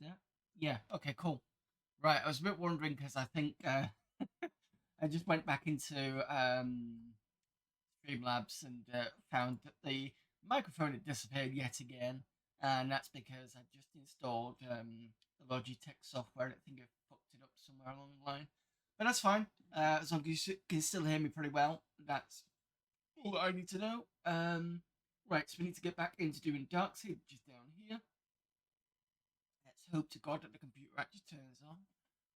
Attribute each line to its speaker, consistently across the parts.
Speaker 1: that? Yeah. Okay. Cool. Right. I was a bit wondering because I think I just went back into Streamlabs and found that the microphone had disappeared yet again, and that's because I just installed the Logitech software. I think I've fucked it up somewhere along the line, but that's fine. As long as you can still hear me pretty well, that's all that I need to know. Right. So we need to get back into doing Darkseid, which is down here. Let's hope to God that the computer actually turns on,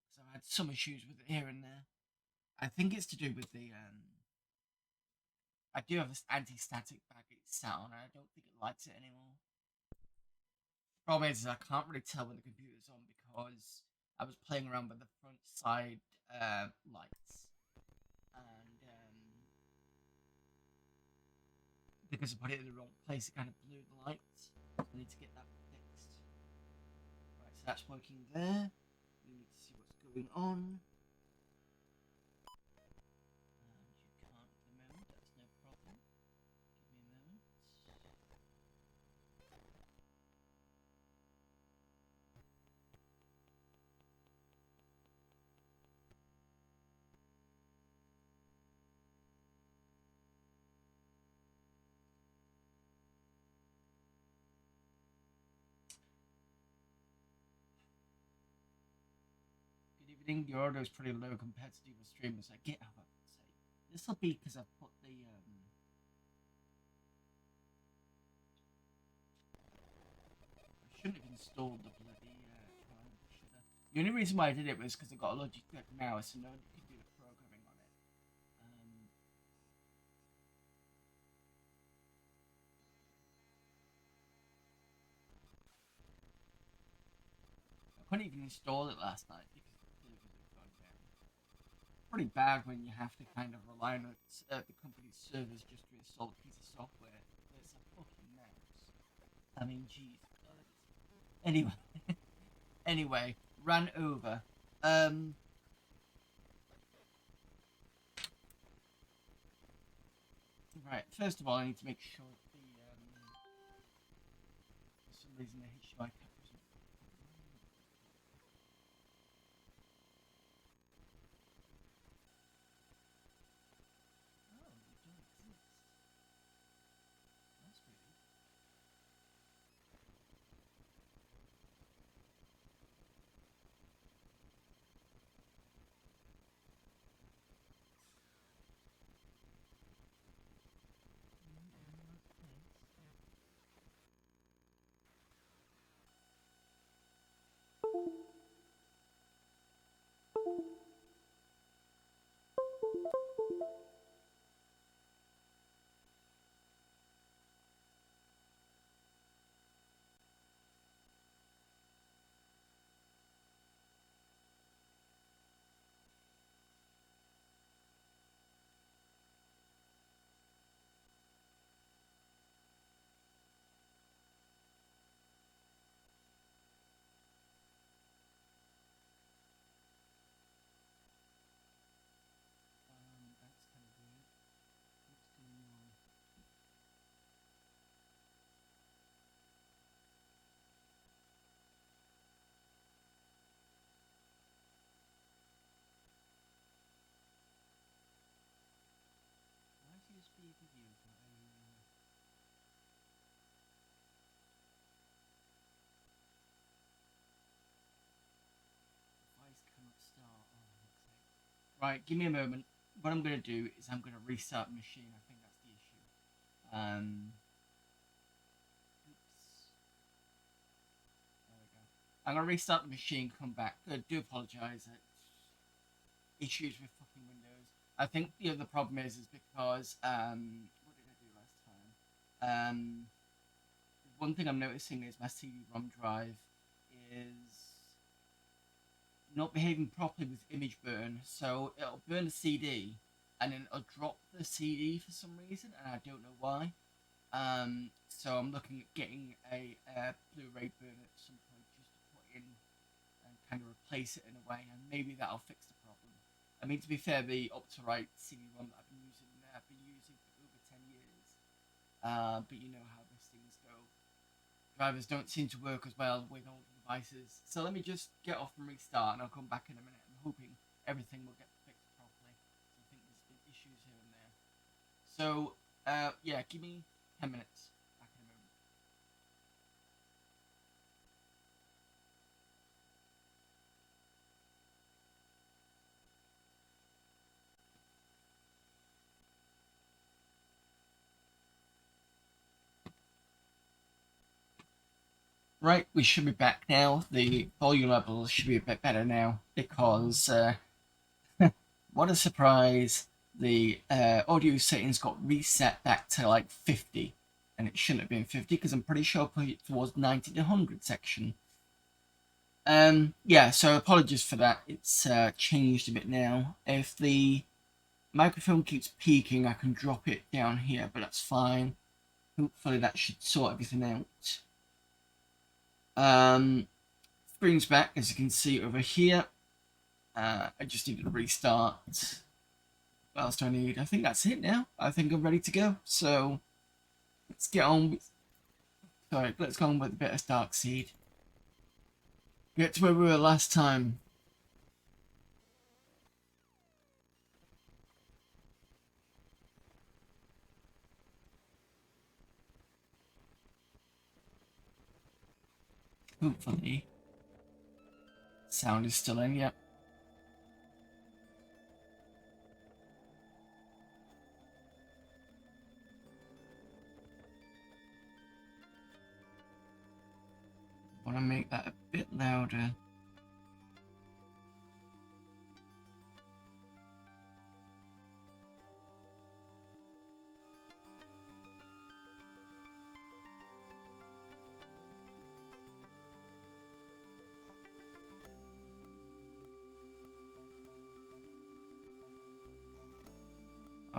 Speaker 1: because I've had some issues with it here and there. I think it's to do with the I do have this anti-static bag it's sat on, and I don't think it likes it anymore. Problem is I can't really tell when the computer's on because I was playing around with the front side lights, and because I put it in the wrong place, it kind of blew the lights. So I need to get that fixed. Right, so that's working there. We need to see what's going on. You can't at the moment. That's no problem. Give me a moment. Good evening. Your audio is pretty low compared to the other streamers. I get how I would say. This will be because I've put the I shouldn't have installed the bloody client. Should have. The only reason why I did it was because I got a Logitech mouse and I could do the programming on it. I couldn't even install it last night because the servers had gone down. Pretty bad when you have to kind of rely on the company's servers just to install a piece of software. There's a fucking mouse. I mean, jeez. Anyway, anyway, ran over. Um, right. First of all, I need to make sure the for some reason the HDMI cap isn't. Oh, you don't exist. That's weird. That's kind of weird. What's going on? Why is USB video got a device cannot start? Oh, fuck's sake. Right, give me a moment. What I'm going to do is I'm going to restart the machine. I think that's the issue. Oops. There we go. I'm going to restart the machine, come back. I do apologize. Issues with fucking Windows. I think the other problem is because what did I do last time? One thing I'm noticing is my CD-ROM drive is not behaving properly with image burn, so it'll burn the CD and then it'll drop the CD for some reason, and I don't know why. So I'm looking at getting a Blu-ray burner at some point just to put in and kind of replace it in a way, and maybe that'll fix the problem. I mean, to be fair, the Optorite CD-ROM that I've been using for over 10 years. But you know how these things go. Drivers don't seem to work as well with older devices. So let me just get off and restart, and I'll come back in a minute. I'm hoping everything will get fixed properly. So I think there's been issues here and there. So yeah, give me 10 minutes. Back in a moment. Right, we should be back now. The volume levels should be a bit better now because what a surprise! The audio settings got reset back to like 50, and it shouldn't have been 50 because I'm pretty sure I put it towards 90 to 100 section. Yeah, so apologies for that. It's changed a bit now. If the microphone keeps peaking, I can drop it down here, but that's fine. Hopefully that should sort everything out. Screen's back, as you can see over here. I just need to restart. What else do I need? I think that's it now. I think I'm ready to go. So let's get on with. Sorry, let's go on with a bit of Darkseid. Get to where we were last time. Hopefully, sound is still in. Yep. Want to make that a bit louder.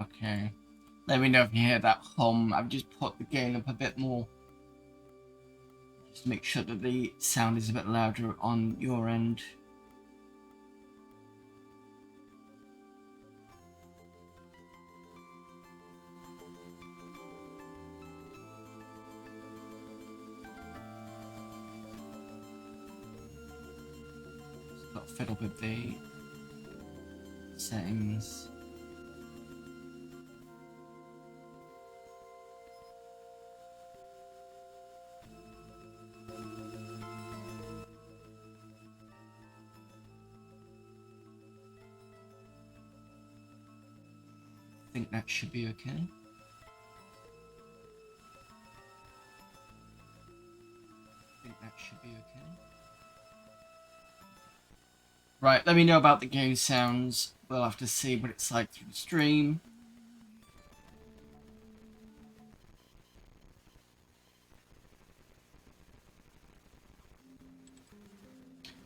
Speaker 1: Okay. Let me know if you hear that hum. I've just put the gain up a bit more. Just make sure that the sound is a bit louder on your end. Just got to fiddle with the settings. I think that should be okay. I think that should be okay. Right, let me know about the game sounds. We'll have to see what it's like through the stream.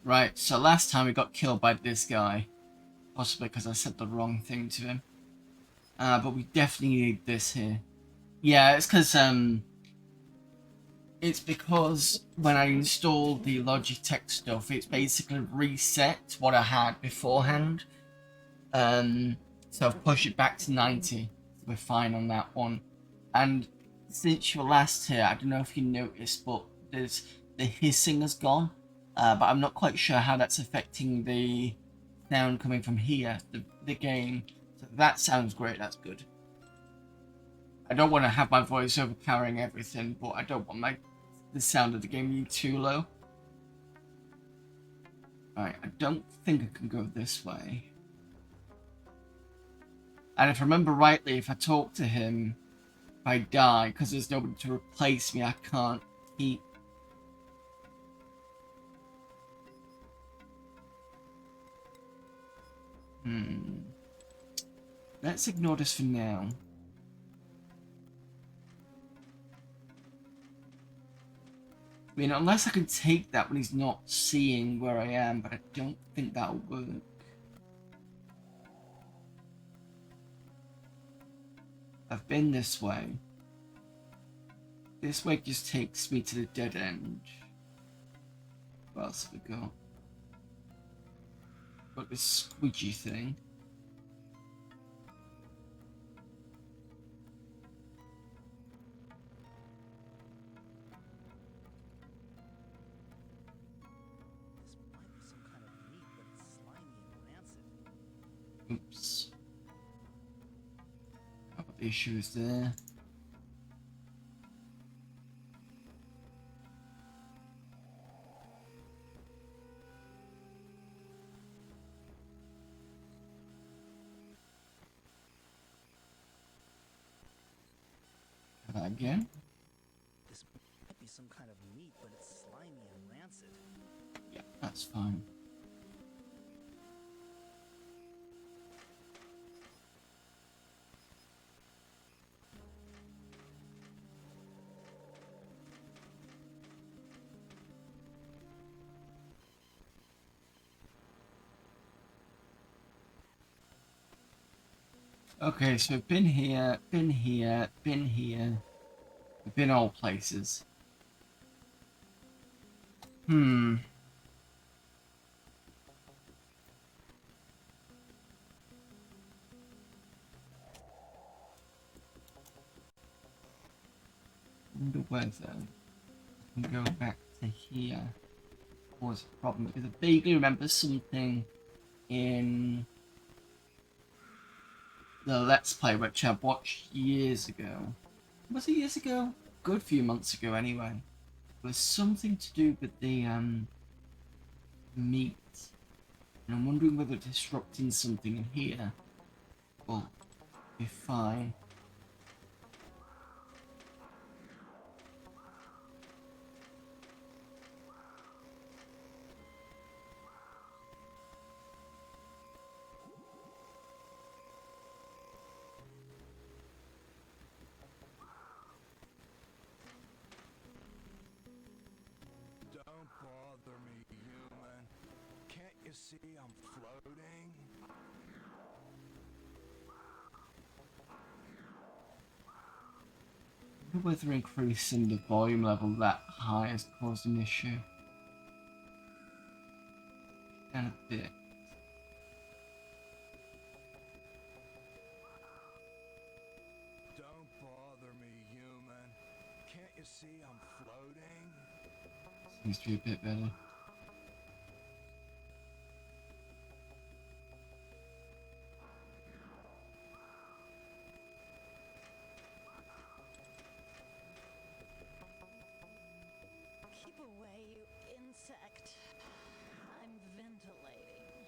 Speaker 1: Right, so last time we got killed by this guy. Possibly because I said the wrong thing to him. But we definitely need this here. Yeah, it's because when I installed the Logitech stuff, it's basically reset what I had beforehand. So I've pushed it back to 90. So we're fine on that one. And since you were last here, I don't know if you noticed, but the hissing has gone. But I'm not quite sure how that's affecting the sound coming from here, the game. So that sounds great, that's good. I don't want to have my voice overpowering everything, but I don't want the sound of the game being too low. Alright, I don't think I can go this way. And if I remember rightly, if I talk to him, if I die, because there's nobody to replace me, I can't keep. Let's ignore this for now. I mean, unless I can take that when he's not seeing where I am, but I don't think that'll work. I've been this way. This way just takes me to the dead end. What else have we got? Got this squidgy thing. Oops. Got the issues there. Try that again.
Speaker 2: This might be some kind of meat, but it's slimy and rancid.
Speaker 1: Yeah, that's fine. Okay, so I've been here, been here, been here. I've been all places. Wonder whether I can go back to here. Was a problem because I vaguely remember something in the Let's Play which I watched years ago. Was it years ago? Good few months ago anyway. It was something to do with the meat. And I'm wondering whether disrupting something in here will be fine.
Speaker 3: Don't bother me, human. Can't you see I'm floating?
Speaker 1: I wonder whether increasing the volume level that high has caused an issue. And a bit.
Speaker 3: Don't bother me, human. Can't you see I'm floating?
Speaker 1: Seems to be a bit better.
Speaker 4: Keep away, you insect. I'm ventilating.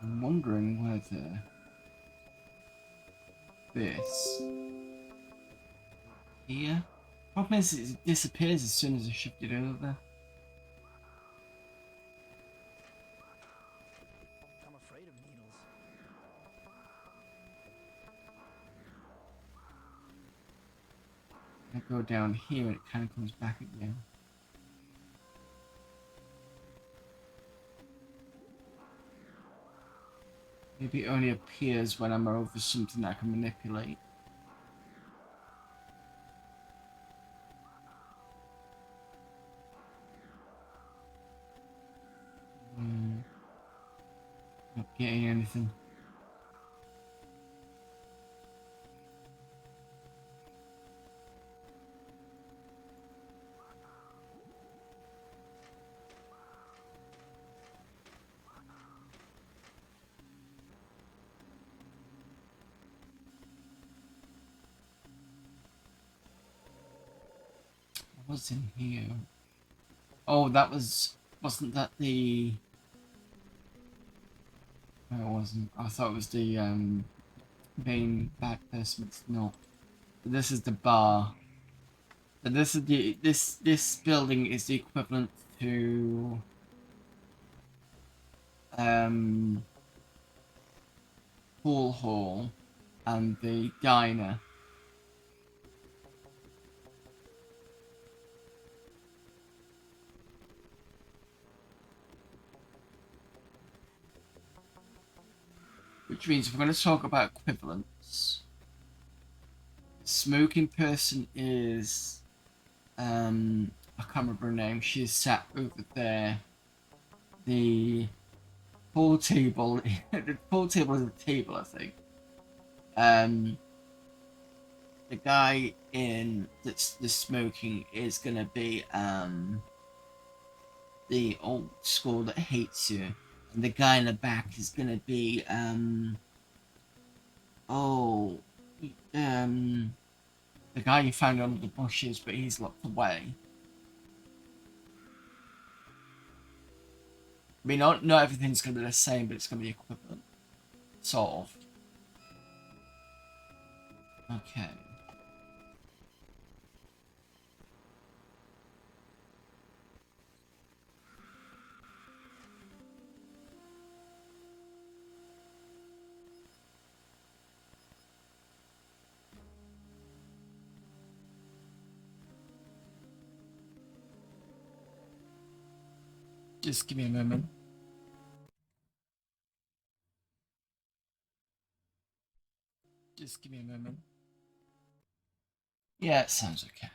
Speaker 1: I'm wondering whether this here. Problem is, it disappears as soon as I shift it over.
Speaker 2: I'm afraid of needles.
Speaker 1: I go down here and it kind of comes back again. Maybe it only appears when I'm over something that I can manipulate. Not getting anything. What's in here? Oh, that wasn't that the... No, it wasn't. I thought it was the main bad person. It's not. This is the bar. So this is the this building is the equivalent to pool hall and the diner. Which means if we're going to talk about equivalents, smoking person is I can't remember her name. She's sat over there. The pool table, the pool table is a table, I think. The guy in that's the smoking is gonna be the old school that hates you. And the guy in the back is gonna be the guy you found under the bushes, but he's locked away. I mean, not everything's gonna be the same, but it's gonna be equivalent, sort of. Okay. Just give me a moment. Just give me a moment. Yeah, it sounds okay.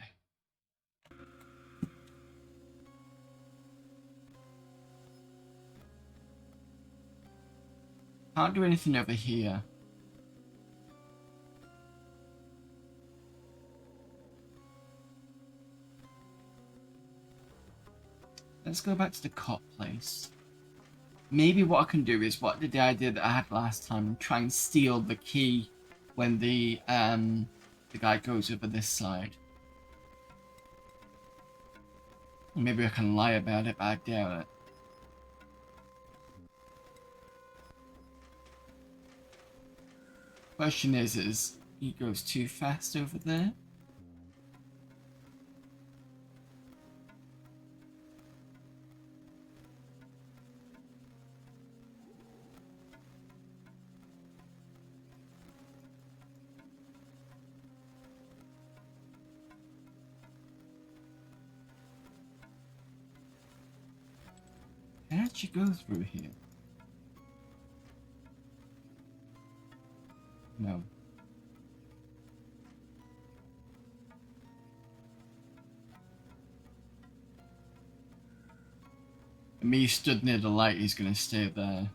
Speaker 1: Can't do anything over here. Let's go back to the cop place. Maybe what I can do is what the idea that I had last time and try and steal the key when the guy goes over this side. Maybe I can lie about it, but I doubt it. Question is he goes too fast over there? How'd you go through here? No. Me stood near the light, he's gonna stay there.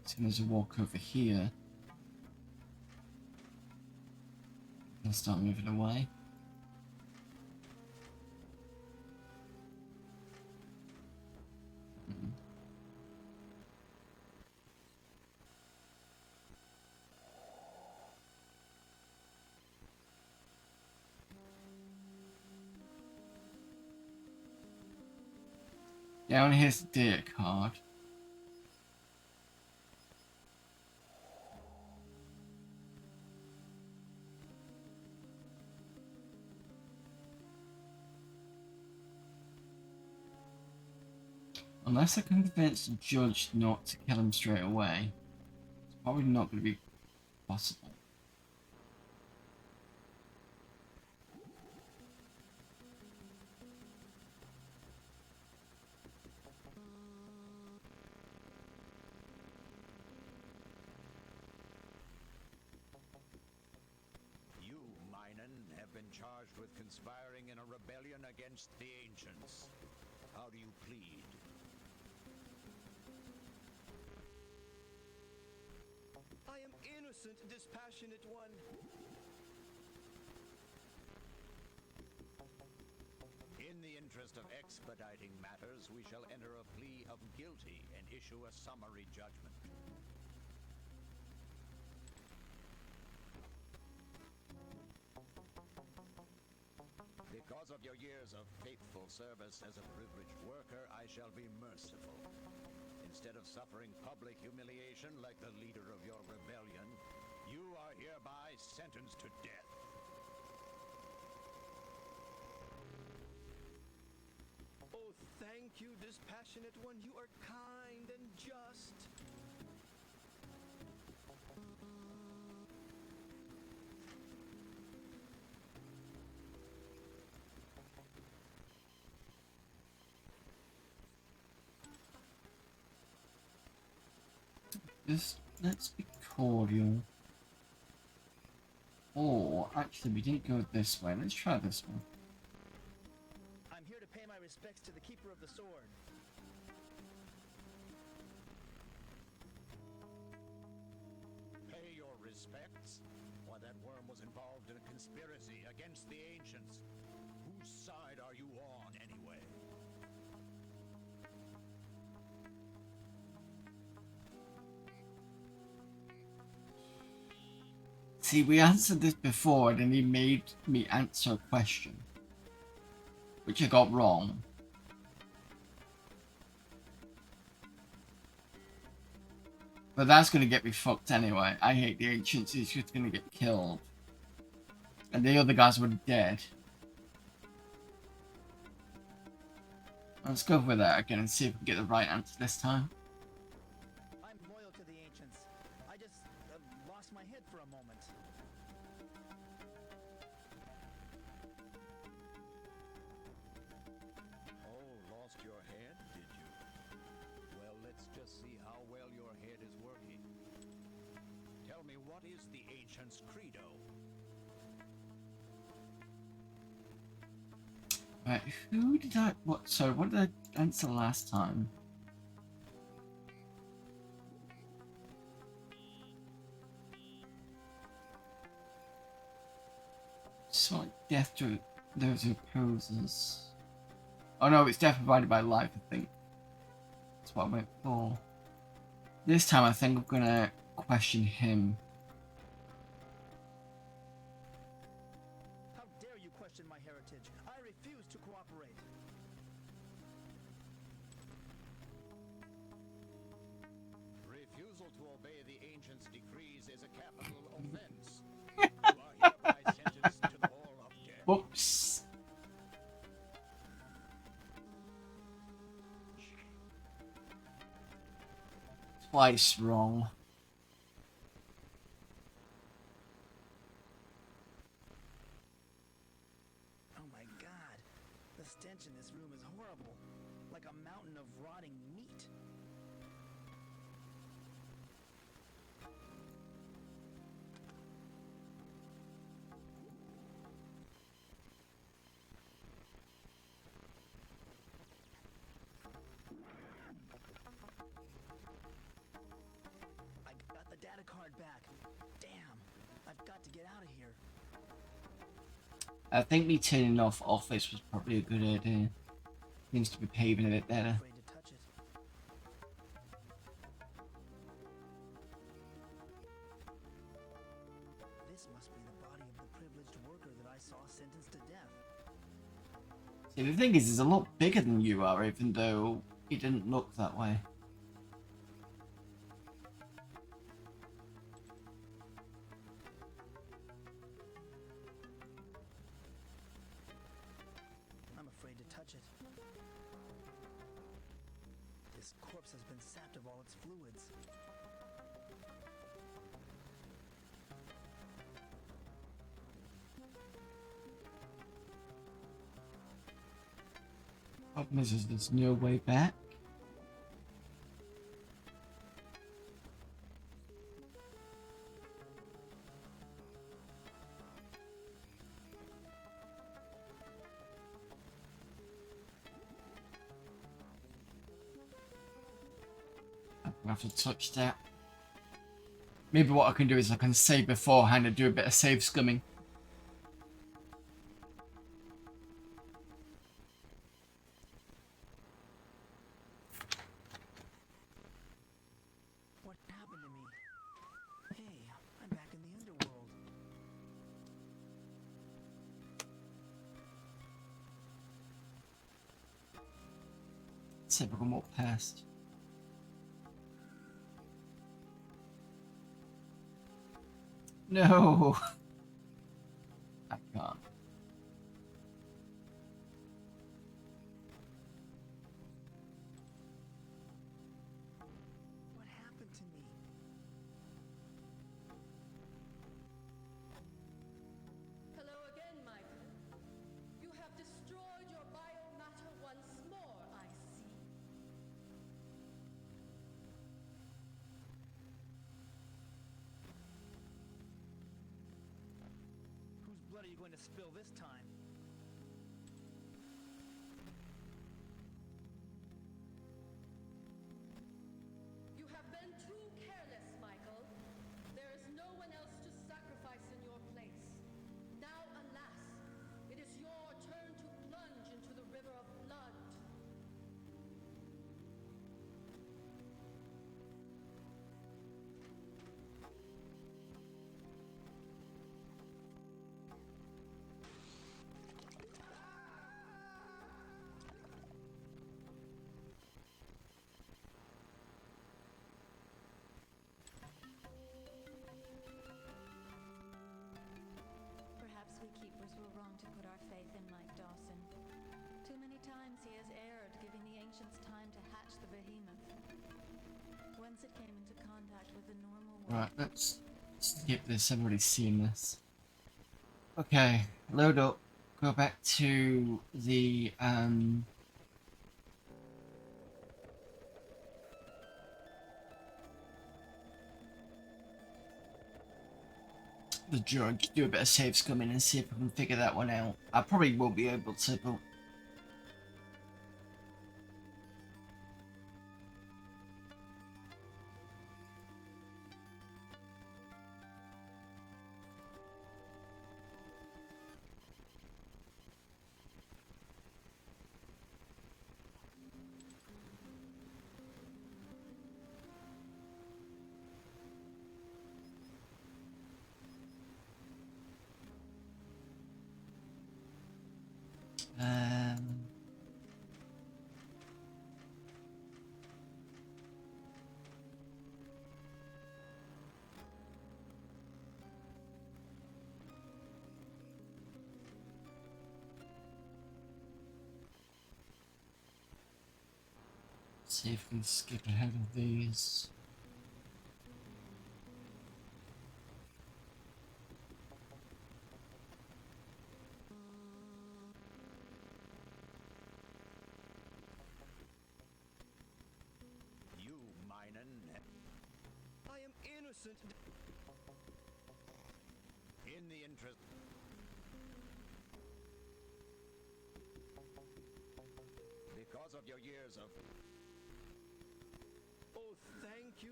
Speaker 1: So there's a walk over here. I'll start moving away. Down here's the data card. Unless I can convince the judge not to kill him straight away, it's probably not going to be possible.
Speaker 5: You, Minen, have been charged with conspiring in a rebellion against the Ancients. How do you plead?
Speaker 6: I am innocent, dispassionate one.
Speaker 5: In the interest of expediting matters, we shall enter a plea of guilty and issue a summary judgment. Because of your years of faithful service as a privileged worker, I shall be merciful. Instead of suffering public humiliation like the leader of your rebellion, you are hereby sentenced to death.
Speaker 6: Oh, thank you, dispassionate one. You are kind and just.
Speaker 1: Just let's be cordial. Or actually, we didn't go this way. Let's try this one.
Speaker 2: I'm here to pay my respects to the keeper of the sword.
Speaker 5: Pay your respects? Why, that worm was involved in a conspiracy against the Ancients. Whose side are you on, anyway?
Speaker 1: See, we answered this before, and then he made me answer a question, which I got wrong. But that's gonna get me fucked anyway. I hate the ancients, he's just gonna get killed. And the other guys were dead. Let's go with that again and see if we can get the right answer this time.
Speaker 2: I'm loyal to the ancients. I just lost my head for a moment.
Speaker 5: Oh, lost your head, did you? Well, let's just see how well your head is working. Tell me, what is the ancient's credo?
Speaker 1: Right, who did I... What? Sorry, what did I answer last time? So, like, death to those who opposes. Oh no, it's death provided by life, I think. That's what I went for. This time I think I'm gonna question him.
Speaker 2: How dare you question my heritage? I refuse to cooperate.
Speaker 5: Refusal to obey the ancient's decrees is a capital offense. You are hereby sentenced to the hall of death.
Speaker 1: Whoops. Twice wrong.
Speaker 2: Oh my god. The stench in this room is horrible. Like a mountain of rotting meat. I got the data card back. Damn. I've got to get out of here.
Speaker 1: I think me turning off Office was probably a good idea. Seems to be paving a bit better.
Speaker 2: Afraid to touch it. This must be the body of the privileged worker that I saw sentenced to death.
Speaker 1: See, the thing is, he's a lot bigger than you are, even though he didn't look that way.
Speaker 2: I'm afraid to touch it. This corpse has been sapped of all its fluids.
Speaker 1: Problem is there's no way back. I'm gonna have to touch that. Maybe what I can do is I can save beforehand and do a bit of save scumming.
Speaker 2: What happened to me? Hey, I'm back in the underworld.
Speaker 1: Let's see if I can walk past. No! I can't.
Speaker 2: What happened to me?
Speaker 7: Hello again, Michael. You have destroyed your biomatter once more, I see.
Speaker 2: Whose blood are you going to spill this time?
Speaker 7: You have been too careless, Michael. There is no one else to sacrifice in your place. Now, alas, it is your turn to plunge into the river of blood.
Speaker 4: once it came into contact with the normal world.
Speaker 1: Right, let's skip this. I've already seen this. Okay, load up. Go back to the drug. Do a bit of save scumming and see if I can figure that one out. I probably won't be able to, but see if we can skip ahead of these.
Speaker 5: You, Minen,
Speaker 6: I am innocent.
Speaker 5: in the interest... Because of your years of...
Speaker 6: Oh, thank you.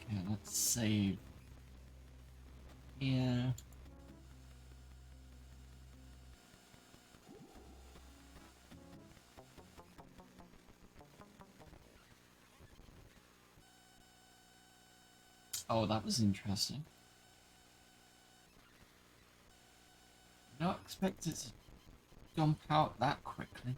Speaker 1: Okay, let's save. Yeah. Oh, that was interesting. Not expected to jump out that quickly.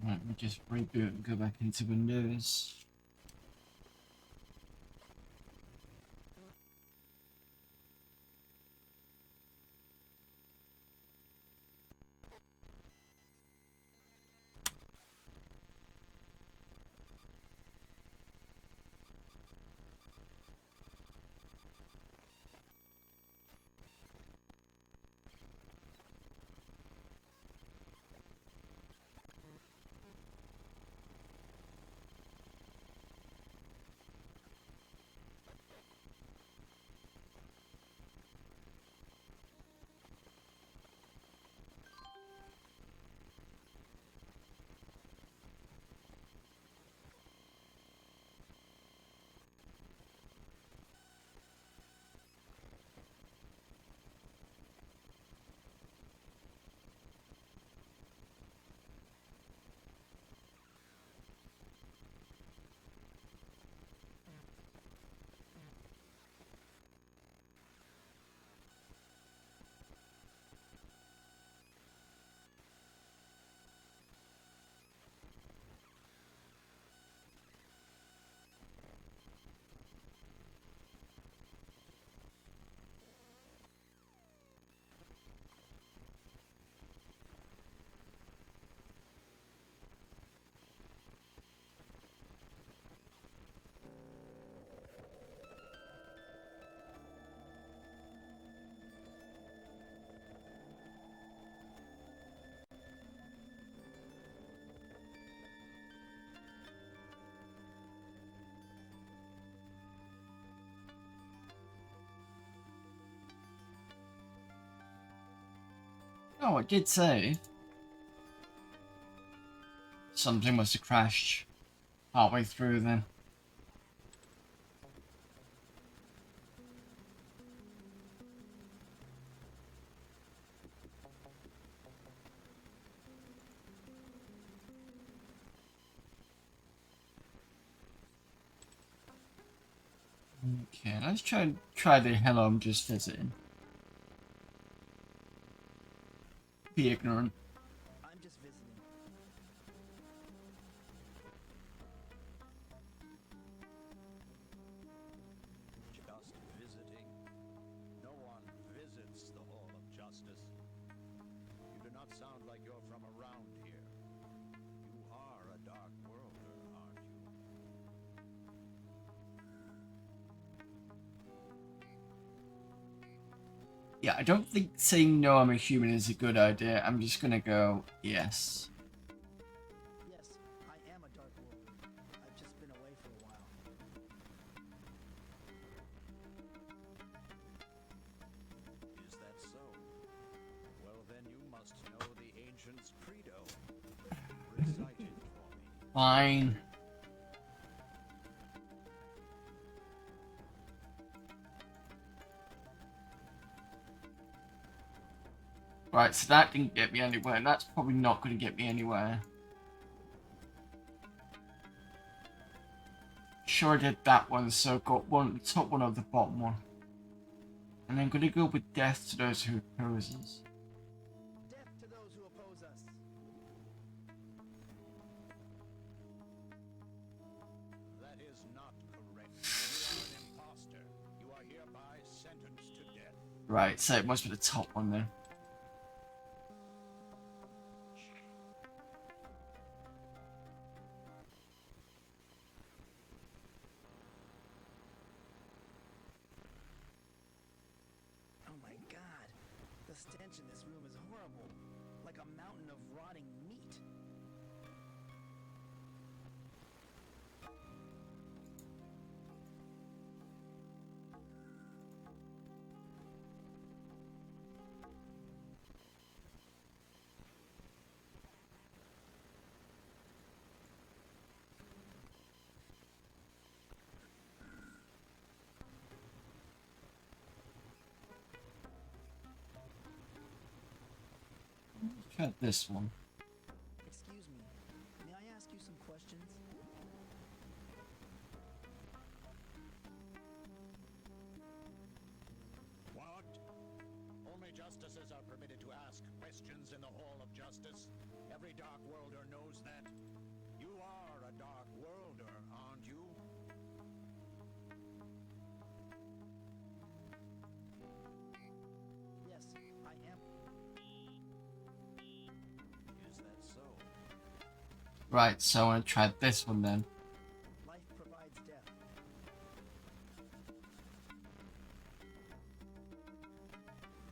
Speaker 1: Right, we just reboot and go back into Windows. Oh, it did save. Something must have crashed partway through then. Okay, let's try the hello, I'm just visiting. Be ignorant. Yeah, I don't think saying no, I'm a human is a good idea. I'm just gonna go yes.
Speaker 2: Yes, I am a Dark World. I've just been away for a while.
Speaker 5: Is that so? Well, then you must know the ancient's credo. Recite it for me.
Speaker 1: Fine. Right, so that didn't get me anywhere, and that's probably not going to get me anywhere. Sure, I did that one, so got one, the top one of the bottom one. And I'm going to go with death to those who oppose us.
Speaker 2: Death to those who oppose us.
Speaker 5: That is not correct. You are an imposter. You are hereby sentenced to death.
Speaker 1: Right, so it must be the top one then.
Speaker 2: Oh my god. The stench in this room is horrible. Like a mountain of rotting meat.
Speaker 1: Let's try this one.
Speaker 2: Excuse me. May I ask you some questions?
Speaker 5: What? Only justices are permitted to ask questions in the Hall of Justice. Every Dark Worlder knows that. You are a Dark Worlder, aren't you?
Speaker 2: Yes, I am.
Speaker 5: Is that so?
Speaker 1: Right, so I want to try this one then.
Speaker 2: Life provides death.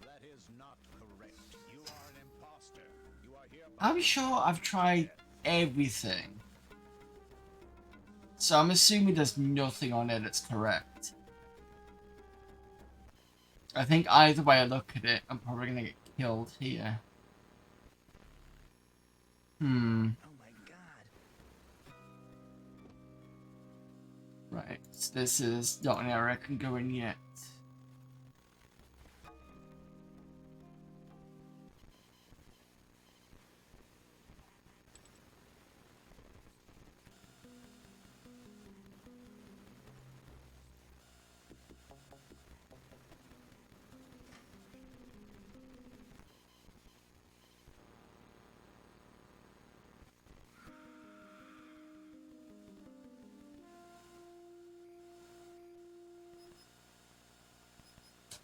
Speaker 5: That is not correct. You are an imposter. You are hereby...
Speaker 1: I'm sure I've tried everything. So I'm assuming there's nothing on it that's correct. I think either way I look at it, I'm probably gonna get killed here.
Speaker 2: Oh my god.
Speaker 1: Right, so this is not an area I can go in yet.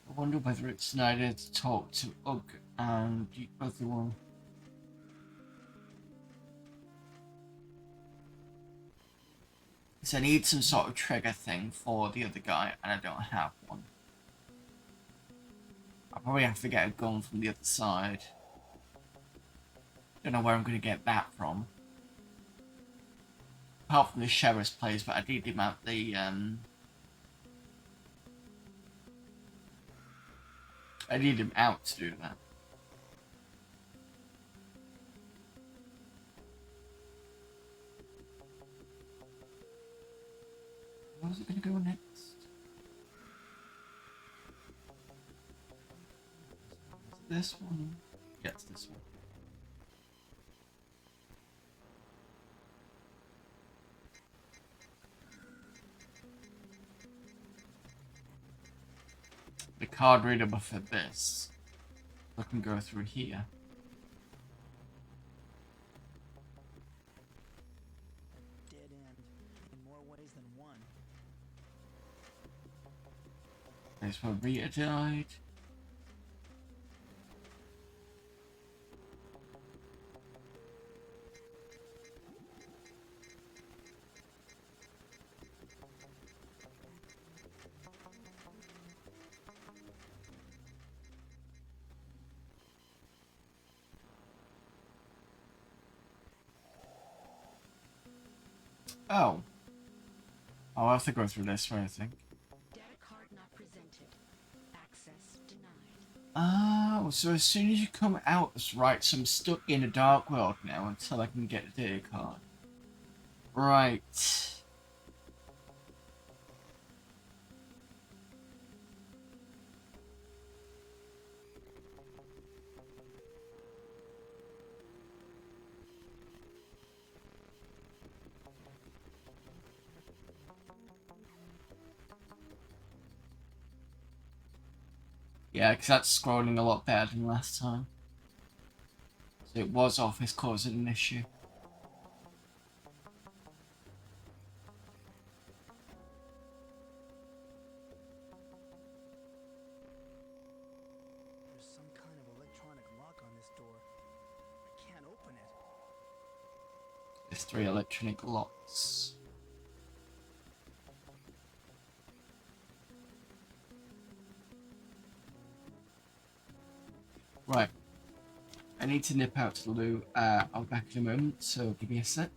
Speaker 1: I wonder whether it's an idea to talk to Ugg and the other one. Because I need some sort of trigger thing for the other guy, and I don't have one. I'll probably have to get a gun from the other side. Don't know where I'm going to get that from. Apart from the sheriff's place, but I need him at the, I need him out to do that. Where's it going to go next? This one? Yeah, it's this one. The card reader for this. I can go through here.
Speaker 2: Dead end. In more ways than one.
Speaker 1: There's where Rita died. Oh. I'll have to go through this way, I think.
Speaker 8: Data card not presented. Access denied.
Speaker 1: Oh, so as soon as you come out, it's right, so I'm stuck in a dark world now until I can get a data card. Right. Yeah, because that's scrolling a lot better than last time. So it was Office causing an issue.
Speaker 2: There's some kind of electronic lock on this door. I can't open it.
Speaker 1: There's 3 electronic locks. Right. I need to nip out to the loo. I'll be back in a moment, so give me a sec.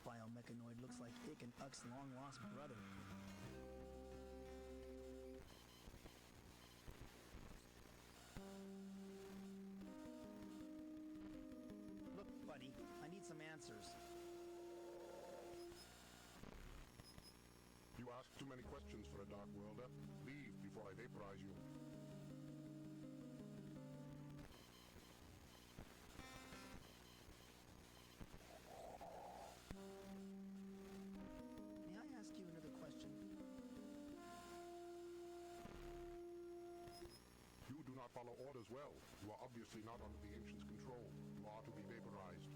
Speaker 2: biomechanoid looks like Ick and Uck's long-lost brother. Look, buddy, I need some answers.
Speaker 9: You ask too many questions for a Dark Worlder. Leave before I vaporize you.
Speaker 2: May I ask you another question?
Speaker 9: You do not follow orders well. You are obviously not under the Ancient's control. You are to be vaporized.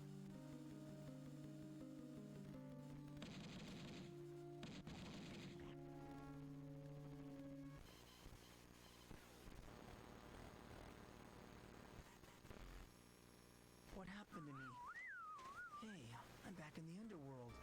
Speaker 2: What happened to me? Hey, I'm back in the underworld.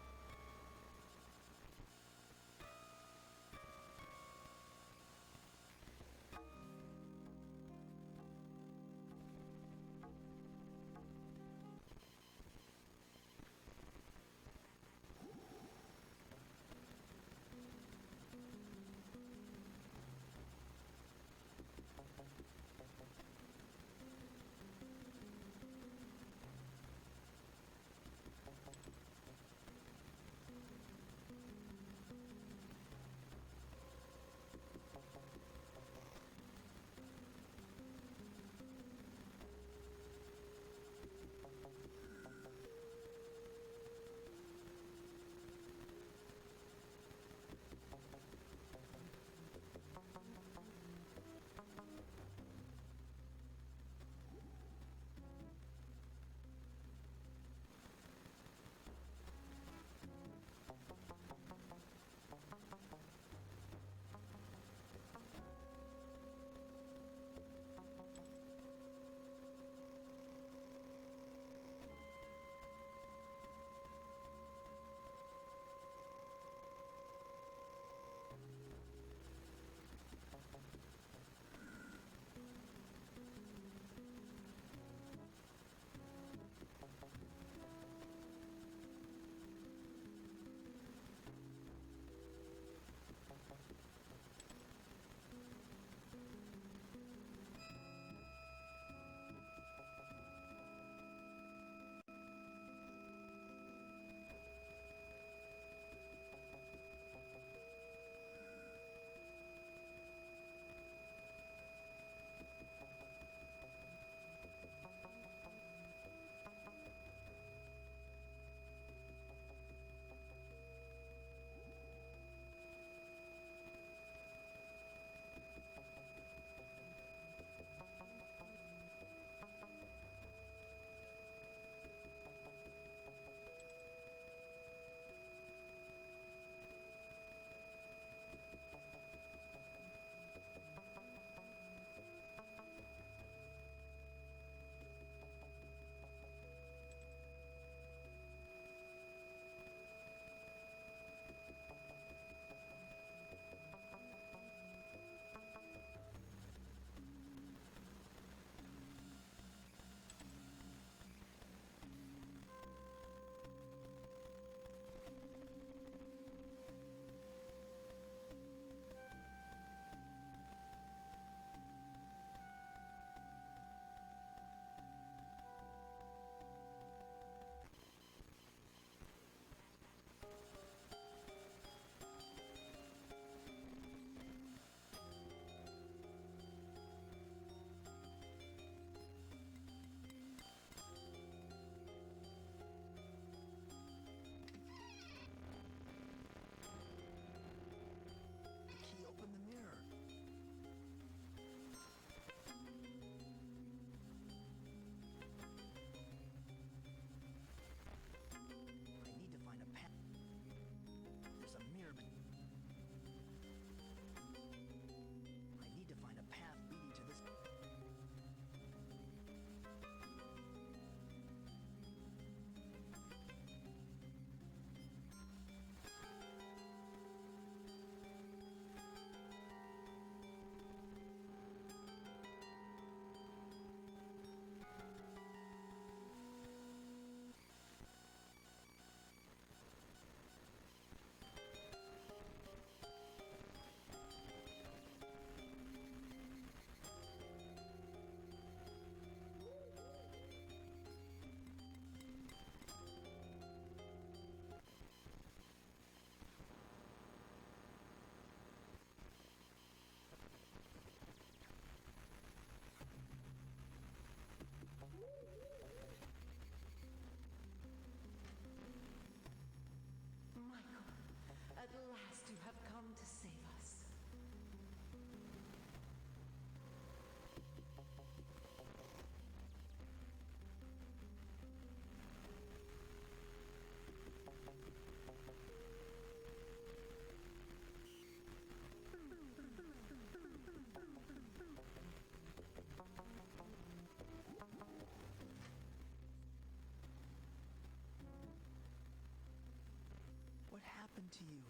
Speaker 2: happened to you?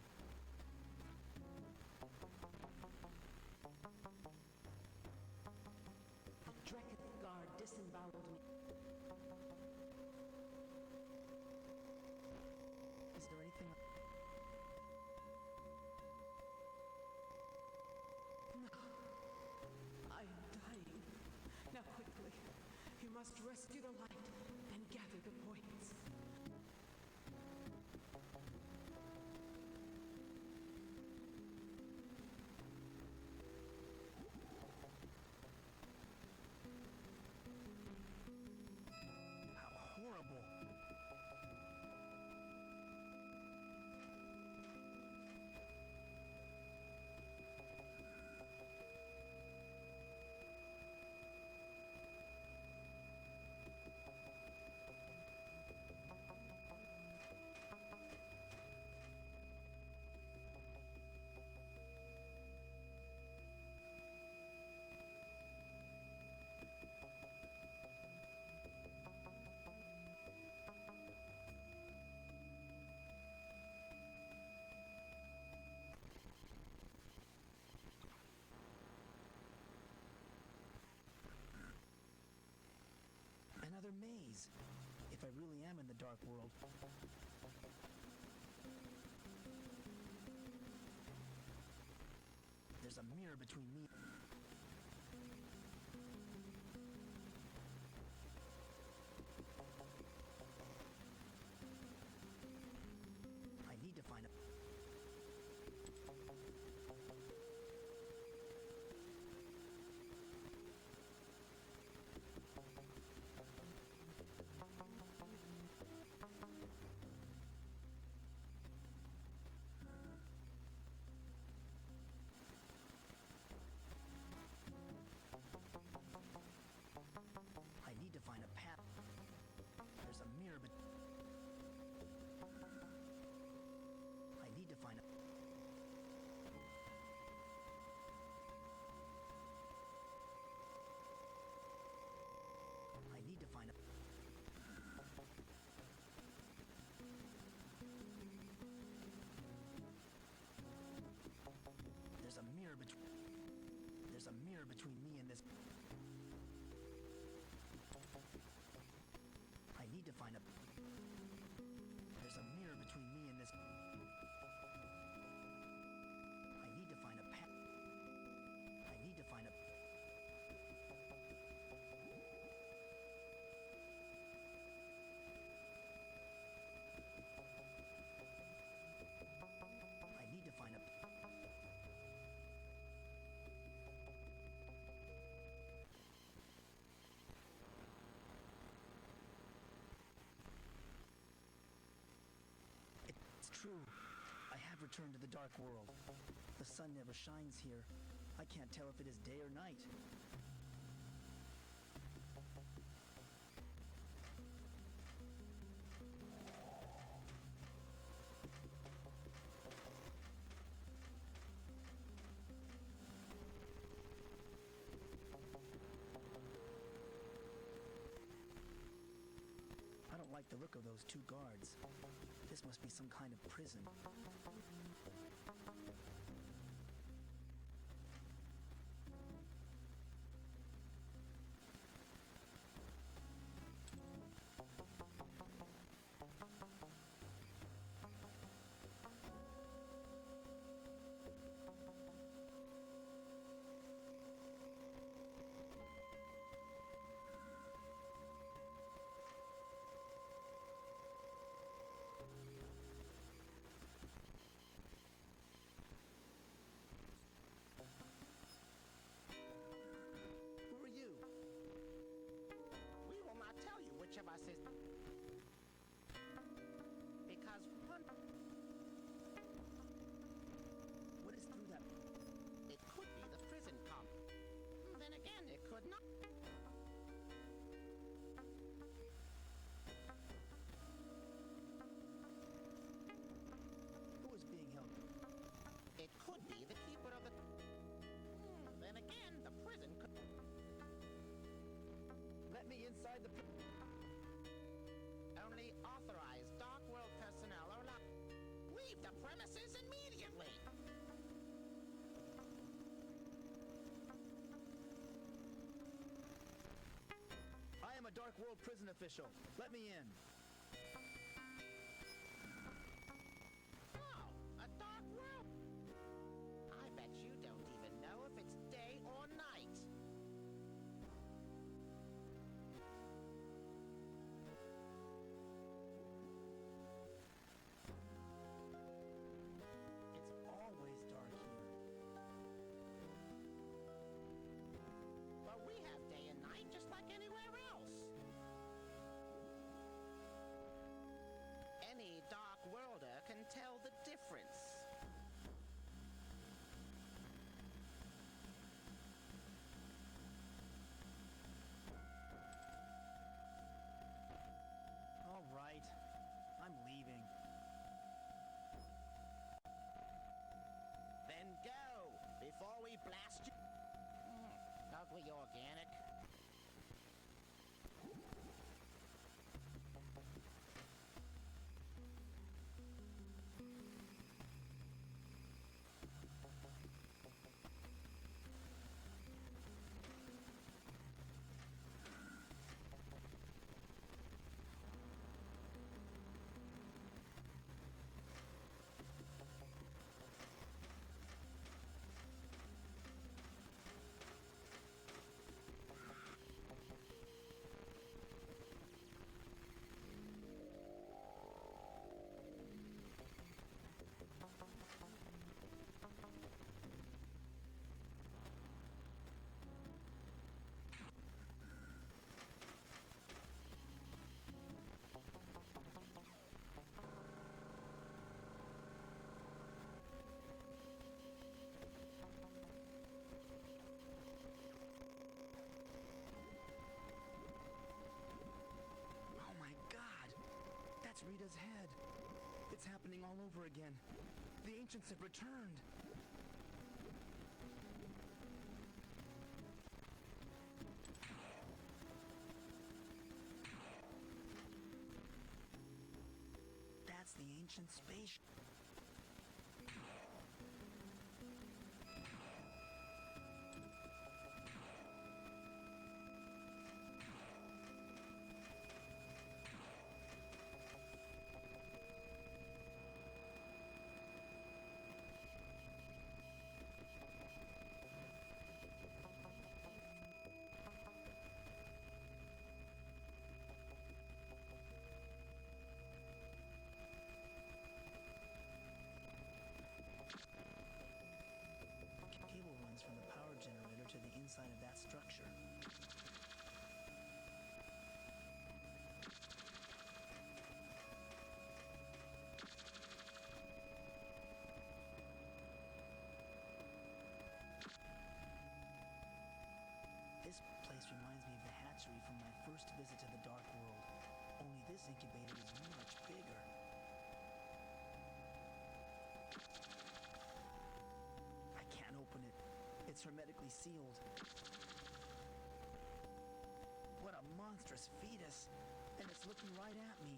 Speaker 8: The Dreketh guard disemboweled me.
Speaker 2: Is there anything?
Speaker 10: No. I am dying. Now quickly. You must rescue the light and gather the points.
Speaker 2: How horrible. Another maze. If I really am in the dark world. There's a mirror between me. I need to find a... I need to find a path. There's a mirror, but I need to find a... I need to find a... There's a mirror between... There's a mirror between me and this... I need to find a... There's a mirror between me and this... I need to find a path. I need to find a... I need to find a... It's true. I have returned to the dark world. The sun never shines here. I can't tell if it is day or night. I don't like the look of those two guards. This must be some kind of prison. Who are you?
Speaker 11: We will not tell you which of us is... Because one...
Speaker 2: What is through that?
Speaker 11: It could be the prison cop. Then again, it could not.
Speaker 2: Who is being held?
Speaker 11: It could be the keeper of the... Then again, the prison could...
Speaker 2: Let me inside the...
Speaker 11: Only authorized Dark World personnel are allowed... Leave the premise!
Speaker 2: World prison official. Let me in.
Speaker 11: Oh, a dark world. I bet you don't even know if it's day or night.
Speaker 2: It's always dark here.
Speaker 11: But we have day and night just like anywhere else. Any dark worlder can tell the difference.
Speaker 2: All right. I'm leaving.
Speaker 11: Then go before we blast you. Ugly organic.
Speaker 2: Oh my god! That's Rita's head. It's happening all over again. The ancients have returned. That's the ancient space. Cable runs from the power generator to the inside of that structure. This place reminds me of the hatchery from my first visit to the Dark World. Only this incubator is much bigger. I can't open it. It's hermetically sealed. What a monstrous fetus! And it's looking right at me.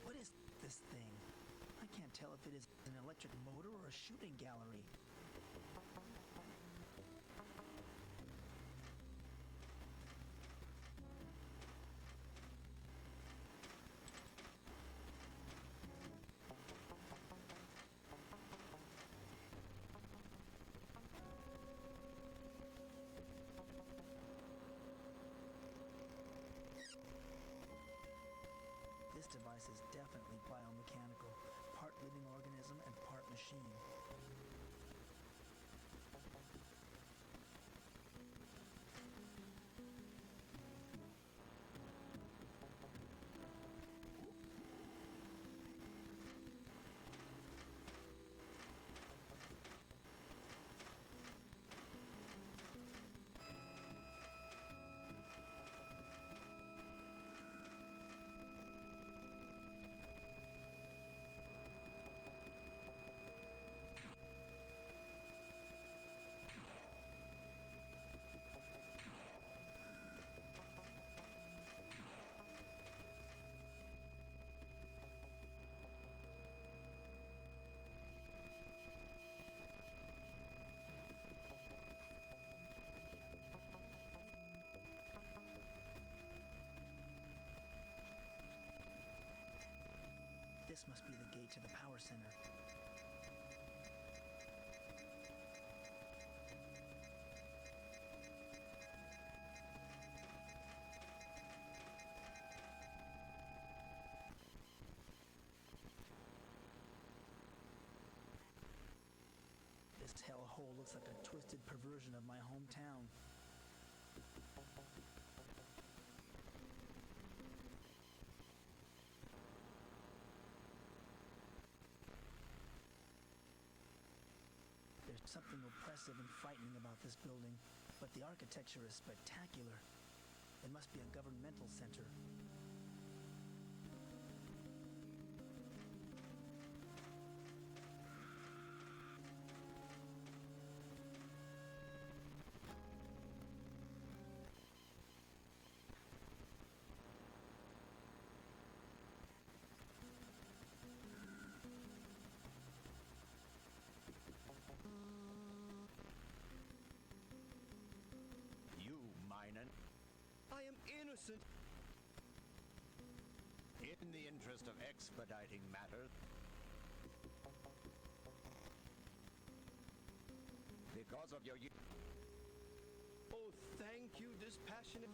Speaker 2: What is this thing? I can't tell if it is an electric motor or a shooting gallery. This device is definitely biomechanical, part living organism and part machine. This must be the gate to the power center. This hellhole looks like a twisted perversion of my hometown. There's something oppressive and frightening about this building, but the architecture is spectacular. It must be a governmental center.
Speaker 6: I am innocent.
Speaker 5: In the interest of expediting matters, because of your...
Speaker 6: Oh, thank you, dispassionate...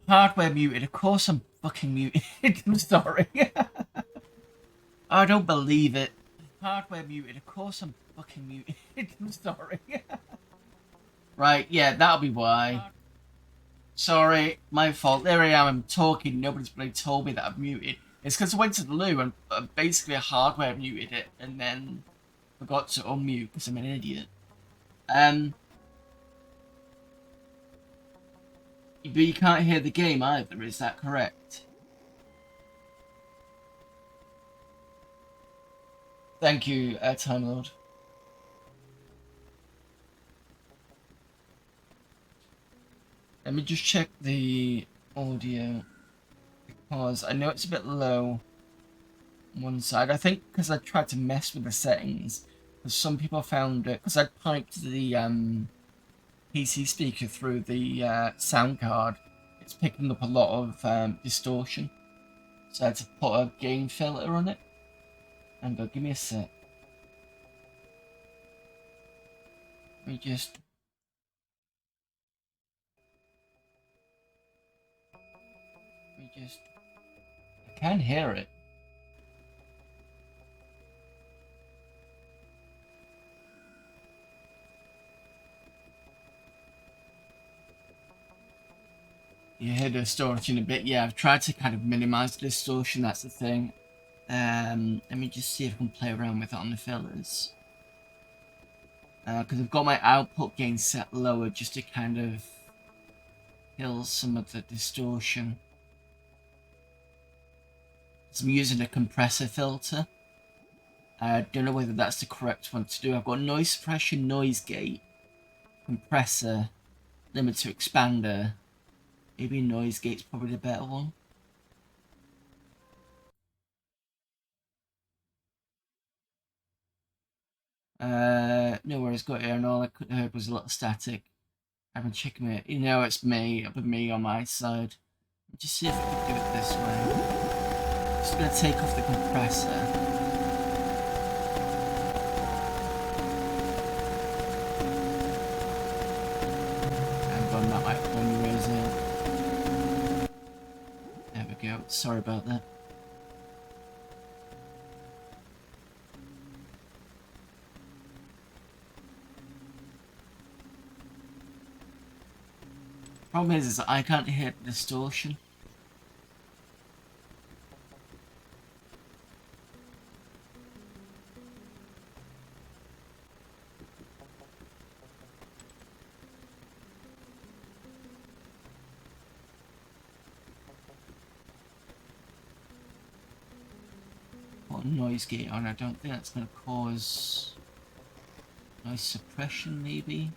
Speaker 1: Hardware muted. Of course I'm fucking muted. I'm sorry. I don't believe it. Hardware muted. Of course I'm fucking muted. I'm sorry. Right, yeah, that'll be why. Sorry, my fault. There I am, I'm talking. Nobody's really told me that I'm muted. It's because I went to the loo and basically hardware muted it and then forgot to unmute because I'm an idiot. But you can't hear the game either, is that correct? Thank you, Time Lord. Let me just check the audio, because I know it's a bit low on one side. I think because I tried to mess with the settings, because some people found it, because I piped the PC speaker through the sound card, it's picking up a lot of distortion. So I had to put a gain filter on it. And go, give me a sec. Let me just... I can hear it. You hear the distortion a bit. Yeah, I've tried to kind of minimize the distortion, that's the thing. Let me just see if I can play around with it on the fillers. Because I've got my output gain set lower just to kind of kill some of the distortion. So I'm using a compressor filter. I don't know whether that's the correct one to do. I've got noise suppression, noise gate, compressor, limiter expander. Maybe noise gate's probably the better one. No worries, got here, and all I could heard was a little static. I've been checking it. You know, it's me, up with me on my side. Just see if I can do it this way. Just gonna take off the compressor. And run that microphone you raise it. There we go. Sorry about that. Problem is I can't hear the distortion. Put a noise gate on, I don't think that's going to cause noise suppression, maybe?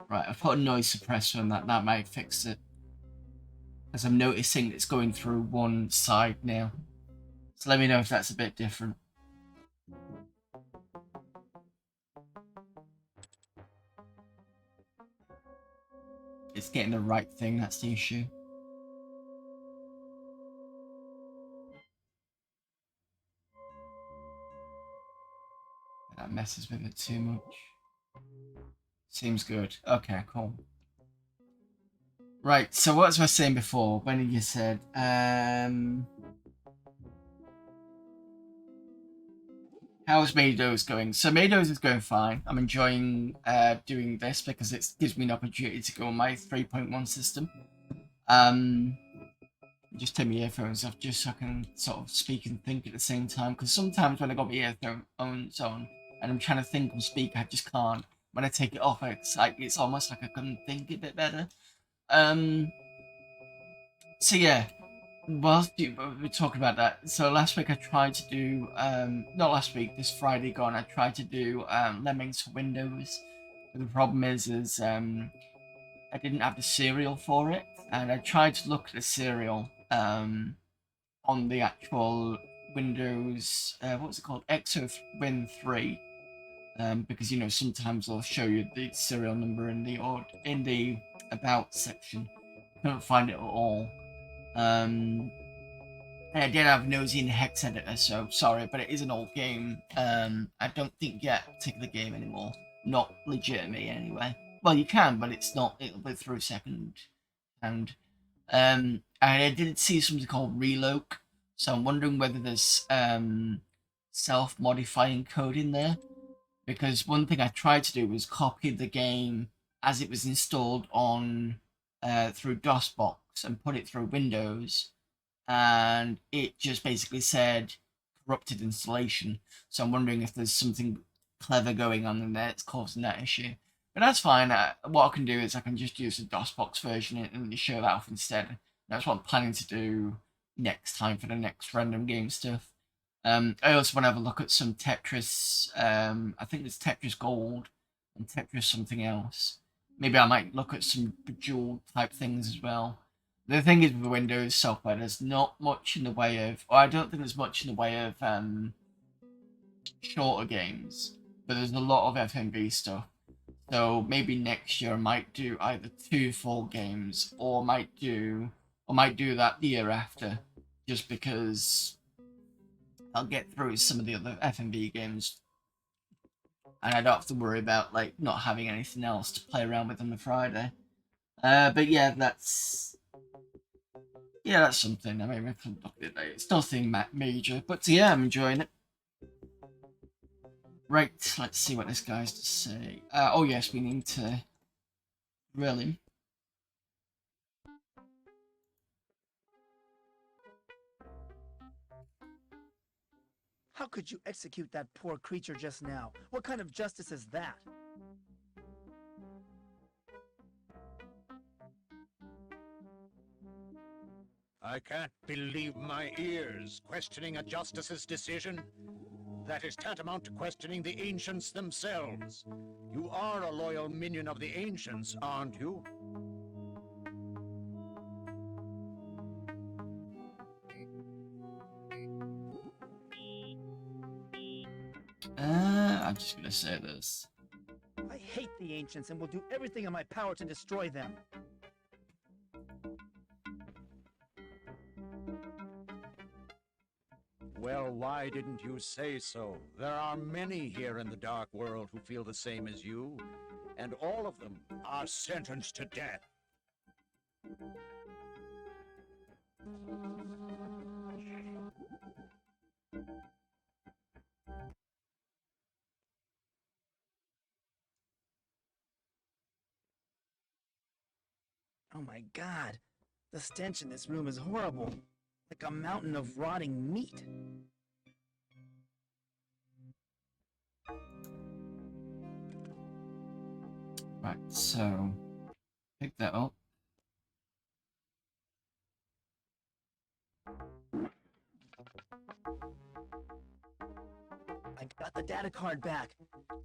Speaker 1: Right, I've put a noise suppressor on that might fix it. As I'm noticing it's going through one side now. So let me know if that's a bit different. It's getting the right thing, that's the issue. That messes with it too much. Seems good. Okay, cool. Right, so what was I saying before? When you said, how's Maydows going? So Maydows is going fine. I'm enjoying doing this because it gives me an opportunity to go on my 3.1 system. Just take my earphones off just so I can sort of speak and think at the same time. Because sometimes when I got my earphones on and I'm trying to think and speak, I just can't. When I take it off, it's almost like I can think a bit better. So yeah, whilst we're talking about that, so last week I tried to do, not last week, this Friday gone, I tried to do Lemmings for Windows. But the problem is I didn't have the serial for it, and I tried to look at the serial on the actual Windows, what's it called, XOWin 3. Because you know sometimes I'll show you the serial number in the about section. Couldn't find it at all. And I did have Nosy in the Hex editor, so sorry, but it is an old game. I don't think you get a particular game anymore. Not legitimately anyway. Well, you can, but it's not. It'll be through second hand. And I did see something called Reloc, so I'm wondering whether there's self-modifying code in there. Because one thing I tried to do was copy the game as it was installed on through DOSBox and put it through Windows, and it just basically said corrupted installation. So I'm wondering if there's something clever going on in there that's causing that issue. But that's fine. What I can do is I can just use the DOSBox version and show that off instead. That's what I'm planning to do next time for the next random game stuff. I also want to have a look at some Tetris. I think there's Tetris Gold and Tetris something else. Maybe I might look at some Bejeweled type things as well. The thing is with Windows software, there's not much in the way of, or I don't think there's much in the way of shorter games, but there's a lot of FMV stuff. So maybe next year I might do either 2 full games, or might do that the year after, just because I'll get through some of the other FMV games, and I don't have to worry about like not having anything else to play around with on the Friday. But yeah, that's something. I mean, I can look at it. It's nothing major, but yeah, I'm enjoying it. Right, let's see what this guy has to say. Oh yes, we need to drill him.
Speaker 2: How could you execute that poor creature just now? What kind of justice is that?
Speaker 5: I can't believe my ears. Questioning a justice's decision? That is tantamount to questioning the ancients themselves. You are a loyal minion of the ancients, aren't you?
Speaker 1: I'm just gonna say this.
Speaker 2: I hate the ancients and will do everything in my power to destroy them.
Speaker 5: Well, why didn't you say so? There are many here in the Dark World who feel the same as you, and all of them are sentenced to death.
Speaker 2: Oh my god. The stench in this room is horrible. Like a mountain of rotting meat.
Speaker 1: Right, so pick that up.
Speaker 2: I got the data card back.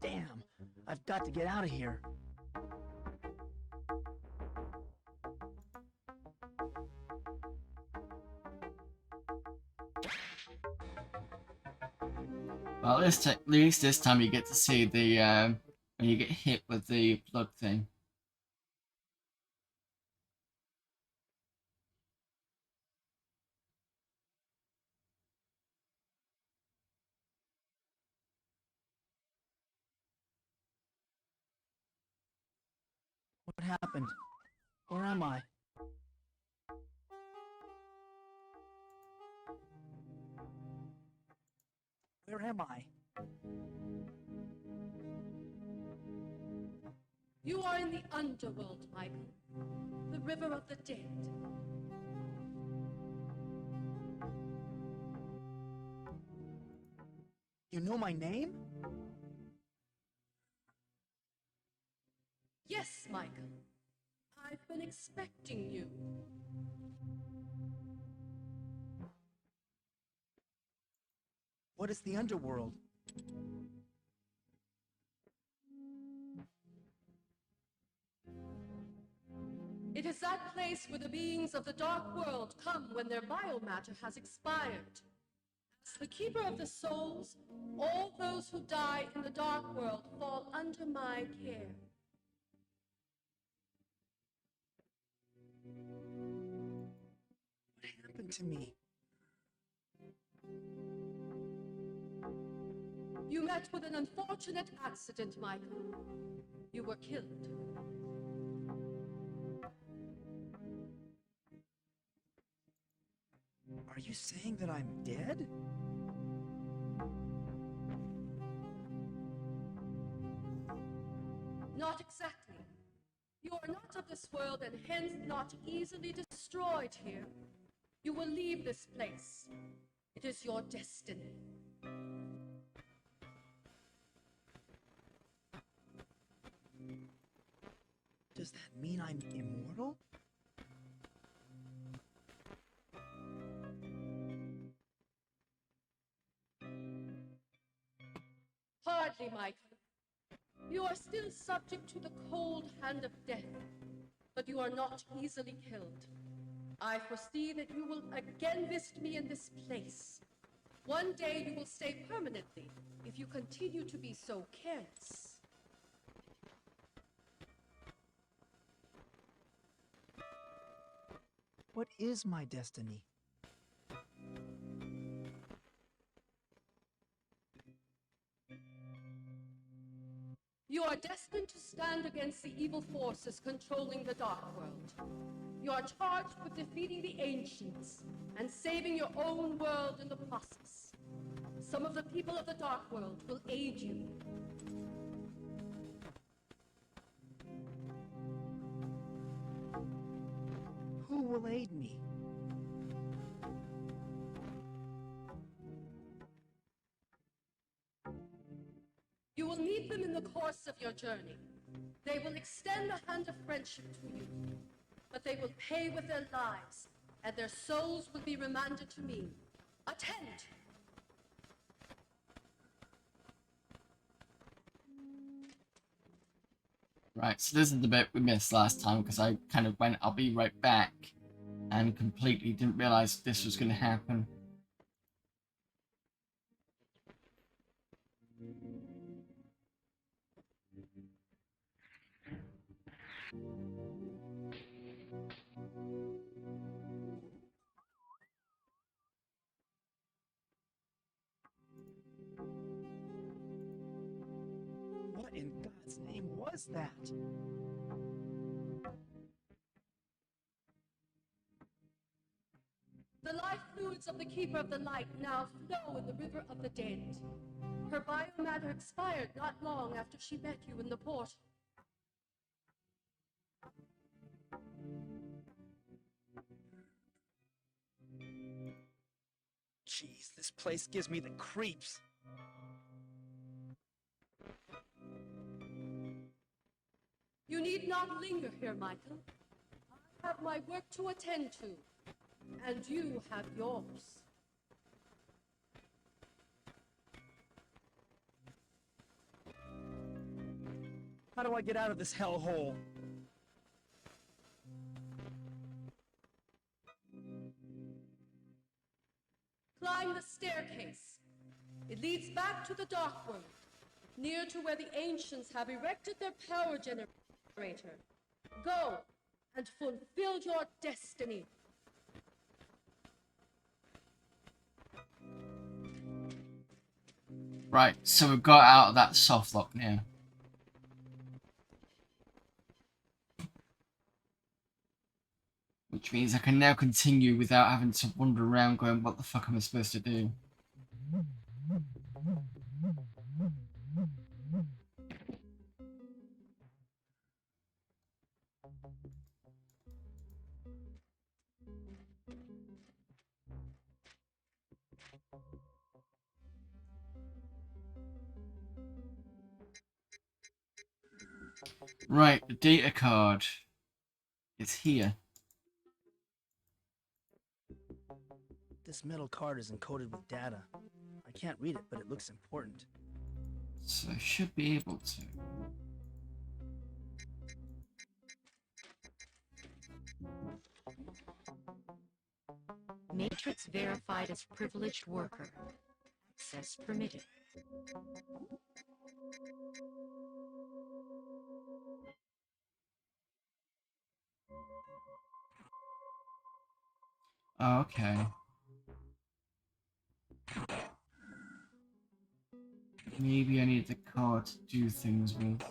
Speaker 2: Damn, I've got to get out of here.
Speaker 1: Well, at least this time you get to see the when you get hit with the plug thing.
Speaker 2: What happened? Where am I? Where am I?
Speaker 7: You are in the underworld, Michael. The river of the dead.
Speaker 2: You know my name?
Speaker 7: Yes, Michael. I've been expecting you.
Speaker 2: What is the underworld?
Speaker 7: It is that place where the beings of the dark world come when their biomatter has expired. As the keeper of the souls, all those who die in the dark world fall under my care.
Speaker 2: What happened to me?
Speaker 7: You met with an unfortunate accident, Michael. You were killed.
Speaker 2: Are you saying that I'm dead?
Speaker 7: Not exactly. You are not of this world and hence not easily destroyed here. You will leave this place. It is your destiny.
Speaker 2: Does that mean I'm immortal?
Speaker 7: Hardly, Michael. You are still subject to the cold hand of death, but you are not easily killed. I foresee that you will again visit me in this place. One day you will stay permanently if you continue to be so careless.
Speaker 2: What is my destiny?
Speaker 7: You are destined to stand against the evil forces controlling the Dark World. You are charged with defeating the Ancients and saving your own world in the process. Some of the people of the Dark World will aid you.
Speaker 2: Who will aid me?
Speaker 7: You will meet them in the course of your journey. They will extend a hand of friendship to you, but they will pay with their lives, and their souls will be remanded to me. Attend!
Speaker 1: Right, so this is the bit we missed last time because I kind of went, I'll be right back, and completely didn't realize this was going to happen.
Speaker 2: What in God's name was that?
Speaker 7: The life fluids of the Keeper of the Light now flow in the River of the Dead. Her biomatter expired not long after she met you in the portal.
Speaker 2: Jeez, this place gives me the creeps.
Speaker 7: You need not linger here, Michael. I have my work to attend to, and you have yours.
Speaker 2: How do I get out of this hellhole?
Speaker 7: Climb the staircase. It leads back to the Dark World, near to where the Ancients have erected their power generator. Go and fulfill your destiny.
Speaker 1: Right, so we've got out of that soft lock now. Which means I can now continue without having to wander around going, what the fuck am I supposed to do? Right, the data card is here.
Speaker 2: This metal card is encoded with data. I can't read it, but it looks important.
Speaker 1: So I should be able to.
Speaker 8: Matrix verified as privileged worker. Access permitted.
Speaker 1: Oh, okay. Maybe I need the card to do things with.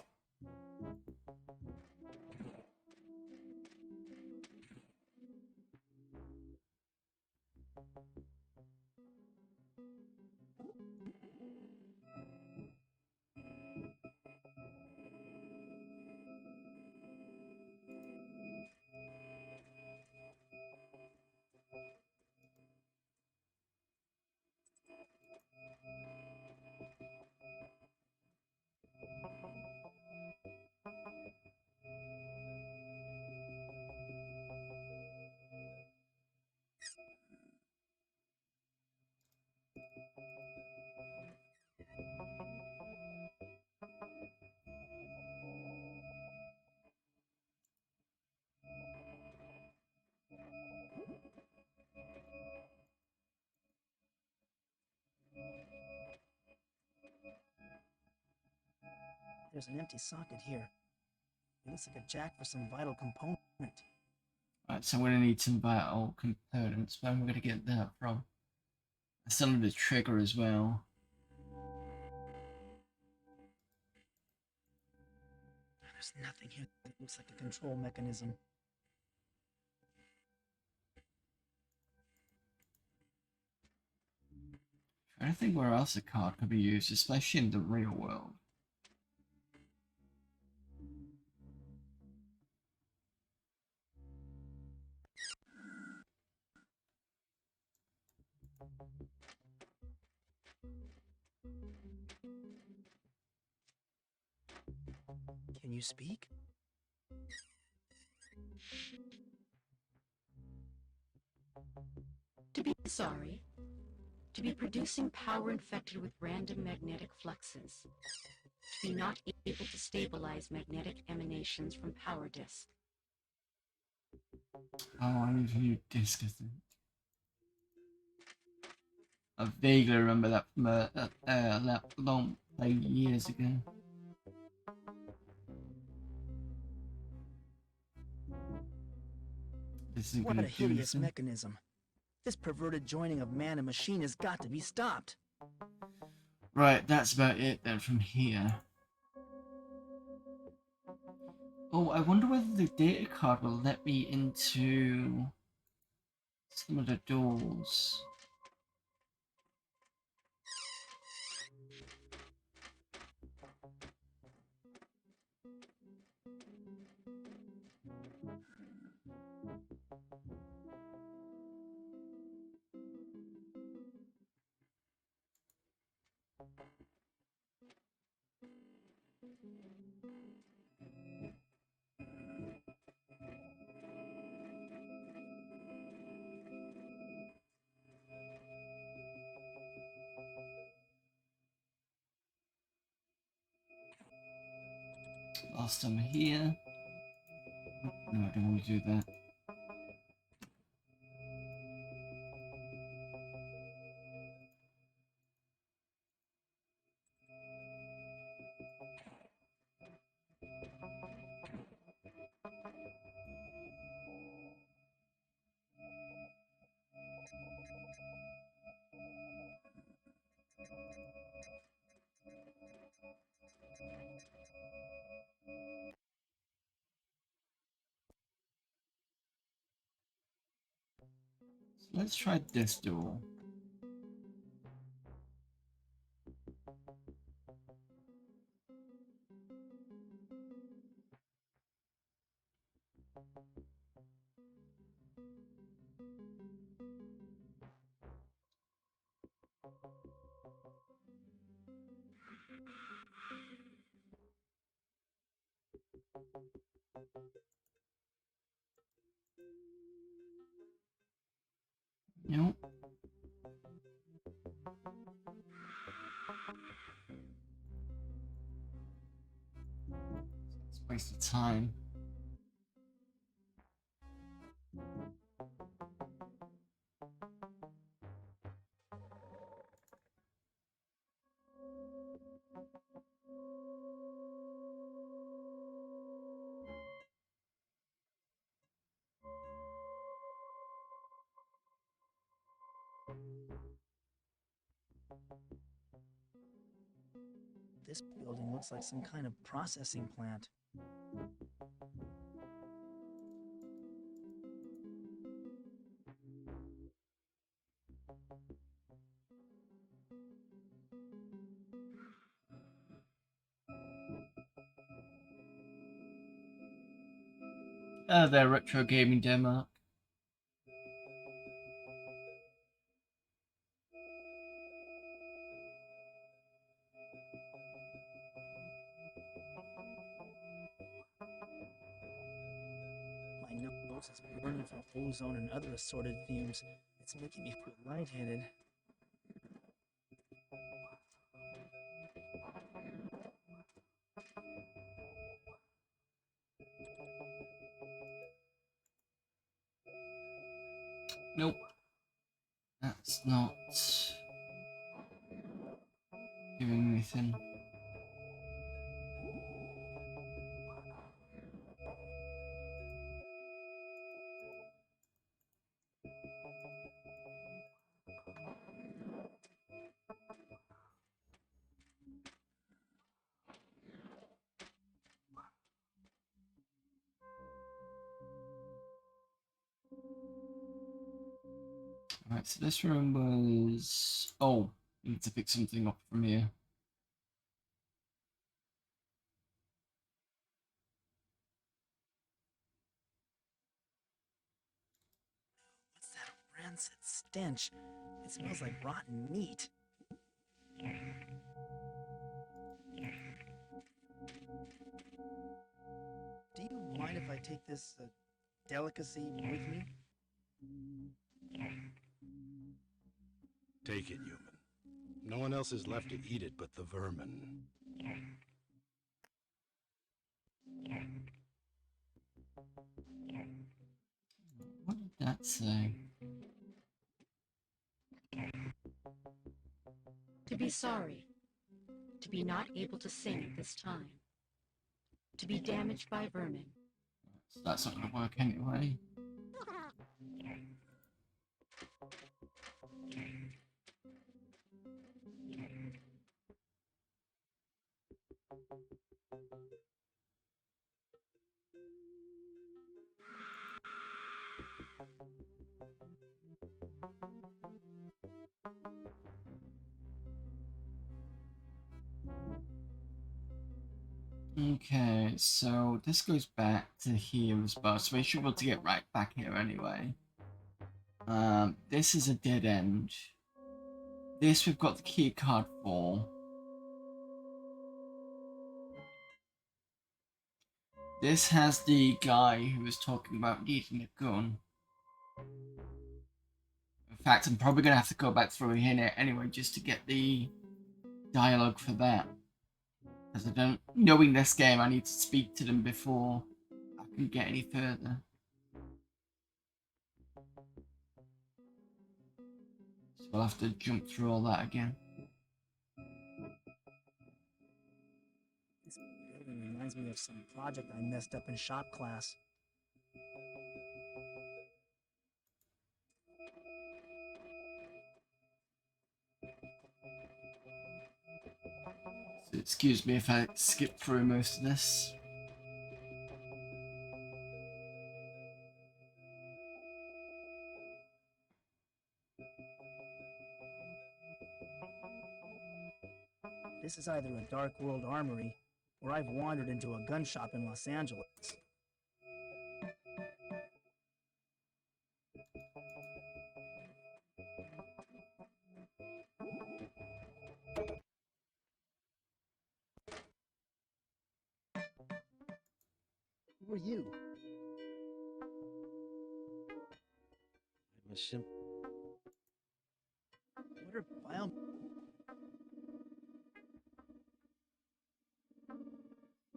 Speaker 2: There's an empty socket here. It looks like a jack for some vital component.
Speaker 1: Right, so I'm gonna need some vital components. Where am I gonna get that from? I still need a trigger as well.
Speaker 2: There's nothing here that looks like a control mechanism.
Speaker 1: I think where else a card could be used, especially in the real world.
Speaker 2: Can you speak?
Speaker 8: To be sorry. To be producing power infected with random magnetic fluxes. To be not able to stabilize magnetic emanations from power disk.
Speaker 1: Oh, I need a new disc, I think. I vaguely remember that from that long, like years ago. This isn't
Speaker 2: What
Speaker 1: gonna
Speaker 2: a
Speaker 1: do
Speaker 2: hideous
Speaker 1: anything.
Speaker 2: mechanism. This perverted joining of man and machine has got to be stopped.
Speaker 1: Right, that's about it then from here. Oh, I wonder whether the data card will let me into some of the doors. Last time here. No, I don't want to do that. So let's try this door. Nope. It's a waste of time.
Speaker 2: This building looks like some kind of processing plant.
Speaker 1: Oh, their retro gaming demo.
Speaker 2: My nose is burning from ozone and other assorted fumes. It's making me feel lightheaded.
Speaker 1: Nope. That's not doing anything. Alright, so this room was... Oh, we need to pick something up from here.
Speaker 2: What's that rancid stench? It smells like rotten meat. Do you mind if I take this delicacy with me?
Speaker 3: Take it, human. No one else is left to eat it but the vermin.
Speaker 1: What did that say?
Speaker 8: To be sorry. To be not able to sing at this time. To be damaged by vermin.
Speaker 1: So that's not going to work anyway. Okay, so this goes back to here as well, so we should be able to get right back here anyway. This is a dead end. This we've got the key card for. This has the guy who was talking about needing a gun. In fact, I'm probably going to have to go back through here anyway just to get the dialogue for that. Because I don't, knowing this game, I need to speak to them before I can get any further. So I'll have to jump through all that again.
Speaker 2: This building reminds me of some project I messed up in shop class.
Speaker 1: So excuse me if I skip through most of this.
Speaker 2: This is either a Dark World armory, or I've wandered into a gun shop in Los Angeles. Who are you?
Speaker 6: I'm a simple.
Speaker 2: What are bio...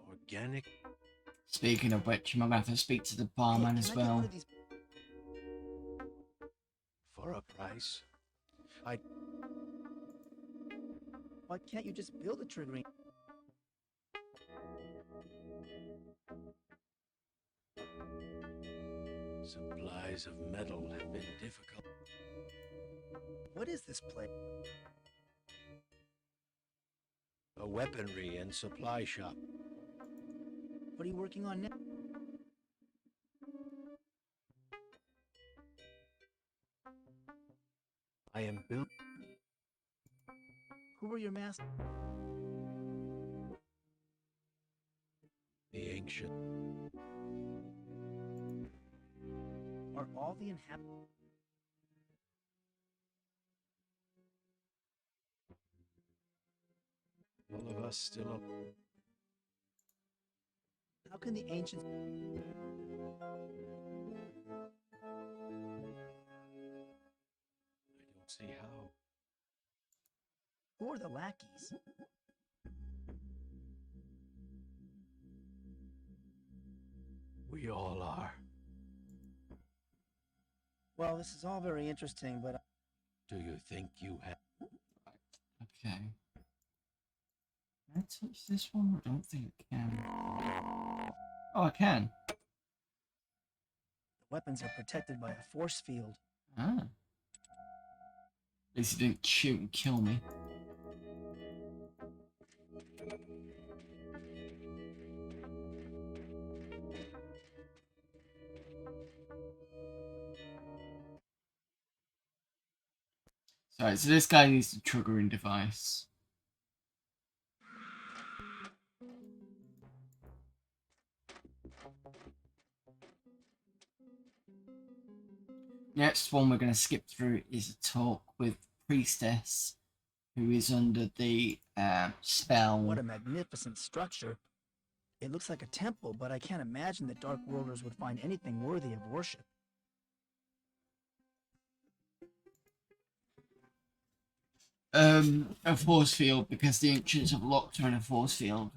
Speaker 6: Organic.
Speaker 1: Speaking of which, I'm going to have to speak to the barman as well.
Speaker 6: For a price.
Speaker 2: Why can't you just build a triggering?
Speaker 6: Supplies of metal have been difficult.
Speaker 2: What is this place?
Speaker 6: A weaponry and supply shop.
Speaker 2: What are you working on now?
Speaker 6: I am built.
Speaker 2: Who were your masters?
Speaker 6: The ancient.
Speaker 2: Are all the inhabitants?
Speaker 6: All of us still up.
Speaker 2: How can the ancients...
Speaker 6: I don't see how.
Speaker 2: Who are the lackeys?
Speaker 6: We all are.
Speaker 2: Well, this is all very interesting, but...
Speaker 6: Do you think you have?
Speaker 1: Okay. Can I touch this one? I don't think I can. Oh, I can.
Speaker 2: The weapons are protected by a force field.
Speaker 1: Ah. At least he didn't shoot and kill me. Sorry, so this guy needs the triggering device. Next one we're going to skip through is a talk with Priestess, who is under the spell.
Speaker 2: What a magnificent structure. It looks like a temple, but I can't imagine that Dark Worlders would find anything worthy of worship.
Speaker 1: A force field, because the ancients have locked her in a force field.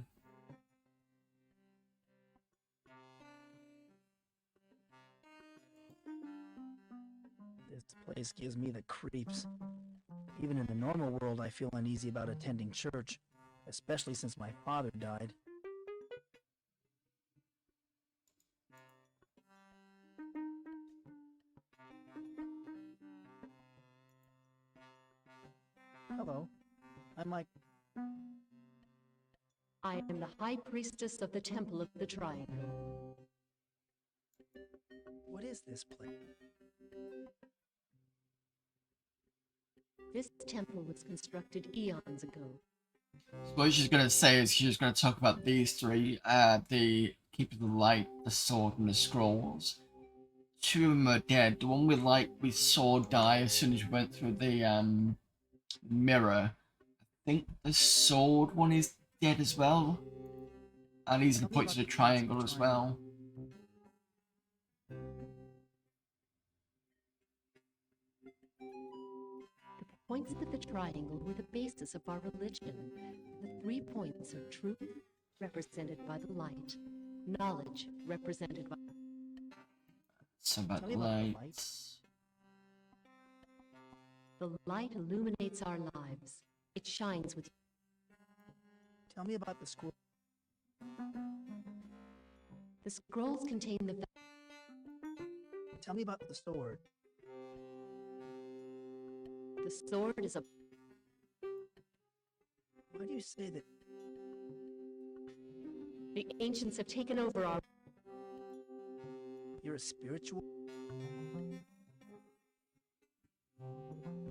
Speaker 2: This place gives me the creeps. Even in the normal world, I feel uneasy about attending church, especially since my father died. Hello, I'm Mike.
Speaker 8: I am the High Priestess of the Temple of the Triangle.
Speaker 2: What is this place?
Speaker 8: This temple was constructed eons ago.
Speaker 1: So what she's going to say is she's going to talk about these three, the Keeper of the Light, the Sword, and the Scrolls. Two of them are dead. The one we saw die as soon as we went through the mirror. I think the Sword one is dead as well. And he's going to point to the triangle as well.
Speaker 8: The points of the triangle were the basis of our religion. The 3 points are truth, represented by the light, knowledge, represented by...
Speaker 1: So about the lights.
Speaker 8: The light illuminates our lives. It shines with...
Speaker 2: Tell me about the scroll.
Speaker 8: The scrolls contain the...
Speaker 2: Tell me about the sword.
Speaker 8: The sword is a...
Speaker 2: Why do you say that?
Speaker 8: The ancients have taken over our...
Speaker 2: You're a spiritual?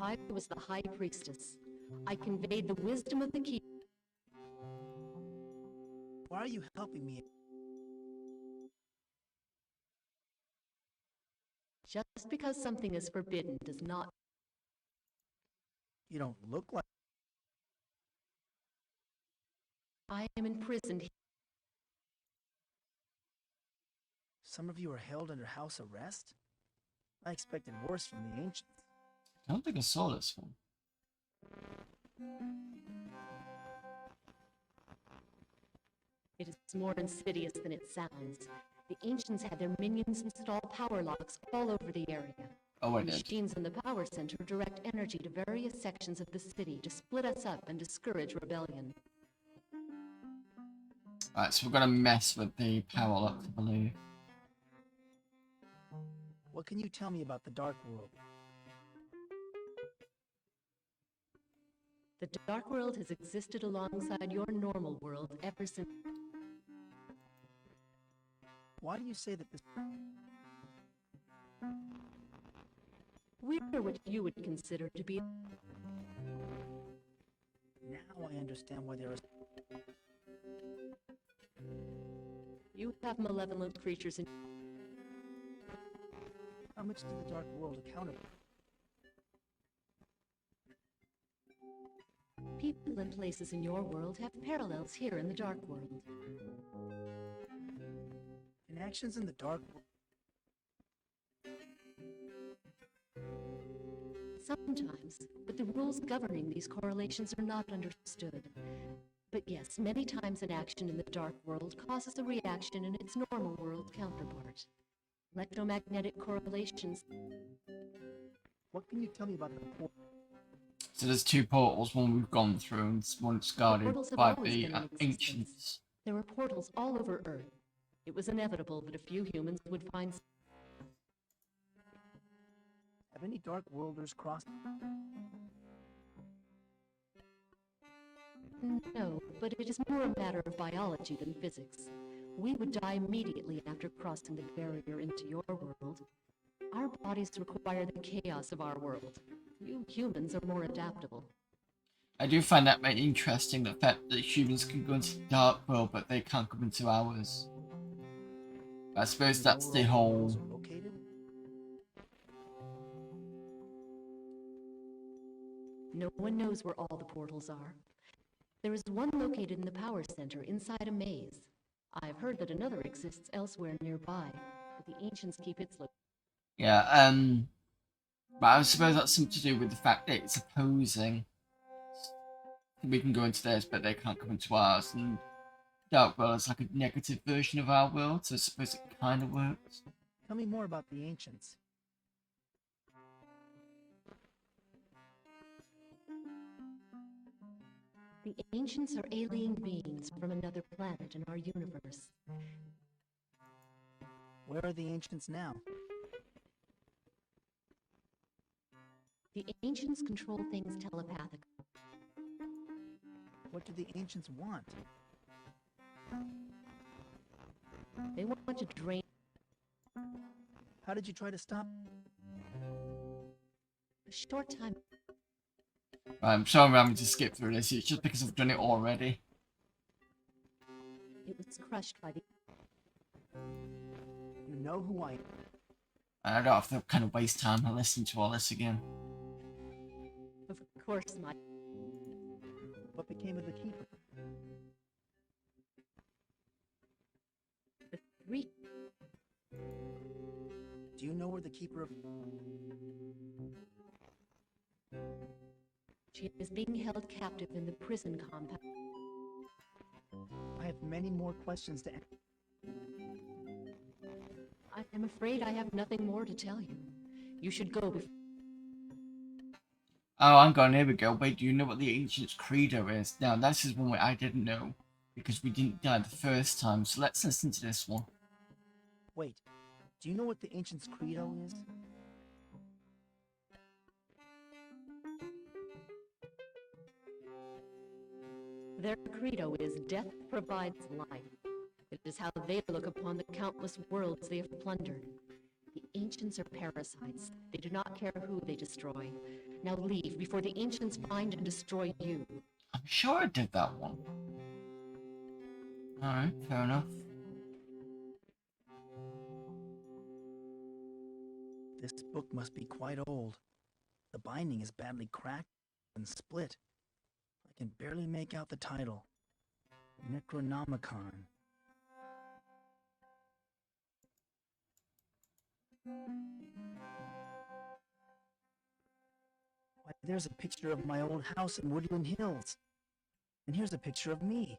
Speaker 8: I was the High Priestess. I conveyed the wisdom of the key.
Speaker 2: Why are you helping me?
Speaker 8: Just because something is forbidden does not...
Speaker 2: You don't look like...
Speaker 8: I am imprisoned here.
Speaker 2: Some of you are held under house arrest? I expected worse from the ancients.
Speaker 1: I don't think I saw this one.
Speaker 8: It is more insidious than it sounds. The ancients had their minions install power locks all over the area.
Speaker 1: Oh, I
Speaker 8: The
Speaker 1: did.
Speaker 8: machines in the power center direct energy to various sections of the city to split us up and discourage rebellion.
Speaker 1: Alright, so we're going to mess with the power lock, I believe.
Speaker 2: What can you tell me about the Dark World?
Speaker 8: The Dark World has existed alongside your normal world ever since...
Speaker 2: Why do you say that this...
Speaker 8: We're what you would consider to be...
Speaker 2: Now I understand why there is...
Speaker 8: You have malevolent creatures in...
Speaker 2: How much does the Dark World account for?
Speaker 8: People and places in your world have parallels here in the Dark World.
Speaker 2: And actions in the Dark World...
Speaker 8: Sometimes, but the rules governing these correlations are not understood. But yes, many times an action in the Dark World causes a reaction in its normal world counterpart. Electromagnetic correlations.
Speaker 2: What can you tell me about the...
Speaker 1: So there's two portals, one we've gone through and one's guarded
Speaker 8: Portals have
Speaker 1: by
Speaker 8: always
Speaker 1: the
Speaker 8: been in existence.
Speaker 1: ancients.
Speaker 8: There were portals all over Earth. It was inevitable that a few humans would find...
Speaker 2: Have any Dark Worlders crossed?
Speaker 8: No, but it is more a matter of biology than physics. We would die immediately after crossing the barrier into your world. Our bodies require the chaos of our world. You humans are more adaptable.
Speaker 1: I do find that very interesting, the fact that humans can go into the dark world, but they can't come into ours. I suppose that's the whole...
Speaker 2: Located?
Speaker 8: No one knows where all the portals are. There is one located in the power center inside a maze. I've heard that another exists elsewhere nearby, but the ancients keep its location.
Speaker 1: Yeah, but I suppose that's something to do with the fact that it's opposing. We can go into theirs, but they can't come into ours, and Dark World is like a negative version of our world, so I suppose it kind of works.
Speaker 2: Tell me more about the ancients.
Speaker 8: The ancients are alien beings from another planet in our universe.
Speaker 2: Where are the ancients now?
Speaker 8: The ancients control things telepathically.
Speaker 2: What do the ancients want?
Speaker 8: They want to drain.
Speaker 2: How did you try to stop?
Speaker 8: A short time.
Speaker 1: I'm sorry I'm having to skip through this, it's just because I've done it already.
Speaker 8: It was crushed by the...
Speaker 2: You know who I am?
Speaker 1: I don't have to kind of waste time to listen to all this again.
Speaker 8: Of course, Mike.
Speaker 2: What became of the keeper?
Speaker 8: The three...
Speaker 2: Do you know where the keeper of...
Speaker 8: She is being held captive in the prison compound.
Speaker 2: I have many more questions to ask.
Speaker 8: I am afraid I have nothing more to tell you. You should go before...
Speaker 1: Oh, hang on, here we go. Wait, do you know what the Ancient's Credo is? Now, this is one way I didn't know, because we didn't die the first time, so let's listen to this one.
Speaker 2: Wait, do you know what the ancients' credo is?
Speaker 8: Their credo is death provides life. It is how they look upon the countless worlds they have plundered. The ancients are parasites. They do not care who they destroy. Now leave before the ancients find and destroy you.
Speaker 1: I'm sure I did that one. Alright, fair enough.
Speaker 2: This book must be quite old. The binding is badly cracked and split. I can barely make out the title. Necronomicon. Why, there's a picture of my old house in Woodland Hills. And here's a picture of me.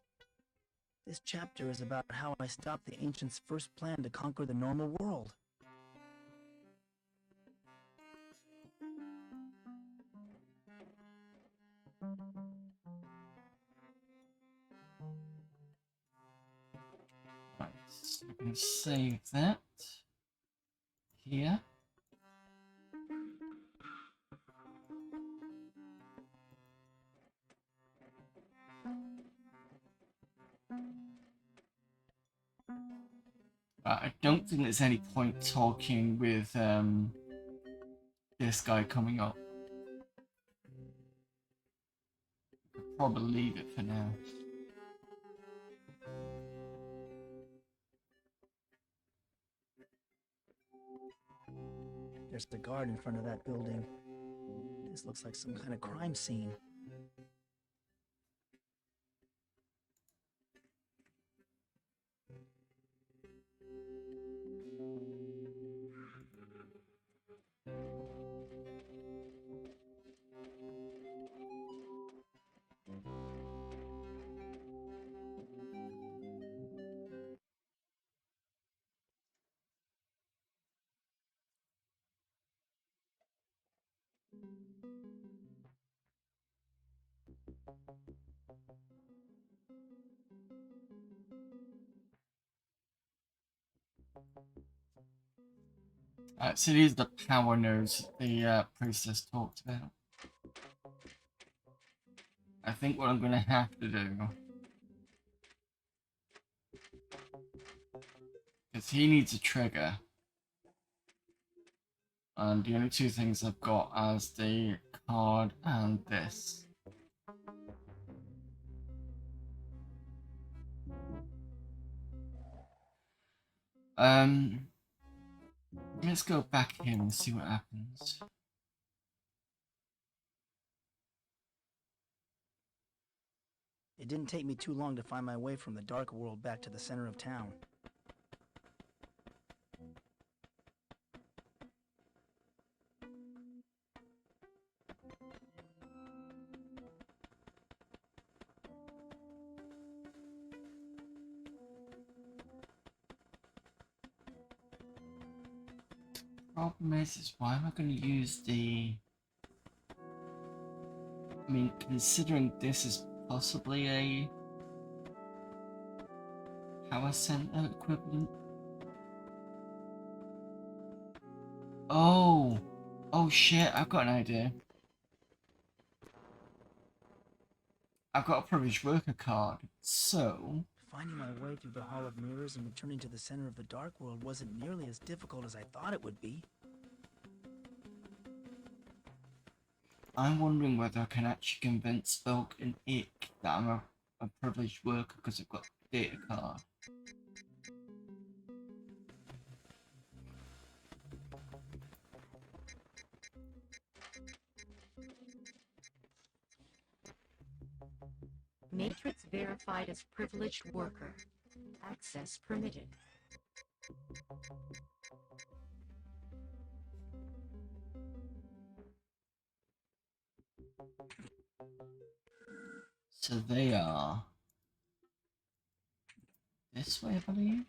Speaker 2: This chapter is about how I stopped the ancients' first plan to conquer the normal world.
Speaker 1: Right, so we can save that here. I don't think there's any point talking with this guy coming up. I'll probably leave it for now.
Speaker 2: There's the guard in front of that building. This looks like some kind of crime scene.
Speaker 1: So these are the power nodes the priestess talked about. I think what I'm going to have to do, because he needs a trigger, And the only two things I've got as the card and this. Let's go back here and see what happens.
Speaker 2: It didn't take me too long to find my way from the dark world back to the center of town.
Speaker 1: Problem is why am I going to use the... I mean, considering this is possibly a power center equivalent. Oh! Oh shit, I've got an idea. I've got a privileged worker card, so...
Speaker 2: Finding my way through the Hall of Mirrors and returning to the center of the dark world wasn't nearly as difficult as I thought it would be.
Speaker 1: I'm wondering whether I can actually convince Oak and Ick that I'm a privileged worker because I've got the data card.
Speaker 8: Matrix verified as privileged worker. Access permitted.
Speaker 1: So they are this way, I believe.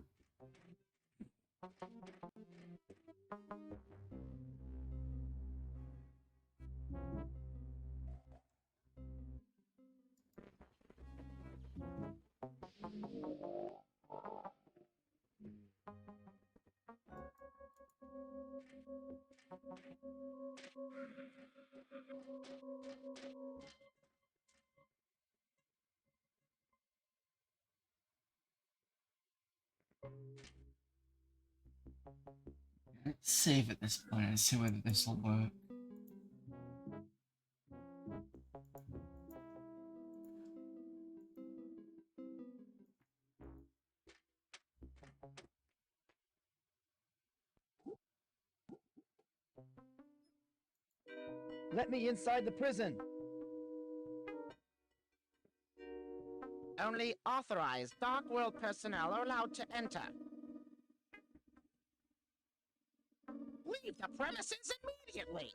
Speaker 1: Let's save at this point and see whether this will work.
Speaker 2: Let me inside the prison!
Speaker 11: Only authorized Dark World personnel are allowed to enter. Leave the premises immediately!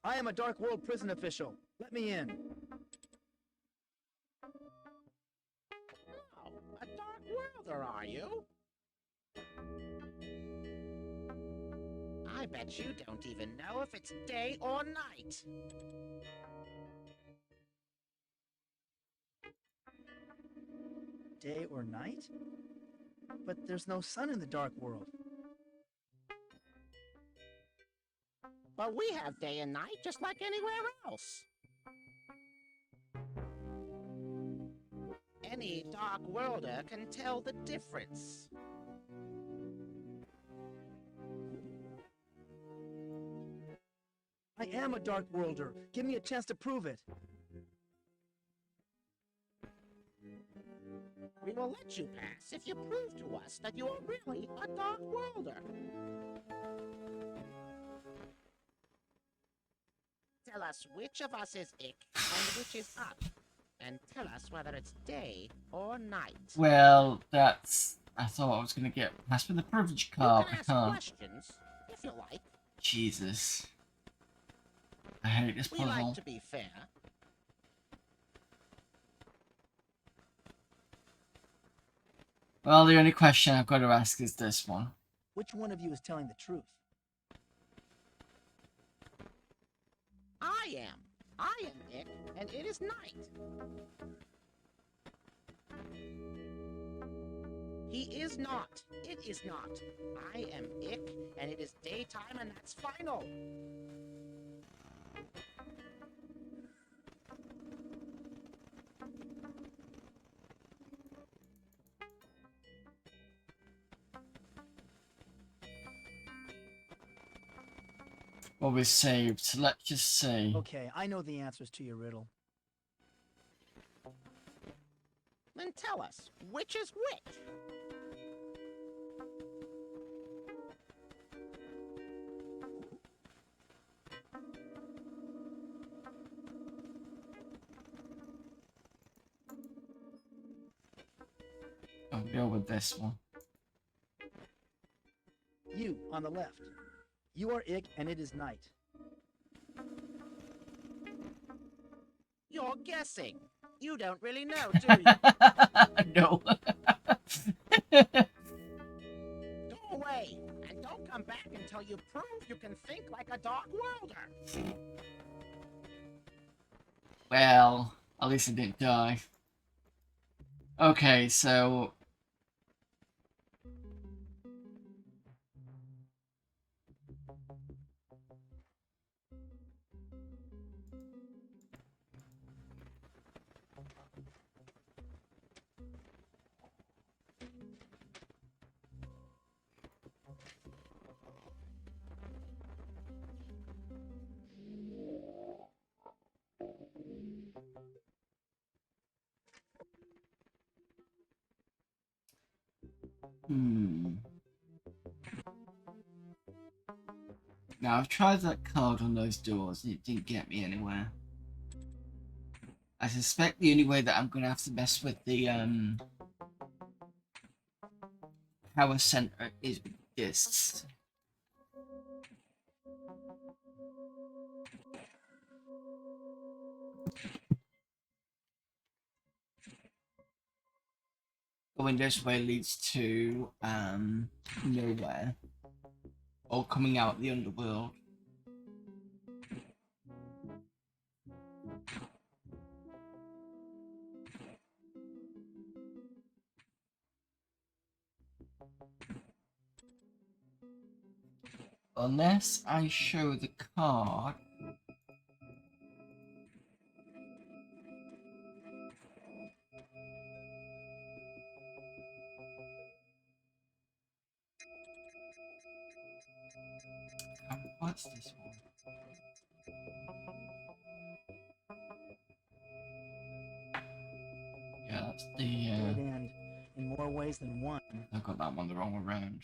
Speaker 2: I am a Dark World prison official. Let me in.
Speaker 11: Oh, a Dark Worlder, are you? I bet you don't even know if it's day or night.
Speaker 2: Day or night? But there's no sun in the dark world.
Speaker 11: But we have day and night just like anywhere else. Any Dark Worlder can tell the difference.
Speaker 2: I am a Dark Worlder. Give me a chance to prove it.
Speaker 11: We will let you pass if you prove to us that you are really a Dark Worlder. Tell us which of us is Ick and which is up. And tell us whether it's day or night.
Speaker 1: Well, that's... I thought I was going to get past with the privilege card.
Speaker 11: You can
Speaker 1: I
Speaker 11: ask
Speaker 1: can't.
Speaker 11: questions, if you like.
Speaker 1: Jesus. I hate this
Speaker 11: We
Speaker 1: puzzle.
Speaker 11: like to be fair.
Speaker 1: Well, the only question I've got to ask is this one.
Speaker 2: Which one of you is telling the truth?
Speaker 11: I am. I am Ick, and it is night. He is not. It is not. I am Ick, and it is daytime, and that's final.
Speaker 1: Well, we're saved, so let's just see.
Speaker 2: Okay, I know the answers to your riddle.
Speaker 11: Then tell us, which is which?
Speaker 1: I'll go with this one.
Speaker 2: You, on the left. You are Ick, and it is night.
Speaker 11: You're guessing. You don't really know, do you?
Speaker 1: No.
Speaker 11: Go away, and don't come back until you prove you can think like a Dark Worlder.
Speaker 1: Well, at least I didn't die. Okay, so... Now, I've tried that card on those doors and it didn't get me anywhere. I suspect the only way that I'm going to have to mess with the power center is with this. Going this way leads to nowhere. Or coming out of the underworld. Unless I show the card. What's this one? Yeah, that's the
Speaker 2: Dead end. In more ways than one.
Speaker 1: I got that one the wrong way around.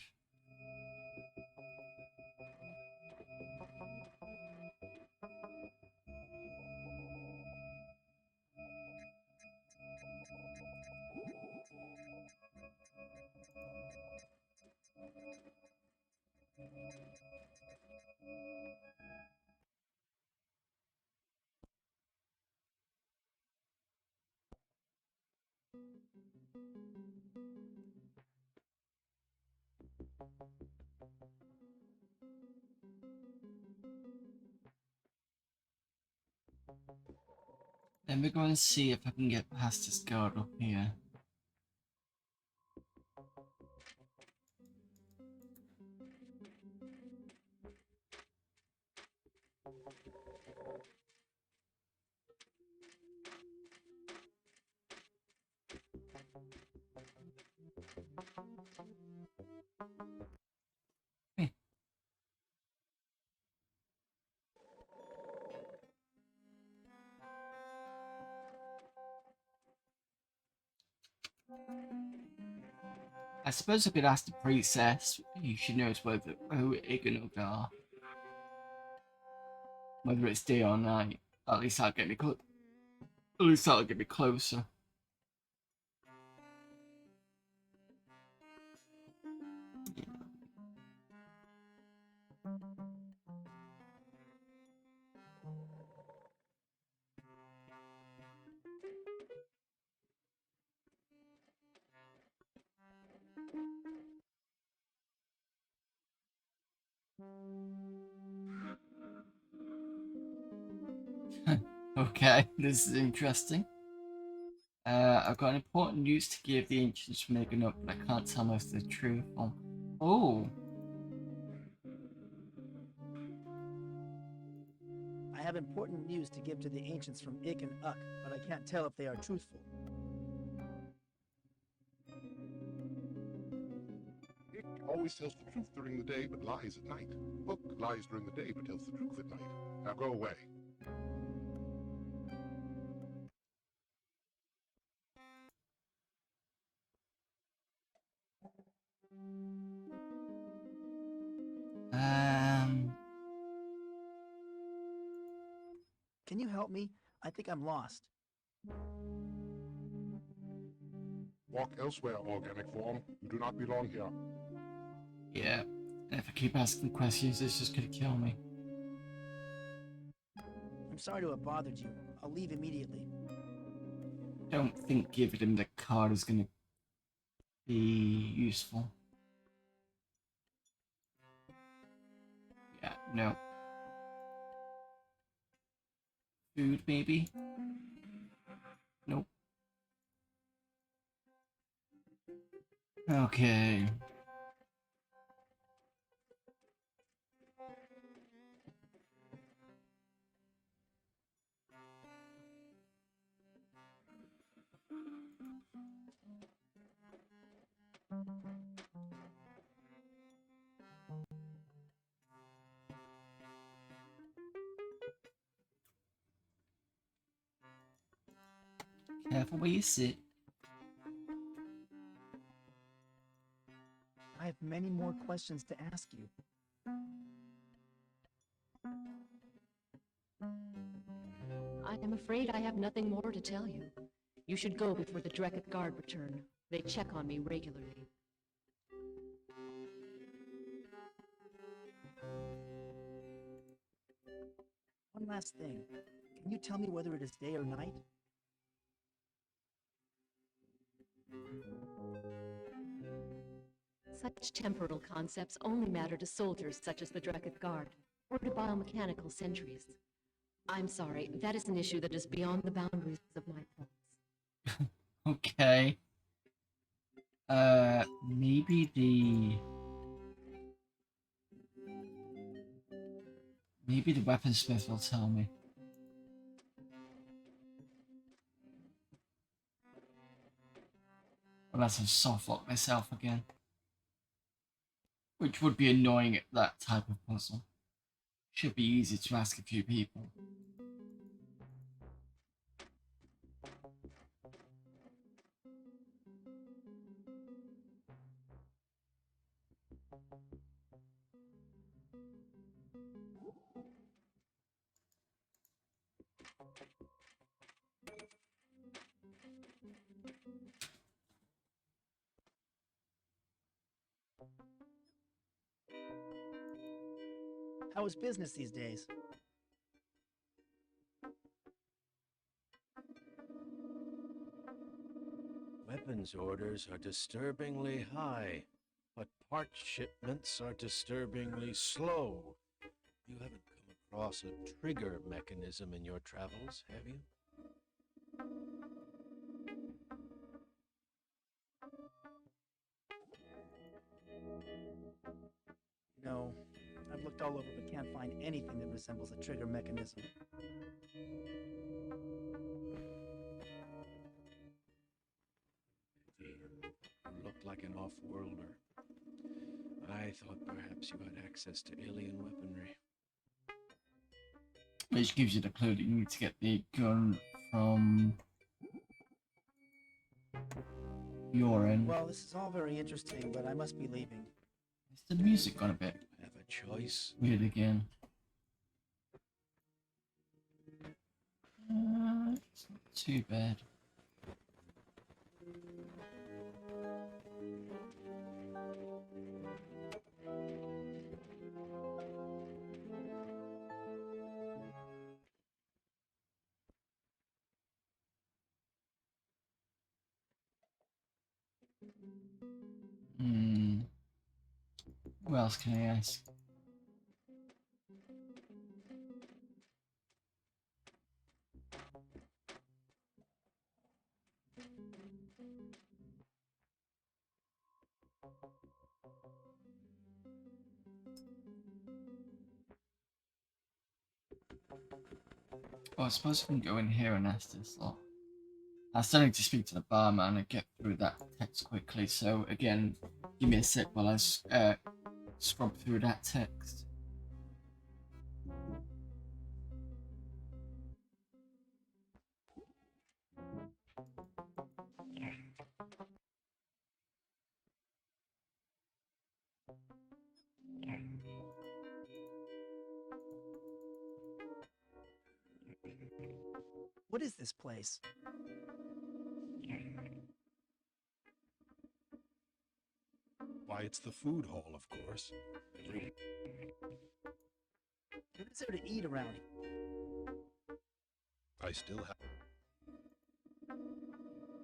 Speaker 1: Let me go and see if I can get past this guard up here. I suppose I could ask the princess. She knows whether who Iganug are. Whether it's day or night. At least that'll get me closer. Okay, this is interesting. I've got important news to give the ancients from Iganug, but I can't tell most of the truth. Oh.
Speaker 2: I have important news to give to the ancients from Ick and Uck, but I can't tell if they are truthful.
Speaker 9: Ick always always tells the truth during the day but lies at night. Book lies during the day but tells the truth at night. Now go away.
Speaker 2: Can you help me? I think I'm lost.
Speaker 9: Walk elsewhere, organic form. You do not belong here.
Speaker 1: Yeah. And if I keep asking questions, it's just gonna kill me.
Speaker 2: I'm sorry to have bothered you. I'll leave immediately.
Speaker 1: Don't think giving him the card is gonna be useful. Yeah, no. Food, maybe? Nope. Okay. Careful where you sit.
Speaker 2: I have many more questions to ask you.
Speaker 8: I am afraid I have nothing more to tell you. You should go before the Dreketh Guard return. They check on me regularly.
Speaker 2: One last thing. Can you tell me whether it is day or night?
Speaker 8: Such temporal concepts only matter to soldiers such as the Dreketh Guard, or to biomechanical sentries. I'm sorry, that is an issue that is beyond the boundaries of my thoughts.
Speaker 1: Okay. Maybe the weaponsmith will tell me. Unless I've soft locked myself again. Which would be annoying at that type of puzzle. Should be easy to ask a few people.
Speaker 2: How is business these days?
Speaker 6: Weapons orders are disturbingly high, but part shipments are disturbingly slow. You haven't come across a trigger mechanism in your travels, have you?
Speaker 2: No. I've looked all over but can't find anything that resembles a trigger mechanism.
Speaker 6: You look like an off-worlder. I thought perhaps you had access to alien weaponry.
Speaker 1: Which gives you the clue that you need to get the gun from your end.
Speaker 2: Well, this is all very interesting, but I must be leaving.
Speaker 1: Is the music gone a bit
Speaker 6: Have a choice.
Speaker 1: weird again? It's not too bad. What else can I ask? Oh, I suppose I can go in here and ask this lot. I still need to speak to the barman and get through that text quickly, so again, Give me a sec while I scrub through that text.
Speaker 2: What is this place?
Speaker 3: Why, it's the food hall, of course.
Speaker 2: What is there to eat around here?
Speaker 3: I still have...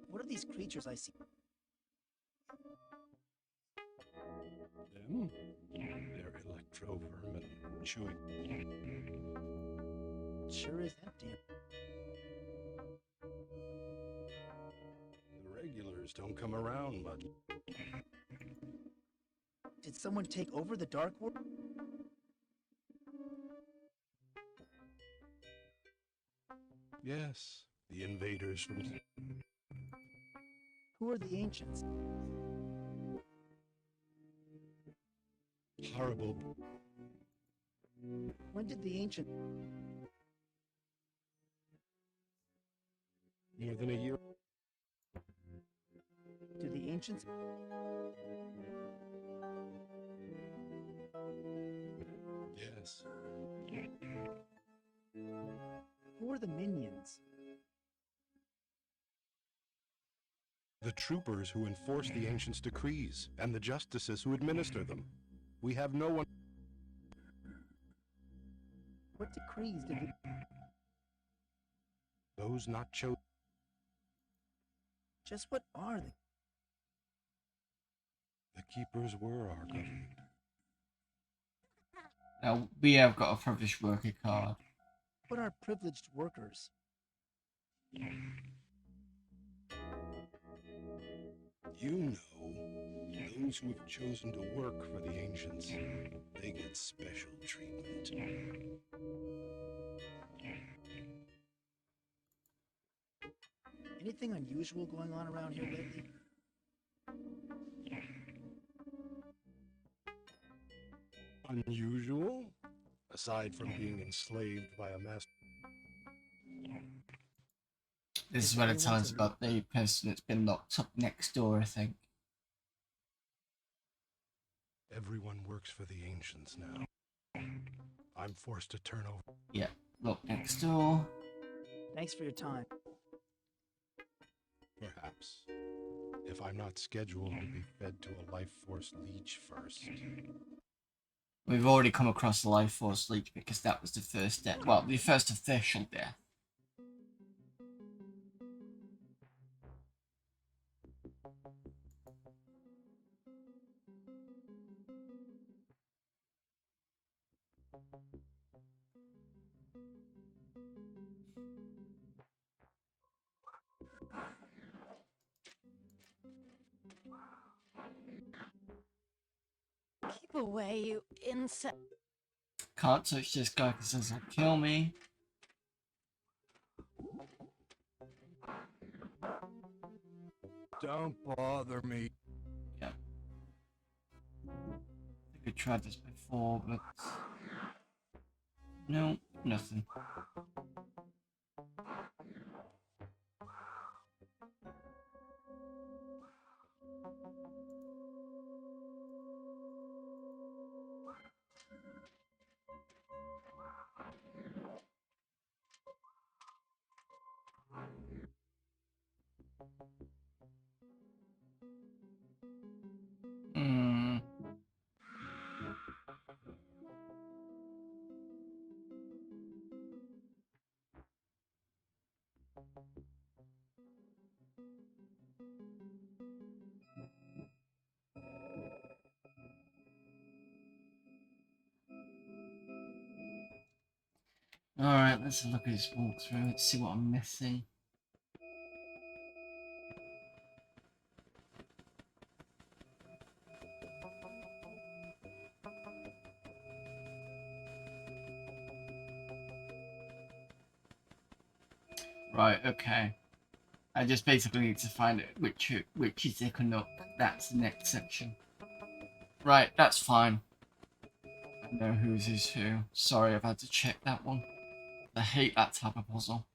Speaker 2: What are these creatures I see?
Speaker 3: them. They're electro-vermin chewing.
Speaker 2: It sure is empty.
Speaker 3: The regulars don't come around much.
Speaker 2: Did someone take over the Dark World?
Speaker 3: Yes, the invaders from...
Speaker 2: Who are the ancients?
Speaker 3: Horrible.
Speaker 2: When did the ancient...
Speaker 3: More than a year.
Speaker 2: Do the ancients...
Speaker 3: Yes.
Speaker 2: Who are the minions?
Speaker 3: The troopers who enforce the ancients' decrees, and the justices who administer them. We have no one...
Speaker 2: What decrees did the...
Speaker 3: Those not chosen...
Speaker 2: Just what are they?
Speaker 3: The keepers were our government.
Speaker 1: Now, we have got a privileged worker card.
Speaker 2: What are privileged workers?
Speaker 3: You know, those who have chosen to work for the ancients, they get special treatment.
Speaker 2: Anything unusual going on around here lately?
Speaker 3: Unusual? Aside from being enslaved by a master.
Speaker 1: This is where it tells about the person that's been locked up next door, I think.
Speaker 3: Everyone works for the ancients now. I'm forced to turn over.
Speaker 1: Yeah, look next door.
Speaker 2: Thanks for your time.
Speaker 3: Perhaps. If I'm not scheduled to be fed to a life force leech first.
Speaker 1: We've already come across the life force leech because that was the first death. Well, the first official death.
Speaker 4: Keep away, you insect.
Speaker 1: Can't touch this guy because he'll kill me.
Speaker 3: Don't bother me.
Speaker 1: Yeah. I think I tried this before, but... No, nothing. Hmm. Alright, let's look at this walkthrough. Let's see what I'm missing. Right, okay. I just basically need to find it which is Equinox. That's the next section. Right, that's fine. I know whose is who. Sorry, I've had to check that one. I hate that type of puzzle.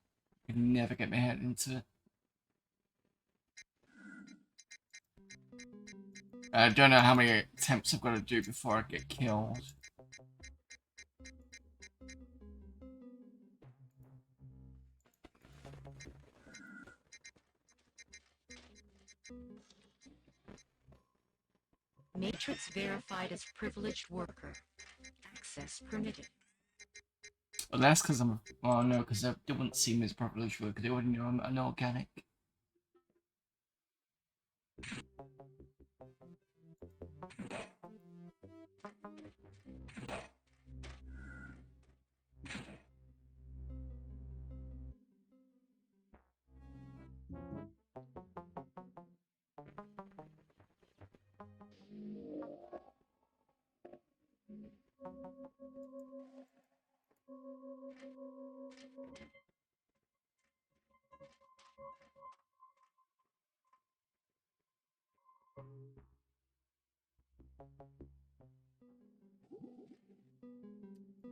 Speaker 1: I can never get my head into it. I don't know how many attempts I've got to do before I get killed.
Speaker 8: Matrix verified as privileged worker. Access permitted.
Speaker 1: Well, that's because I'm. Well, no, because they wouldn't see me as privileged worker. They wouldn't know I'm an organic.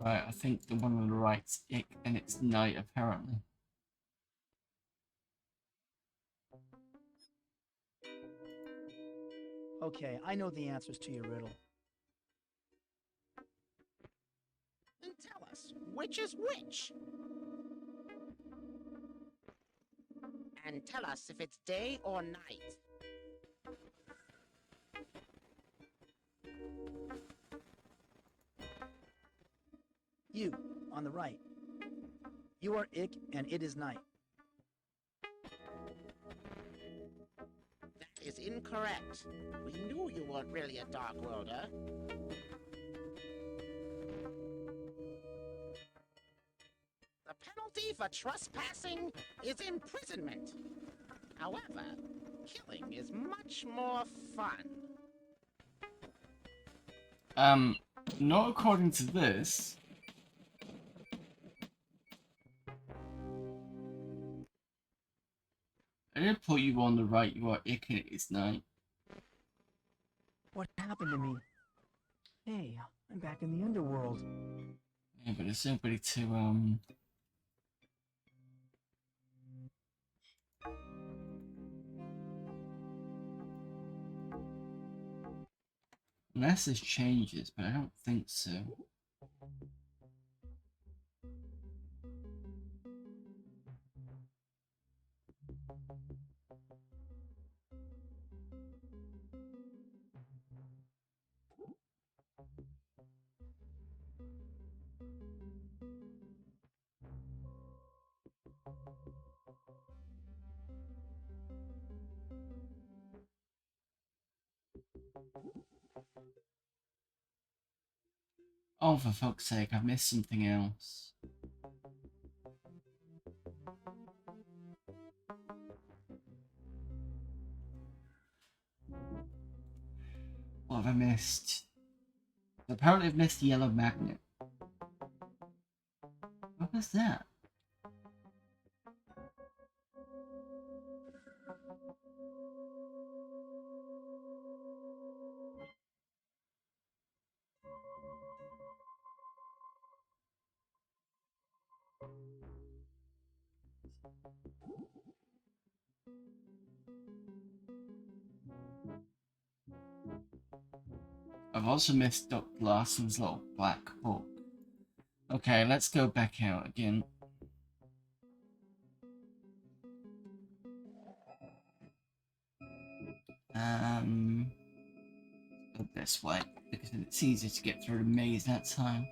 Speaker 1: Right, I think the one on the right's ick, and it's night apparently.
Speaker 2: Okay, I know the answers to your riddle.
Speaker 11: And tell us, which is which? And tell us if it's day or night.
Speaker 2: You, on the right. You are Ick, and it is night.
Speaker 11: That is incorrect. We knew you weren't really a Dark Worlder. The penalty for trespassing is imprisonment. However, killing is much more fun.
Speaker 1: Not according to this. I didn't put you on the right, you are ick and it is night.
Speaker 2: What happened to me? Hey, I'm back in the underworld.
Speaker 1: Yeah, but there's nobody to, unless this changes, but I don't think so. Oh, for fuck's sake, I've missed something else. What have I missed? Apparently I've missed the yellow magnet. What was that? I've also missed Dr. Larson's little black book. Okay, let's go back out again. Go this way, because it's easier to get through the maze that time.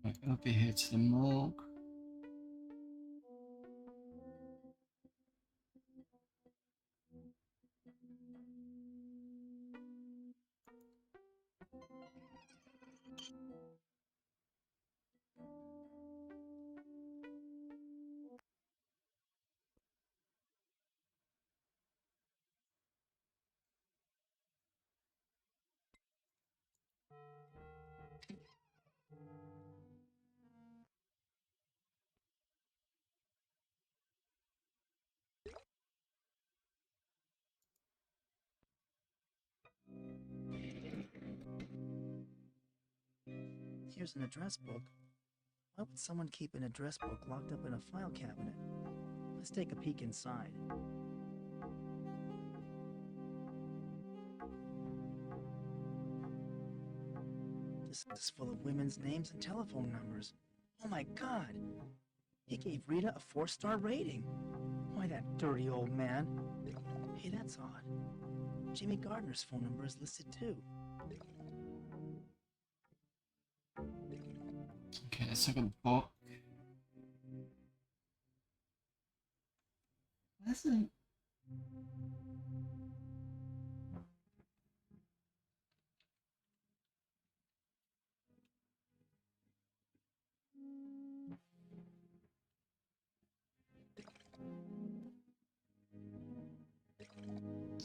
Speaker 1: Right, over here to the morgue.
Speaker 2: Here's an address book. Why would someone keep an address book locked up in a file cabinet? Let's take a peek inside. This is full of women's names and telephone numbers. Oh my god! He gave Rita a 4-star rating. Why, that dirty old man. Hey, that's odd. Jimmy Gardner's phone number is listed too.
Speaker 1: Okay, let's look at the book. That's it.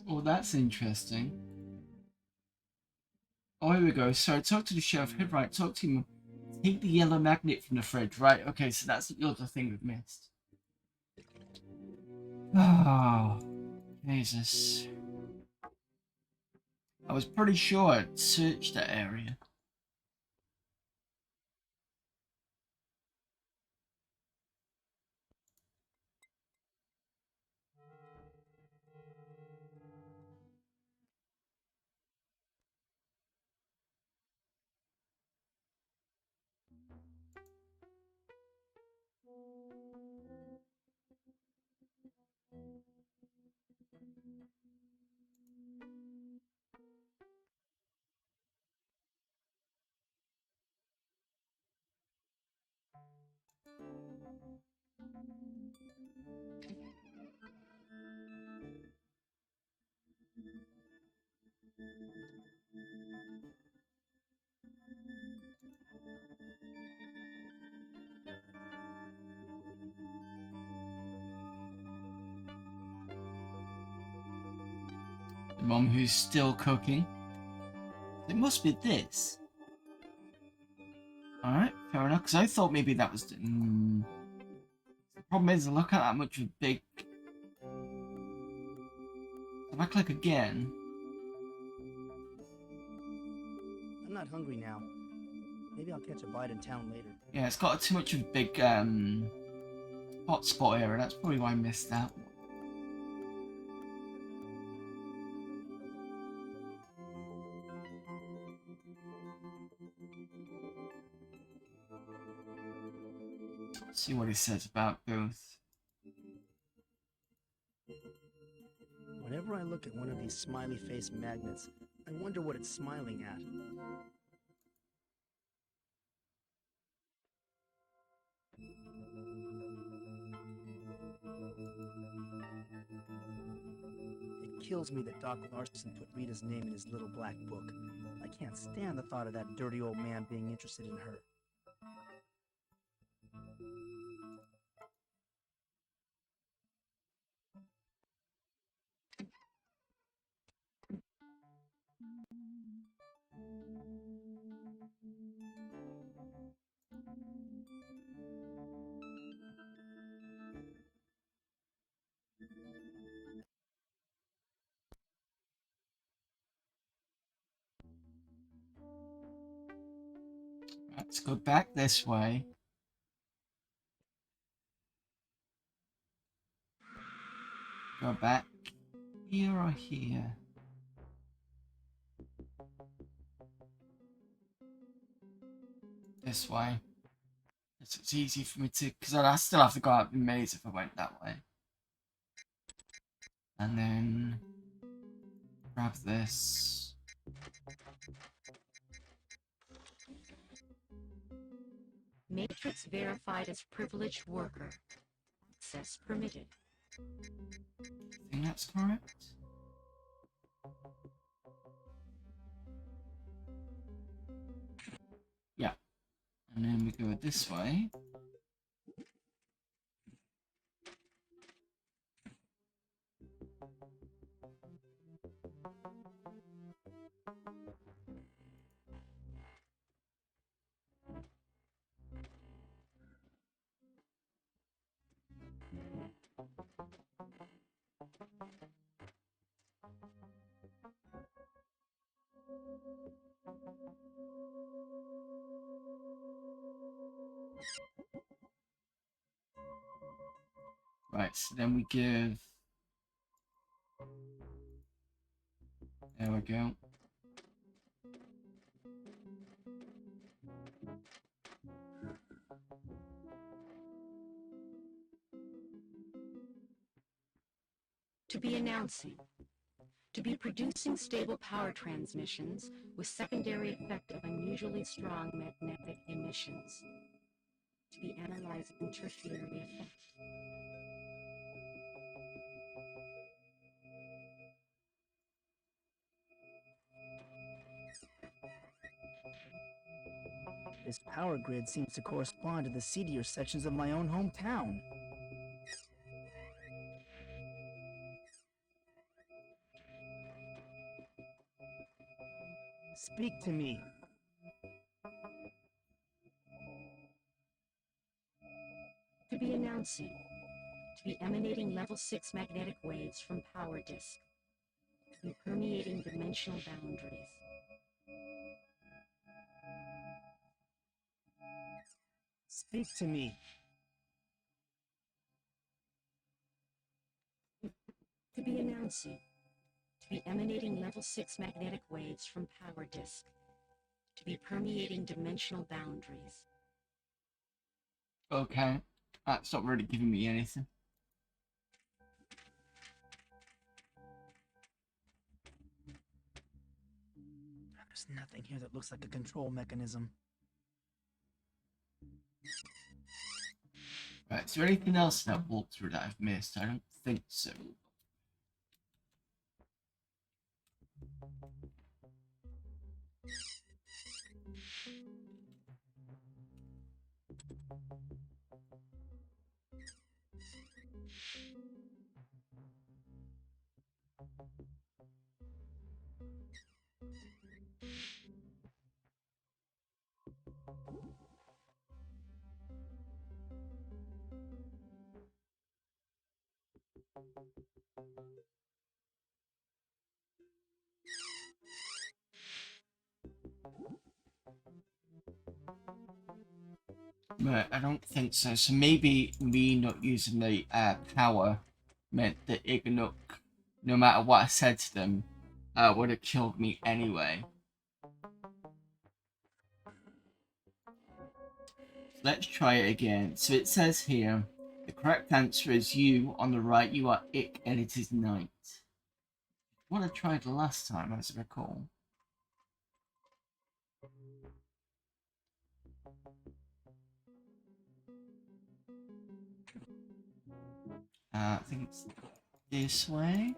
Speaker 1: Oh, that's interesting. Oh, here we go. So talk to the sheriff. Head right. Talk to him. Take the yellow magnet from the fridge. Right. Okay, so that's the other thing we've missed. Oh, Jesus. I was pretty sure I'd searched that area. The mom who's still cooking. It must be this. Alright, fair enough, because I thought maybe that was... The problem is, look at that much of a big... If I click again...
Speaker 2: I'm not hungry now. Maybe I'll catch a bite in town later.
Speaker 1: Yeah, it's got too much of a big hotspot area. That's probably why I missed that one. Let's see what he says about both.
Speaker 2: Whenever I look at one of these smiley face magnets, I wonder what it's smiling at. It kills me that Doc Larson put Rita's name in his little black book. I can't stand the thought of that dirty old man being interested in her.
Speaker 1: Let's go back this way. Go back here or here? This way. It's easy for me to, because I'd still have to go out the maze if I went that way. And then grab this.
Speaker 8: Matrix verified as privileged worker. Access permitted.
Speaker 1: I think that's correct. Yeah. And then we go this way. Right, so then we give... There we go.
Speaker 8: To be announcing. To be producing stable power transmissions with secondary effect of unusually strong magnetic emissions. To be analyzing tertiary effect.
Speaker 2: This power grid seems to correspond to the seedier sections of my own hometown. Speak to me.
Speaker 8: To be announcing. To be emanating level 6 magnetic waves from power disk. To be permeating dimensional boundaries.
Speaker 2: Speak to me.
Speaker 8: To be announcing. To be emanating level 6 magnetic waves from power disk. To be permeating dimensional boundaries.
Speaker 1: Okay. That's not really giving me anything.
Speaker 2: There's nothing here that looks like a control mechanism.
Speaker 1: Right, is there anything else in that walkthrough that I've missed? I don't think so. Right, I don't think so. So maybe me not using the power meant that Ignuk, no matter what I said to them, would have killed me anyway. So let's try it again. So it says here, the correct answer is you. On the right, you are Ik, and it is night. What I tried the last time, as I recall. I think it's this way.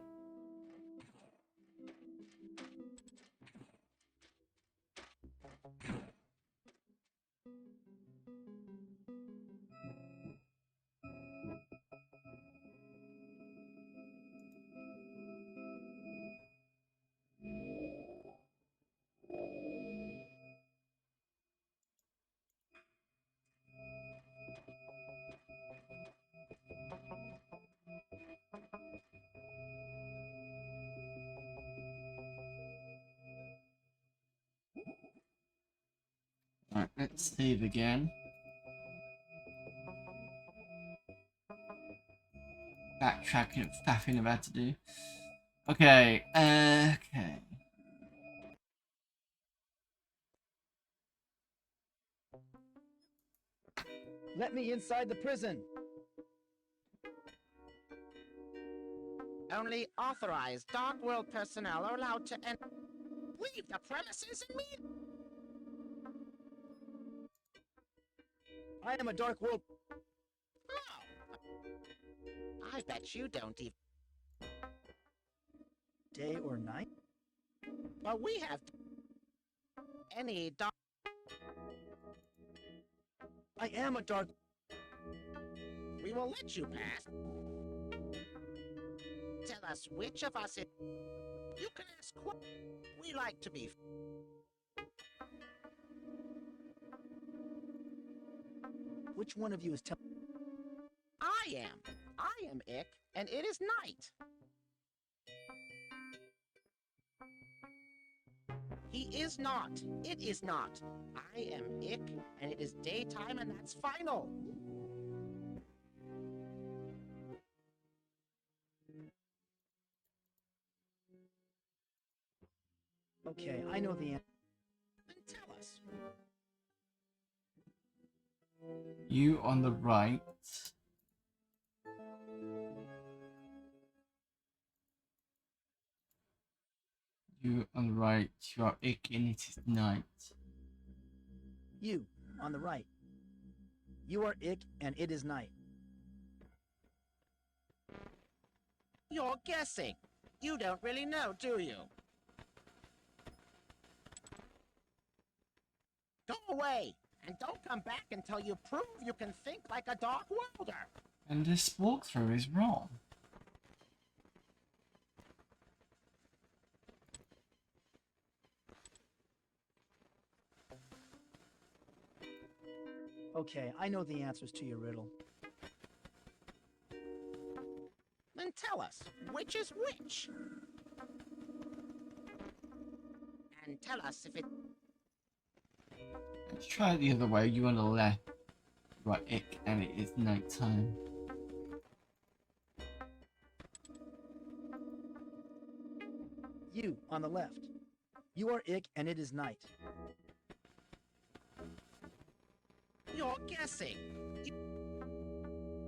Speaker 1: Alright, let's save again. Backtracking, faffing about to do. Okay, okay.
Speaker 2: Let me inside the prison.
Speaker 11: Only authorized Dark World personnel are allowed to leave the premises immediately.
Speaker 2: I am a Dark World.
Speaker 11: Oh. I bet you don't even.
Speaker 2: Day or night?
Speaker 11: But we have any dark.
Speaker 2: I am a Dark.
Speaker 11: We will let you pass. Tell us which of us it. You can ask what we like to be.
Speaker 2: Which one of you is telling?
Speaker 11: I am Ick, and it is night. He is not. It is not. I am Ick, and it is daytime, and that's final.
Speaker 2: Okay, I know the answer.
Speaker 11: Then tell us.
Speaker 1: You on the right. You on the right. You are Ick and it is night.
Speaker 2: You, on the right. You are Ick, and it is night.
Speaker 11: You're guessing. You don't really know, do you? Go away, and don't come back until you prove you can think like a Dark Worlder.
Speaker 1: And this walkthrough is wrong.
Speaker 2: Okay, I know the answers to your riddle.
Speaker 11: Then tell us, which is which? And tell us if it...
Speaker 1: Let's try it the other way. You on the left. Right, Ick, and it is nighttime.
Speaker 2: You, on the left. You are Ick, and it is night.
Speaker 11: You're guessing.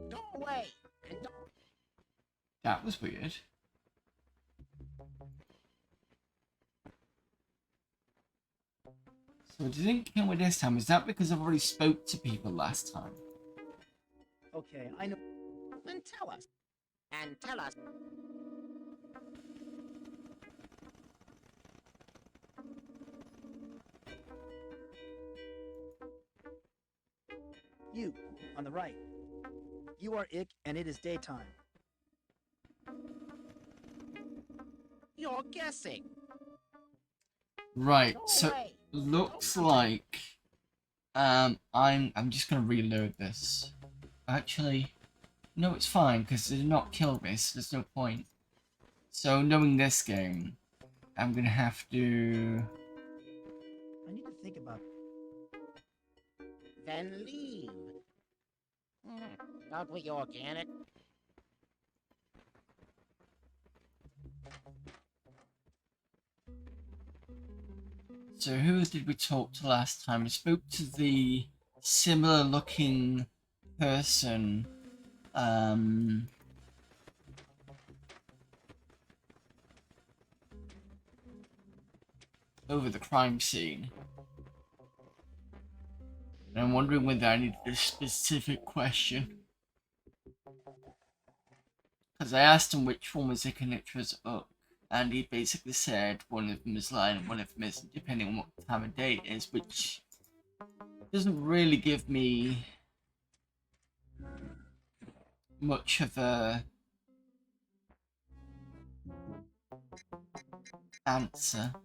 Speaker 11: Go away, and don't...
Speaker 1: That was weird. So it didn't kill me this time. Is that because I've already spoke to people last time?
Speaker 2: Okay, I know.
Speaker 11: Then tell us. And tell us...
Speaker 2: You, on the right. You are Ick, and it is daytime.
Speaker 11: You're guessing.
Speaker 1: Right,
Speaker 11: Go
Speaker 1: so
Speaker 11: away.
Speaker 1: looks like I'm just gonna reload this. Actually, no, it's fine because it did not kill me, so there's no point. So knowing this game, I'm gonna have to.
Speaker 2: I need to think about.
Speaker 11: Then leave. Don't be organic.
Speaker 1: So who did we talk to last time? We spoke to the similar looking person. Over the crime scene. And I'm wondering whether I need a specific question. Because I asked him which one was Ick and which was Uck. And he basically said one of them is lying and one of them isn't, depending on what time of day it is, which doesn't really give me much of a answer.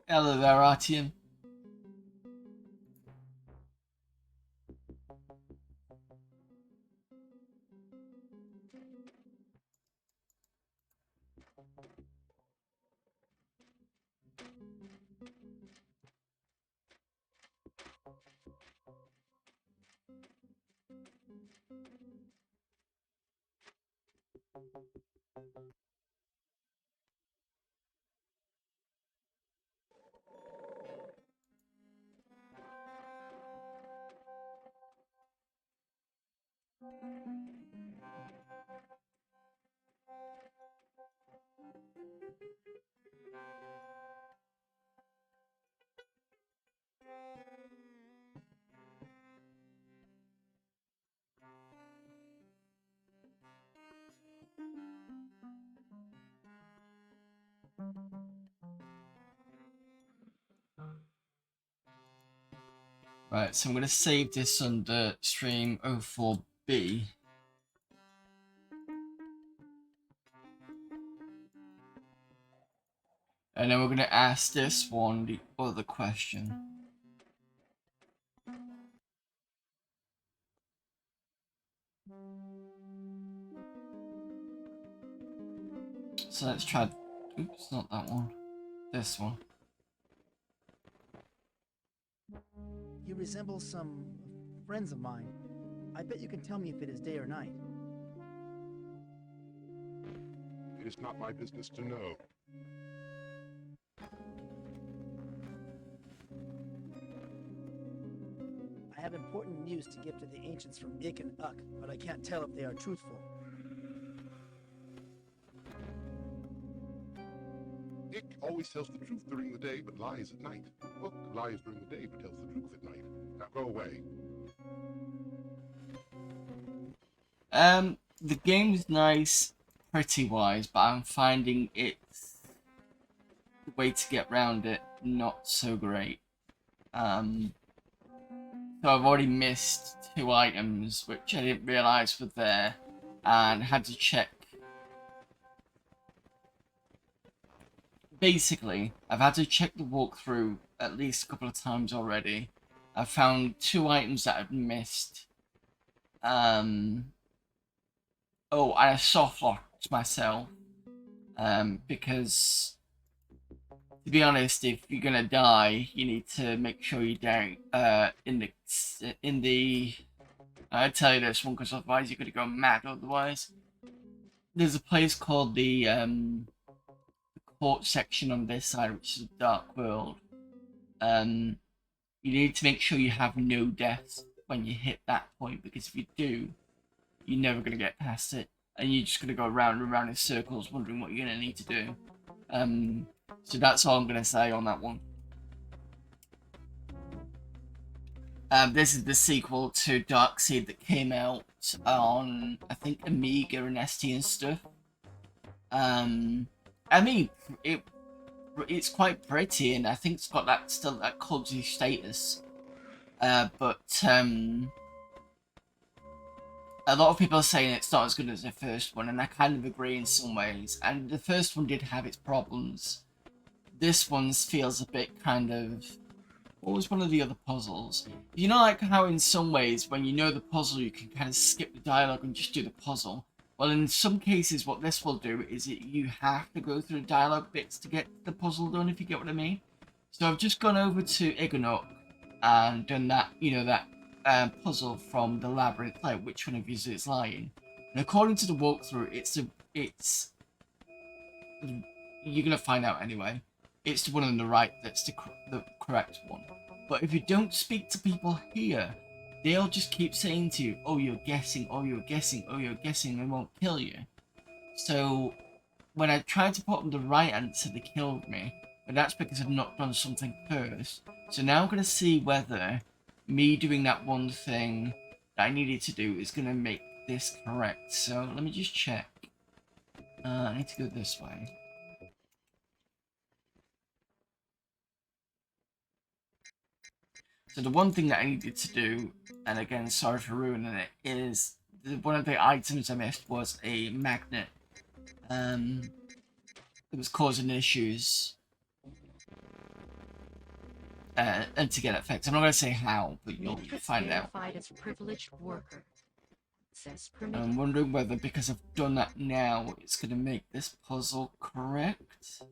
Speaker 1: Hello there, Artyom. Right, so I'm going to save this under stream 04B. And then we're going to ask this one the other question. So let's try, oops, not that one, this one.
Speaker 2: You resemble some friends of mine. I bet you can tell me if it is day or night.
Speaker 9: It is not my business to know.
Speaker 2: I have important news to give to the ancients from Ik and Uk, but I can't tell if they are truthful.
Speaker 9: Ik always tells the truth during the day, but lies at night. Uk lies during the day, but tells the truth at night. Now go away.
Speaker 1: The game's nice, pretty-wise, but I'm finding it's the way to get around it not so great. So I've already missed 2 items, which I didn't realise were there, and had to check. Basically, I've had to check the walkthrough at least a couple of times already. I found 2 items that I've missed. Oh, and I soft locked myself. Because, to be honest, if you're gonna die, you need to make sure you don't, I tell you this one because otherwise you're gonna go mad otherwise. There's a place called the court section on this side, which is a dark world. You need to make sure you have no deaths when you hit that point, because if you do, you're never gonna get past it, and you're just gonna go round and round in circles wondering what you're gonna need to do. So that's all I'm gonna say on that one. This is the sequel to Darkseid that came out on, I think, Amiga and ST and stuff. I mean, it's quite pretty, and I think it's got that still that culty status. But a lot of people are saying it's not as good as the first one, and I kind of agree in some ways. And the first one did have its problems. This one feels a bit kind of... What was one of the other puzzles? You know, like how in some ways, when you know the puzzle, you can kind of skip the dialogue and just do the puzzle. Well, in some cases, what this will do is you have to go through the dialogue bits to get the puzzle done, if you get what I mean. So I've just gone over to Igonok and done that, you know, that puzzle from the labyrinth, like which one of you is lying. And according to the walkthrough, you're gonna find out anyway. It's the one on the right that's the correct one. But if you don't speak to people here, they'll just keep saying to you, oh, you're guessing, oh, you're guessing, oh, you're guessing, they won't kill you. So, when I tried to put on the right answer, they killed me. But that's because I've not done something first. So now I'm going to see whether me doing that one thing that I needed to do is going to make this correct. So, let me just check. I need to go this way. So the one thing that I needed to do, and again, sorry for ruining it, is one of the items I missed was a magnet. It was causing issues. And to get it fixed. I'm not going to say how, but you'll find out.
Speaker 8: As privileged worker.
Speaker 1: I'm wondering whether, because I've done that now, it's going to make this puzzle correct.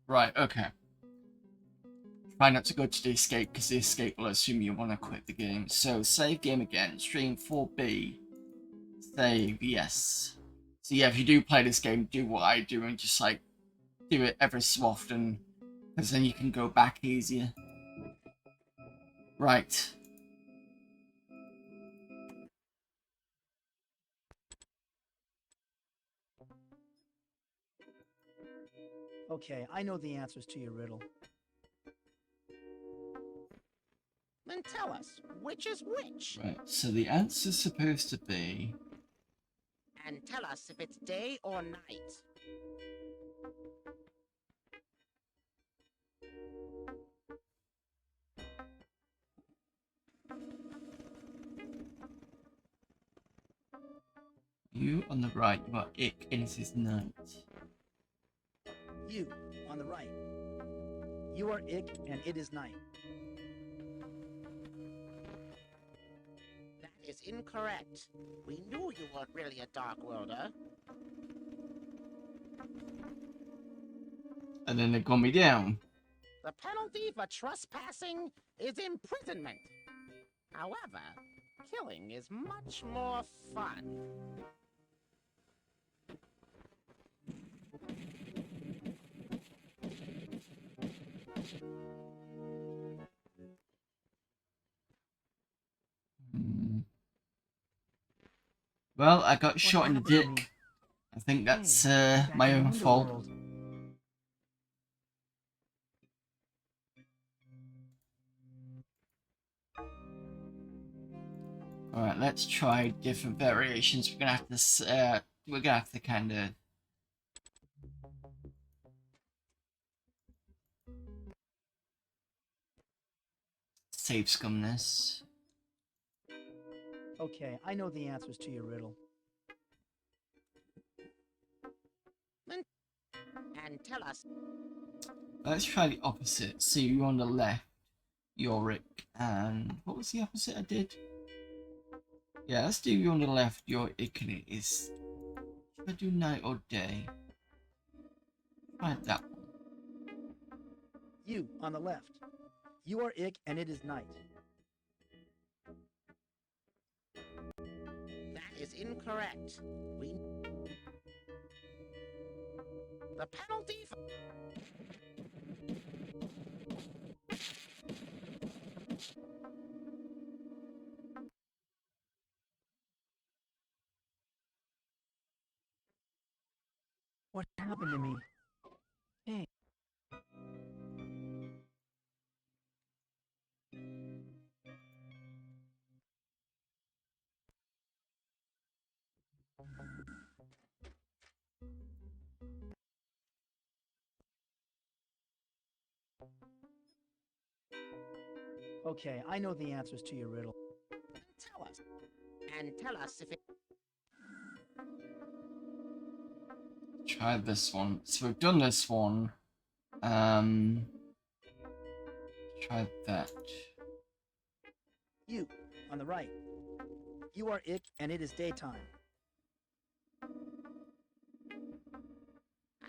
Speaker 1: Right, okay. Try not to go to the escape, because the escape will assume you want to quit the game. So, save game again. Stream 4B. Save, yes. So yeah, if you do play this game, do what I do and just like, do it every so often. Because then you can go back easier. Right.
Speaker 2: Okay, I know the answers to your riddle.
Speaker 11: Then tell us, which is which?
Speaker 1: Right, so the answer's supposed to be...
Speaker 11: And tell us if it's day or night.
Speaker 1: You on the right, you are Ick, and it is night.
Speaker 2: You, on the right. You are Ick, and it is night.
Speaker 11: That is incorrect. We knew you weren't really a Dark Worlder.
Speaker 1: And then they got me down.
Speaker 11: The penalty for trespassing is imprisonment. However, killing is much more fun.
Speaker 1: Well, I got shot in the
Speaker 2: happened to me?
Speaker 1: dick. I think that's
Speaker 2: Back
Speaker 1: my
Speaker 2: in
Speaker 1: own fault.
Speaker 2: Underworld.
Speaker 1: Alright, let's try different variations. We're gonna have to kind of save scum this.
Speaker 2: Okay, I know the answers to your riddle.
Speaker 11: And tell us.
Speaker 1: Let's try the opposite. So you're on the left, you're Rick, and what was the opposite I did? Yeah, let's do you on the left, you're Ick, and it is. Should I do night or day? Try that one.
Speaker 2: You, on the left. You are Ick, and it is night.
Speaker 11: That is incorrect. The penalty for...
Speaker 2: What happened to me? Hey. Okay, I know the answers to your riddle.
Speaker 11: Tell us. And tell us if it...
Speaker 1: Try this one. So we've done this one. Try that.
Speaker 2: You, on the right. You are Ick, and it is daytime.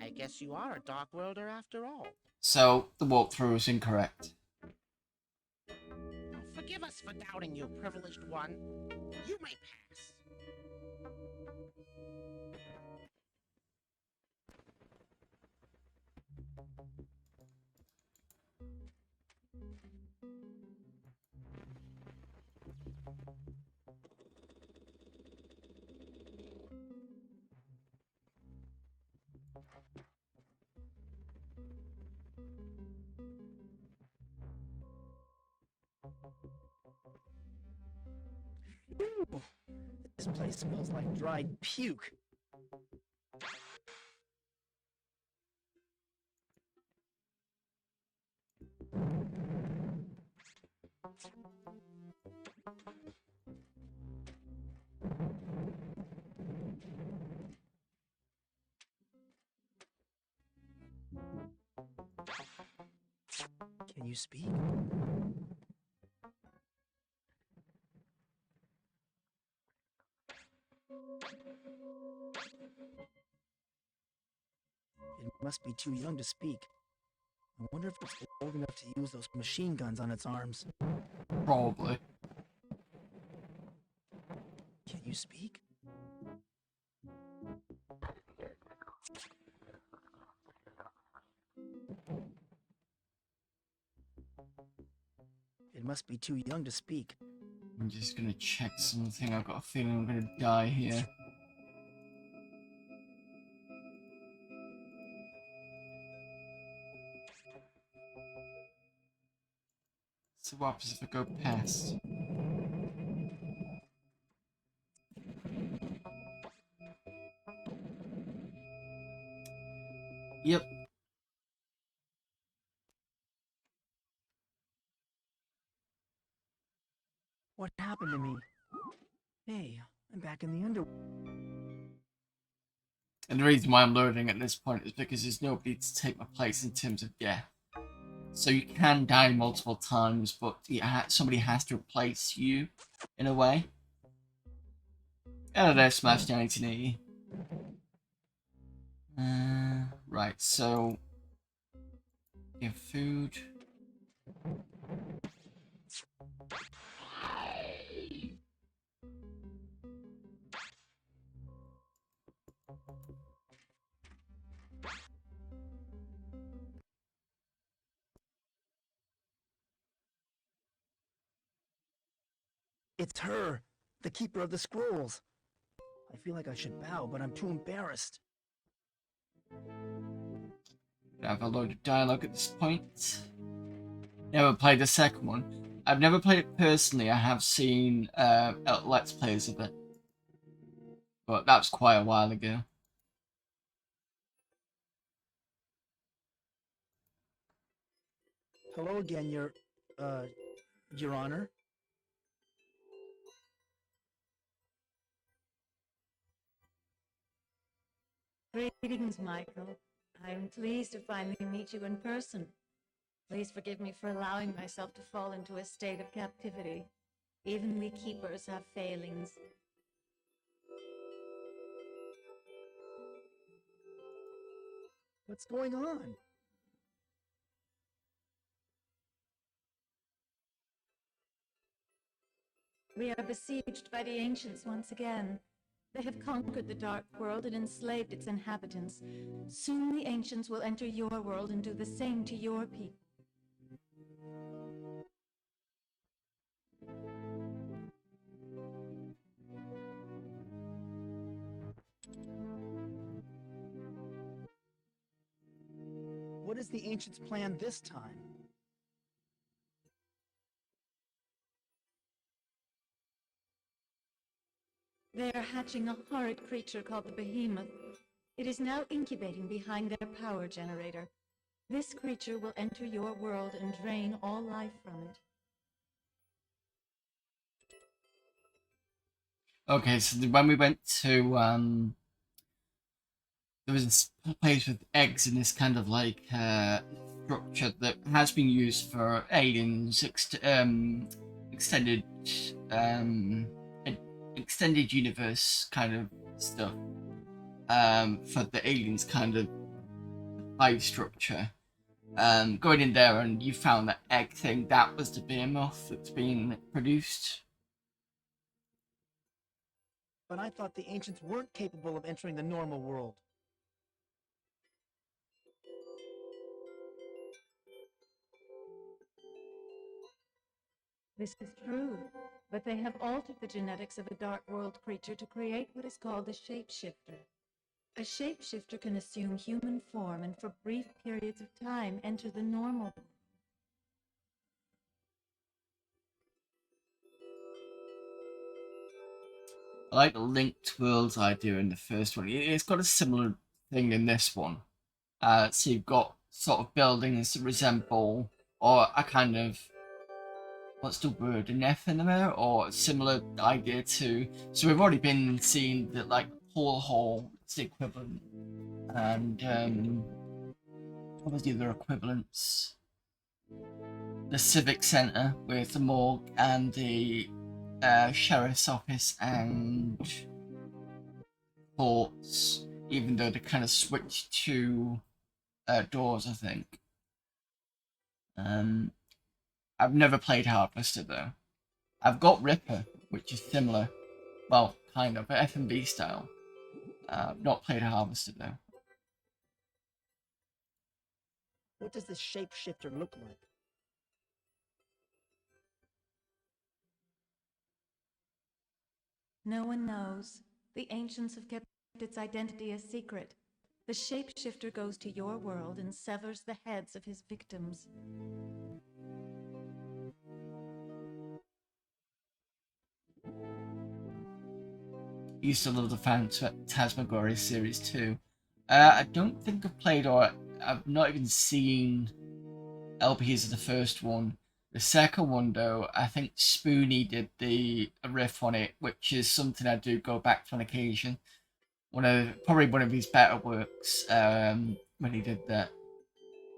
Speaker 11: I guess you are a Dark Worlder after all.
Speaker 1: So the walkthrough is incorrect.
Speaker 11: Forgive us for doubting you, privileged one. You may pass.
Speaker 2: Ooh, this place smells like dried puke. you speak? It must be too young to speak. I wonder if it's old enough to use those machine guns on its arms.
Speaker 1: Probably.
Speaker 2: Can you speak? It must be too young to speak.
Speaker 1: I'm just gonna check something. I've got a feeling I'm gonna die here. So what happens if I go past? Yep.
Speaker 2: What happened to me? Hey, I'm back in the underworld.
Speaker 1: And the reason why I'm loading at this point is because there's nobody to take my place in terms of death. So you can die multiple times, but somebody has to replace you, in a way. Hello there, Smash 1980. Right, so... Give food.
Speaker 2: It's her, the keeper of the scrolls. I feel like I should bow, but I'm too embarrassed.
Speaker 1: I have a load of dialogue at this point. Never played the second one. I've never played it personally. I have seen Let's Plays of it. But that was quite a while ago.
Speaker 2: Hello again, Your Honor.
Speaker 4: Greetings, Michael. I'm pleased to finally meet you in person. Please forgive me for allowing myself to fall into a state of captivity. Even we keepers have failings.
Speaker 2: What's going on?
Speaker 4: We are besieged by the ancients once again. They have conquered the dark world and enslaved its inhabitants. Soon the ancients will enter your world and do the same to your people.
Speaker 2: What is the ancients' plan this time?
Speaker 4: They are hatching a horrid creature called the Behemoth. It is now incubating behind their power generator. This creature will enter your world and drain all life from it.
Speaker 1: Okay, so when we went to, there was this place with eggs in this kind of like structure that has been used for aliens, extended extended universe kind of stuff. For the aliens kind of hive structure. Going in there and you found that egg thing, that was the behemoth that's being produced.
Speaker 2: But I thought the ancients weren't capable of entering the normal world.
Speaker 4: This is true, but they have altered the genetics of a dark world creature to create what is called a shapeshifter. A shapeshifter can assume human form and for brief periods of time enter the normal world.
Speaker 1: I like the linked worlds idea in the first one. It's got a similar thing in this one. So you've got sort of buildings that resemble, or a kind of, what's the word, an enigma, or a similar idea to. So we've already been seeing that, like, Paul Hall is the equivalent, and what was the other equivalents? the civic centre with the morgue and the sheriff's office and courts, even though they kind of switched to doors, I think. I've never played Harvester though. I've got Ripper, which is similar, well, kind of, but F&B style. I've not played Harvester though.
Speaker 2: What does this shapeshifter look like?
Speaker 4: No one knows. The ancients have kept its identity a secret. The shapeshifter goes to your world and severs the heads of his victims.
Speaker 1: Used to love the Phantasmagoria series too. I don't think I've played, or I've not even seen LPs of the first one. The second one though, I think Spoony did the riff on it, which is something I do go back to on occasion. Probably one of his better works when he did that.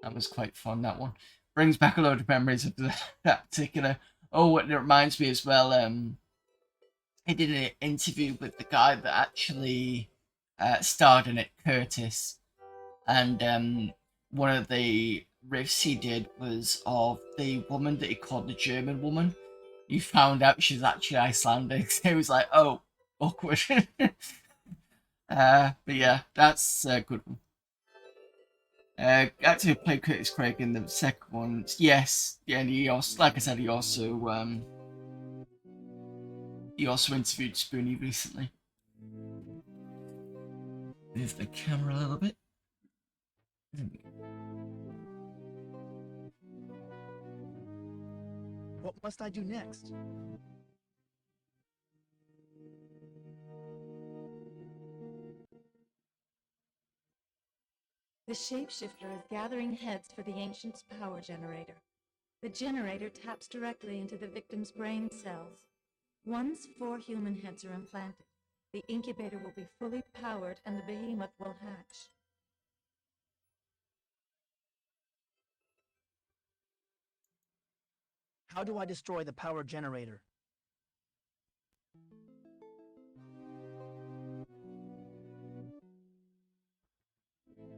Speaker 1: That was quite fun, that one. Brings back a load of memories of that particular. Oh, and it reminds me as well, he did an interview with the guy that actually starred in it, Curtis. And one of the riffs he did was of the woman that he called the German woman. You found out she's actually Icelandic. So it was like, oh, awkward. But yeah, that's a good one. Actually played Curtis Craig in the second one. Yes, yeah, and he also, like I said, he also interviewed Spoony recently. Move the camera a little bit.
Speaker 2: What must I do next?
Speaker 4: The shapeshifter is gathering heads for the ancient's power generator. The generator taps directly into the victim's brain cells. Once 4 human heads are implanted, the incubator will be fully powered and the behemoth will hatch.
Speaker 2: How do I destroy the power generator?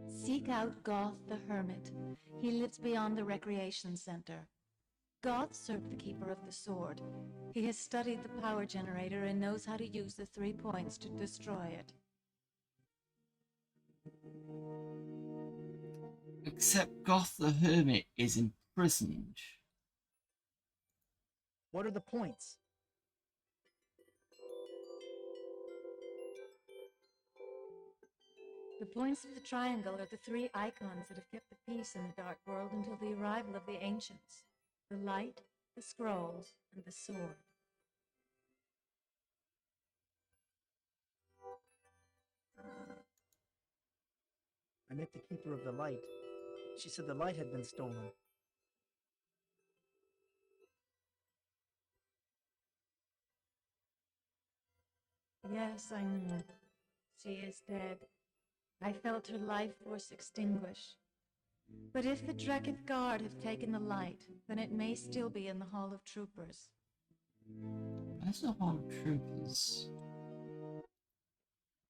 Speaker 4: Seek out Goth the Hermit. He lives beyond the recreation center. Goth served the Keeper of the Sword. He has studied the power generator and knows how to use the 3 points to destroy it.
Speaker 1: Except Goth the Hermit is imprisoned.
Speaker 2: What are the points?
Speaker 4: The points of the triangle are the 3 icons that have kept the peace in the Dark World until the arrival of the ancients. The light, the scrolls, and the sword.
Speaker 2: I met the Keeper of the Light. She said the light had been stolen.
Speaker 4: Yes, I know. She is dead. I felt her life force extinguish. But if the Dreketh Guard have taken the light, then it may still be in the Hall of Troopers.
Speaker 1: That's the Hall of Troopers.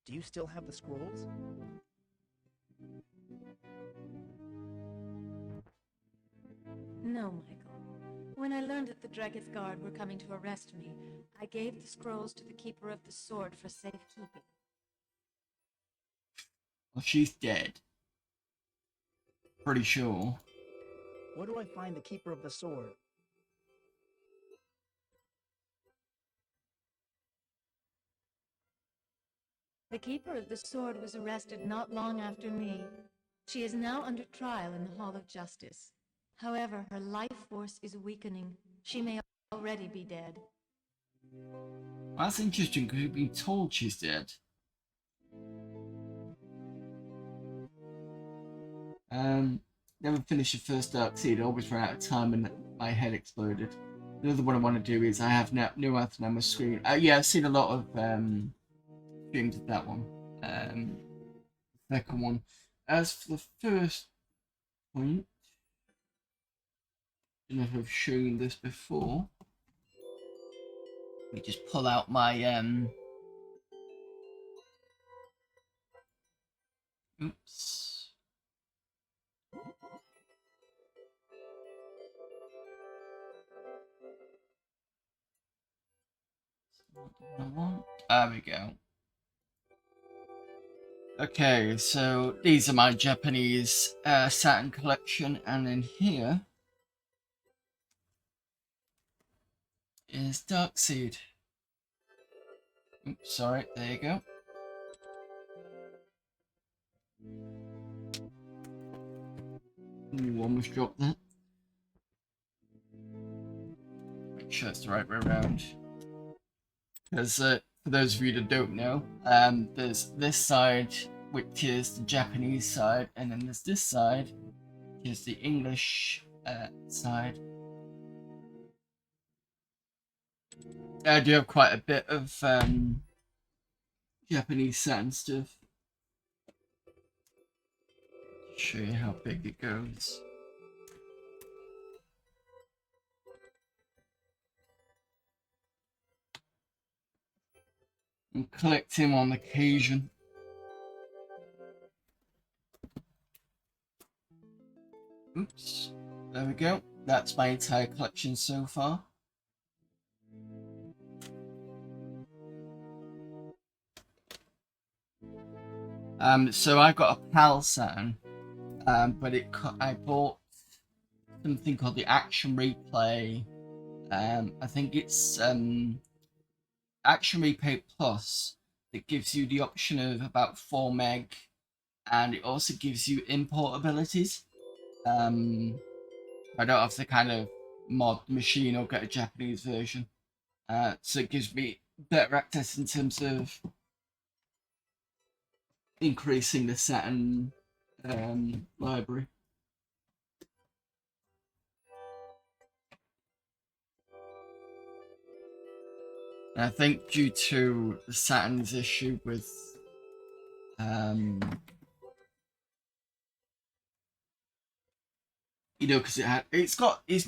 Speaker 2: Do you still have the scrolls?
Speaker 4: No, Michael. When I learned that the Dreketh Guard were coming to arrest me, I gave the scrolls to the Keeper of the Sword for safekeeping.
Speaker 1: Well, she's dead. Pretty sure.
Speaker 2: Where do I find the Keeper of the Sword?
Speaker 4: The Keeper of the Sword was arrested not long after me. She is now under trial in the Hall of Justice. However, her life force is weakening. She may already be dead.
Speaker 1: That's interesting because we've been told she's dead. Never finished the first Dark Seed. I always ran out of time and my head exploded. The other one I want to do is I have no Anthem on my screen. Yeah, I've seen a lot of streams of that one. Second one. As for the first point, don't know if I've shown this before. Let me just pull out my oops. There we go. Okay, so these are my Japanese Saturn collection, and in here is Darkseid. Oops, sorry, there you go. Ooh, almost dropped that. Make sure it's the right way around. Because for those of you that don't know, there's this side, which is the Japanese side, and then there's this side, which is the English side. I do have quite a bit of Japanese Saturn stuff. Show you how big it goes. And collect him on occasion. Oops, there we go. That's my entire collection so far. So I got a PAL Saturn, but I bought something called the Action Replay. I think it's Action Replay Plus that gives you the option of about 4 meg, and it also gives you import abilities. I don't have to kind of mod the machine or get a Japanese version, so it gives me better access in terms of increasing the Saturn library. And I think due to the Saturn's issue with you know, because it's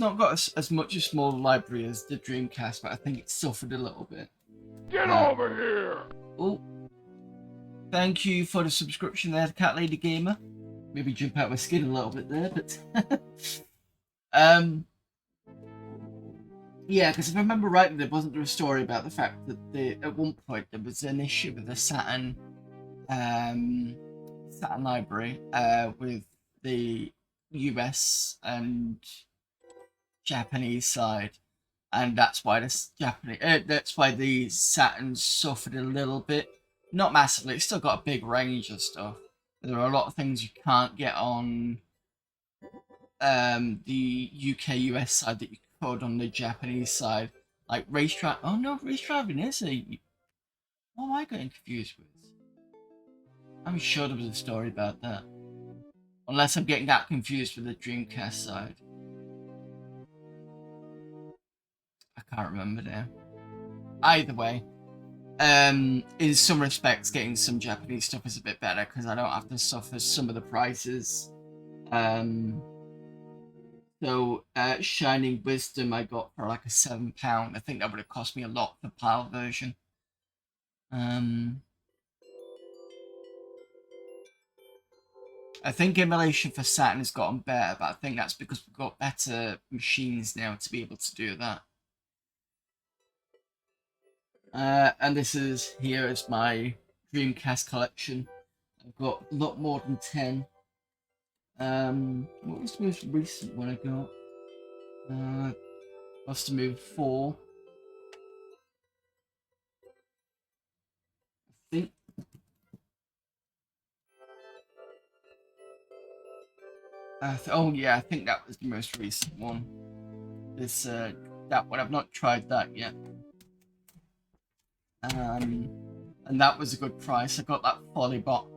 Speaker 1: not got as much a small library as the Dreamcast, but I think it suffered a little bit.
Speaker 9: Get over here!
Speaker 1: Oh, thank you for the subscription there, Cat Lady Gamer. Maybe jump out my skin a little bit there, but yeah, because if I remember rightly, there wasn't a story about the fact that at one point there was an issue with the Saturn library with the US and Japanese side, and that's why the Saturn suffered a little bit, not massively. It's still got a big range of stuff. There are a lot of things you can't get on the UK US side that you could on the Japanese side, like race track. Oh no, race driving is a. What am I getting confused with? I'm sure there was a story about that. Unless I'm getting that confused with the Dreamcast side. I can't remember now. Either way, in some respects, getting some Japanese stuff is a bit better because I don't have to suffer some of the prices. So, Shining Wisdom I got for like a £7. I think that would have cost me a lot for the PAL version. I think emulation for Saturn has gotten better, but I think that's because we've got better machines now to be able to do that. And this is here is my Dreamcast collection. I've got a lot more than 10. What was the most recent one I got? Must have moved 4. I think. Oh yeah, I think that was the most recent one. This that one, I've not tried that yet. And that was a good price. I got that fully boxed.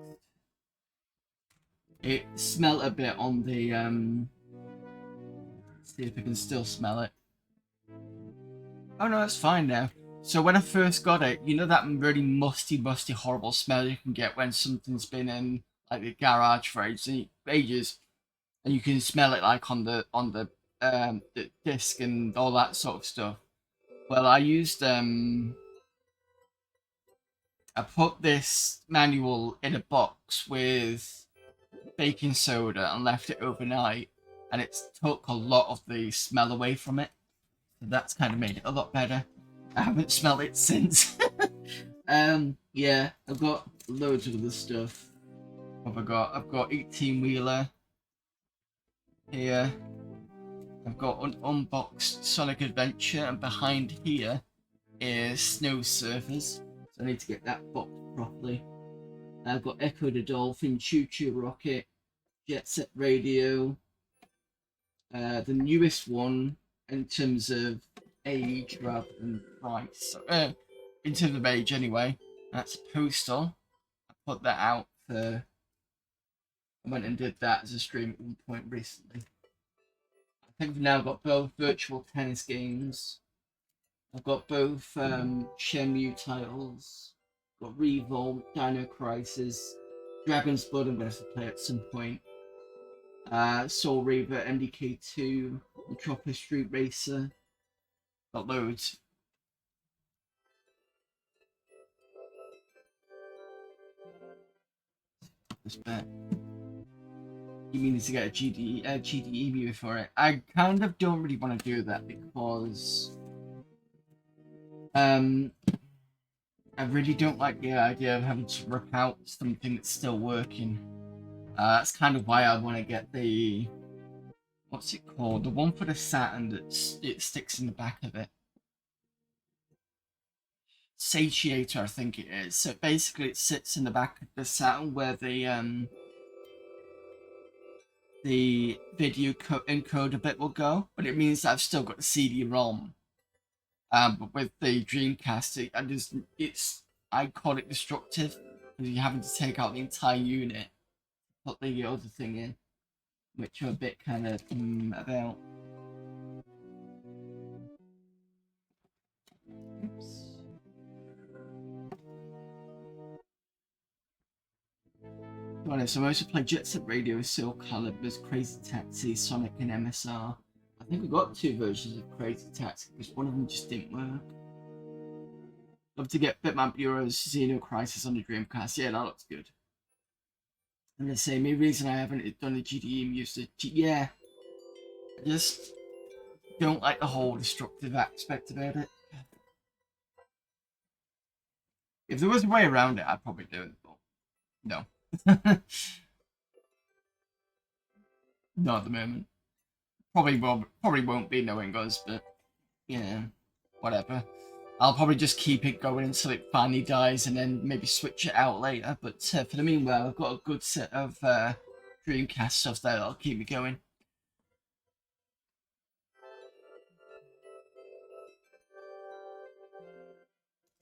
Speaker 1: It smelled a bit on the let's see if I can still smell it. Oh no, it's fine now. So when I first got it, you know that really musty, horrible smell you can get when something's been in like the garage for ages, and you can smell it like on the the disc and all that sort of stuff. Well, I used I put this manual in a box with baking soda and left it overnight, and it's took a lot of the smell away from it. So that's kind of made it a lot better. I haven't smelled it since. Yeah, I've got loads of other stuff. What have I got? I've got 18 wheeler here. I've got an unboxed Sonic Adventure, and behind here is Snow Surfers. So I need to get that boxed properly. I've got Echo the Dolphin, Choo Choo Rocket, Jet Set Radio. The newest one in terms of age rather than price. In terms of age anyway. That's Postal. I put that out for... I went and did that as a stream at one point recently. I think we've now got both virtual tennis games. I've got both Shenmue titles. Got Revolt, Dino Crisis, Dragon's Blood I'm going to have to play at some point. Soul Reaver, MDK2, Metropolis Street Racer. Got loads. This bet. You mean to get a GD EMU for it? I kind of don't really want to do that because I really don't like the idea of having to rip out something that's still working. That's kind of why I want to get the, what's it called? The one for the Saturn that it sticks in the back of it. Satiator, I think it is. So basically it sits in the back of the Saturn where the video encoder bit will go, but it means that I've still got the CD-ROM. But with the Dreamcast, I call it destructive, because you're having to take out the entire unit, put the other thing in, which I'm a bit kind of about. Oops. To be honest, I mostly play Jet Set Radio, Soul Calibers, Crazy Taxi, Sonic, and MSR. I think we got 2 versions of Crazy Taxi because one of them just didn't work. Love to get Bitmap Bureau's Xeno Crisis on the Dreamcast. Yeah, that looks good. And the same reason I haven't done the GDE usage. Yeah, I just don't like the whole destructive aspect about it. If there was a way around it, I'd probably do it, but no. Not at the moment. Probably won't be knowing us, but yeah, whatever. I'll probably just keep it going until it finally dies and then maybe switch it out later. But for the meanwhile, I've got a good set of Dreamcast stuff there that'll keep me going.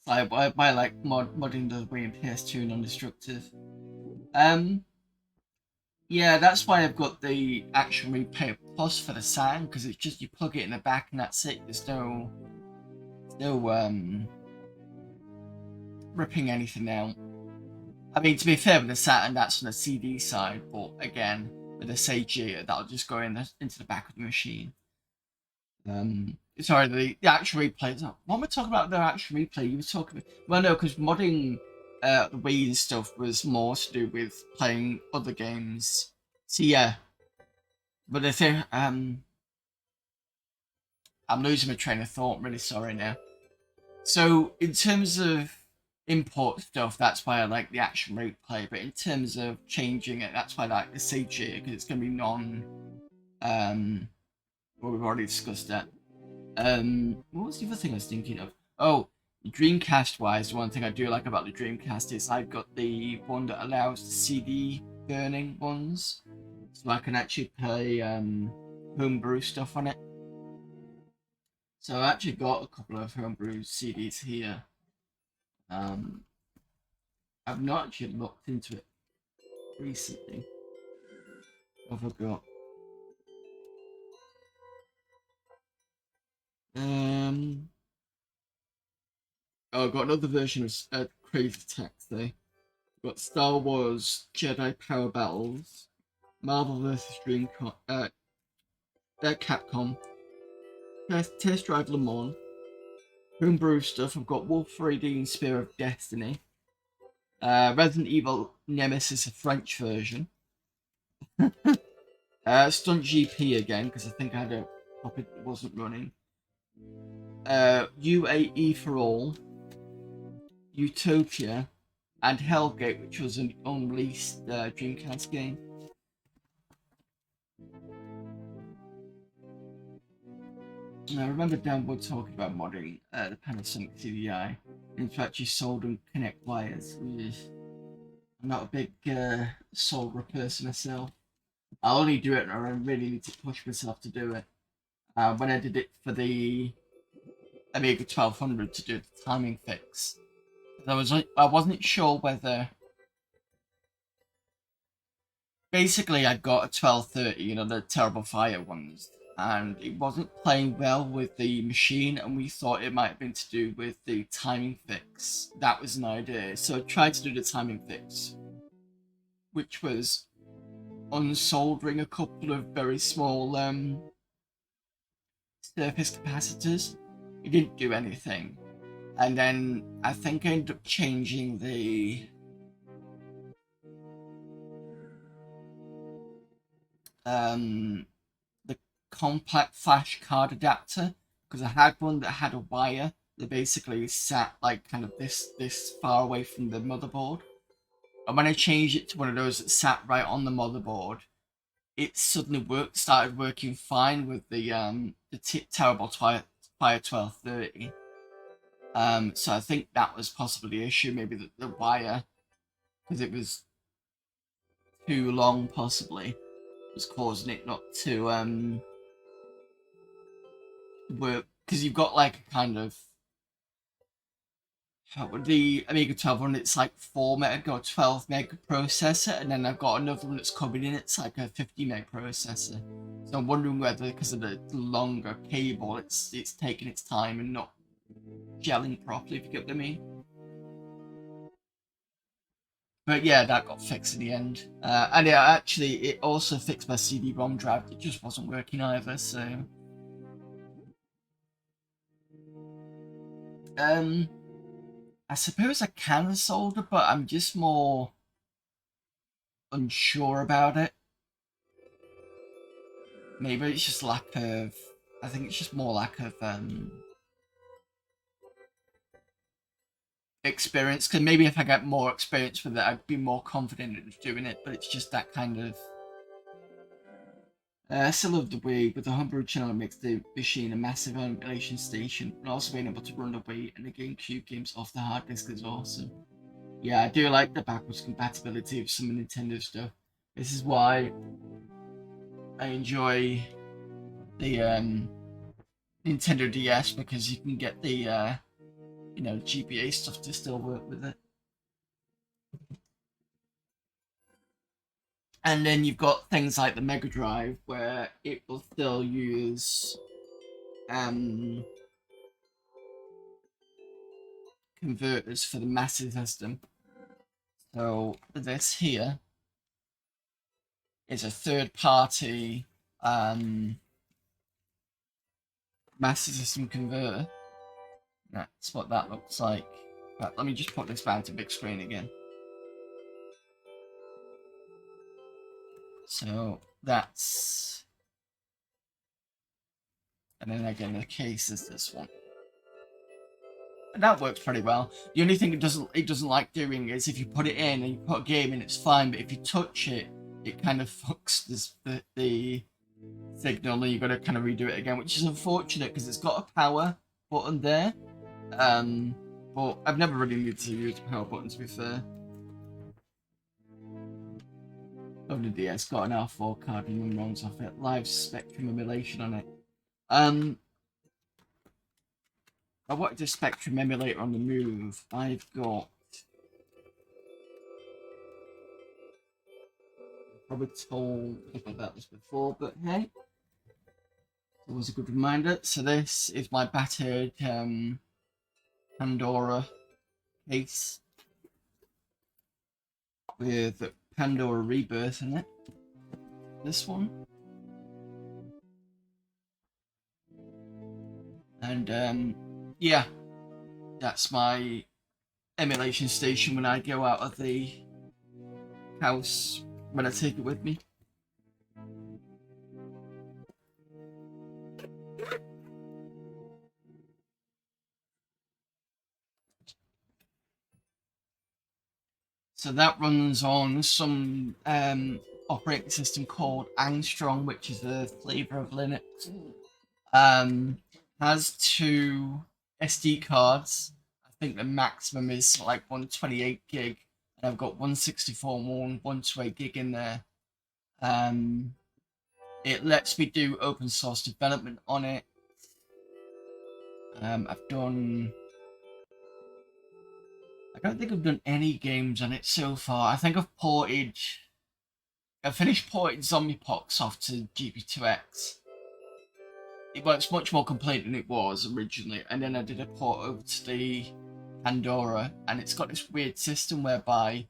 Speaker 1: I like modding the way in PS2 non-destructive. Yeah, that's why I've got the Action Replay Plus for the Saturn, because it's just you plug it in the back and that's it. There's no ripping anything out. I mean, to be fair, with the Saturn, that's on the CD side, but again, with the Sage, that'll just go into the back of the machine. Sorry, the Action Replay. What am I talking about? The Action Replay? You were talking about. Well, no, because modding the Wii and stuff was more to do with playing other games. So yeah, but the thing, I'm losing my train of thought. I'm really sorry now. So in terms of import stuff, that's why I like the Action Replay. But in terms of changing it, that's why I like the CG, because it's going to be well, we've already discussed that. What was the other thing I was thinking of? Oh, Dreamcast-wise, the one thing I do like about the Dreamcast is I've got the one that allows the CD burning ones, so I can actually play homebrew stuff on it. So I've actually got a couple of homebrew CDs here. I've not actually looked into it recently. What have I got? Oh, I've got another version of Crazy Taxi. I've got Star Wars Jedi Power Battles, Marvel vs. Capcom. Test Drive Le Mans. Homebrew stuff. I've got Wolf 3D and Spear of Destiny. Resident Evil Nemesis, a French version. Stunt GP again, because I think I had a copy that wasn't running. UAE for All. Utopia. And Hellgate, which was an unreleased Dreamcast game. I remember Dan Wood talking about modding the Panasonic CDI. In fact, you sold and connect wires. I'm not a big solderer person myself. I'll only do it when I really need to push myself to do it. When I did it for the Amiga 1200 to do the timing fix, I wasn't sure whether. Basically, I got a 1230, you know, the terrible fire ones, and it wasn't playing well with the machine, and we thought it might have been to do with the timing fix. That was an idea. So I tried to do the timing fix, which was unsoldering a couple of very small surface capacitors. It didn't do anything. And then I think I ended up changing the compact flash card adapter, because I had one that had a wire that basically sat like kind of this far away from the motherboard. And when I changed it to one of those that sat right on the motherboard, it suddenly started working fine with the terrible Fire 1230. So I think that was possibly the issue, maybe the wire, because it was too long possibly, was causing it not to work, because you've got like a kind of the Amiga 1200, it's like 4 meg or 12 meg processor, and then I've got another one that's coming in, it's like a 50 meg processor. So I'm wondering whether because of the longer cable, it's taking its time and not gelling properly, if you get what I mean. But yeah, that got fixed in the end. And yeah, actually, it also fixed my CD-ROM drive. It just wasn't working either, so... I suppose I can solder, but I'm just more unsure about it. Maybe it's just lack of... I think it's just more lack of experience, because maybe if I get more experience with it, I'd be more confident in doing it, but it's just that kind of... I still love the Wii, but the homebrew channel makes the machine a massive emulation station, and also being able to run the Wii and the GameCube games off the hard disk is awesome. Yeah, I do like the backwards compatibility of some Nintendo stuff. This is why I enjoy the Nintendo DS, because you can get the you know, GBA stuff to still work with it. And then you've got things like the Mega Drive, where it will still use converters for the Master System. So this here is a third-party Master System converter. That's what that looks like. But let me just put this back to big screen again. So that's... And then again, the case is this one. And that works pretty well. The only thing it doesn't like doing is if you put it in and you put a game in, it's fine. But if you touch it, it kind of fucks the signal, and you've got to kind of redo it again, which is unfortunate because it's got a power button there. But I've never really needed to use the power button, to be fair. Love the DS, got an R4 card and ROMs off it. Live Spectrum emulation on it. I wanted a Spectrum emulator on the move. I've got... probably told people about this before, but hey. It was a good reminder. So this is my battered Pandora case with Pandora Rebirth in it. This one. And yeah, that's my emulation station when I go out of the house, when I take it with me. So that runs on some operating system called Angstrom, which is a flavor of Linux. Has 2 SD cards. I think the maximum is like 128 gig, and I've got 164 and 128 gig in there. It lets me do open source development on it. I've done... I don't think I've done any games on it so far. I think I've finished porting Zombiepox off to GP2X. Well, it's much more complete than it was originally, and then I did a port over to the Pandora, and it's got this weird system whereby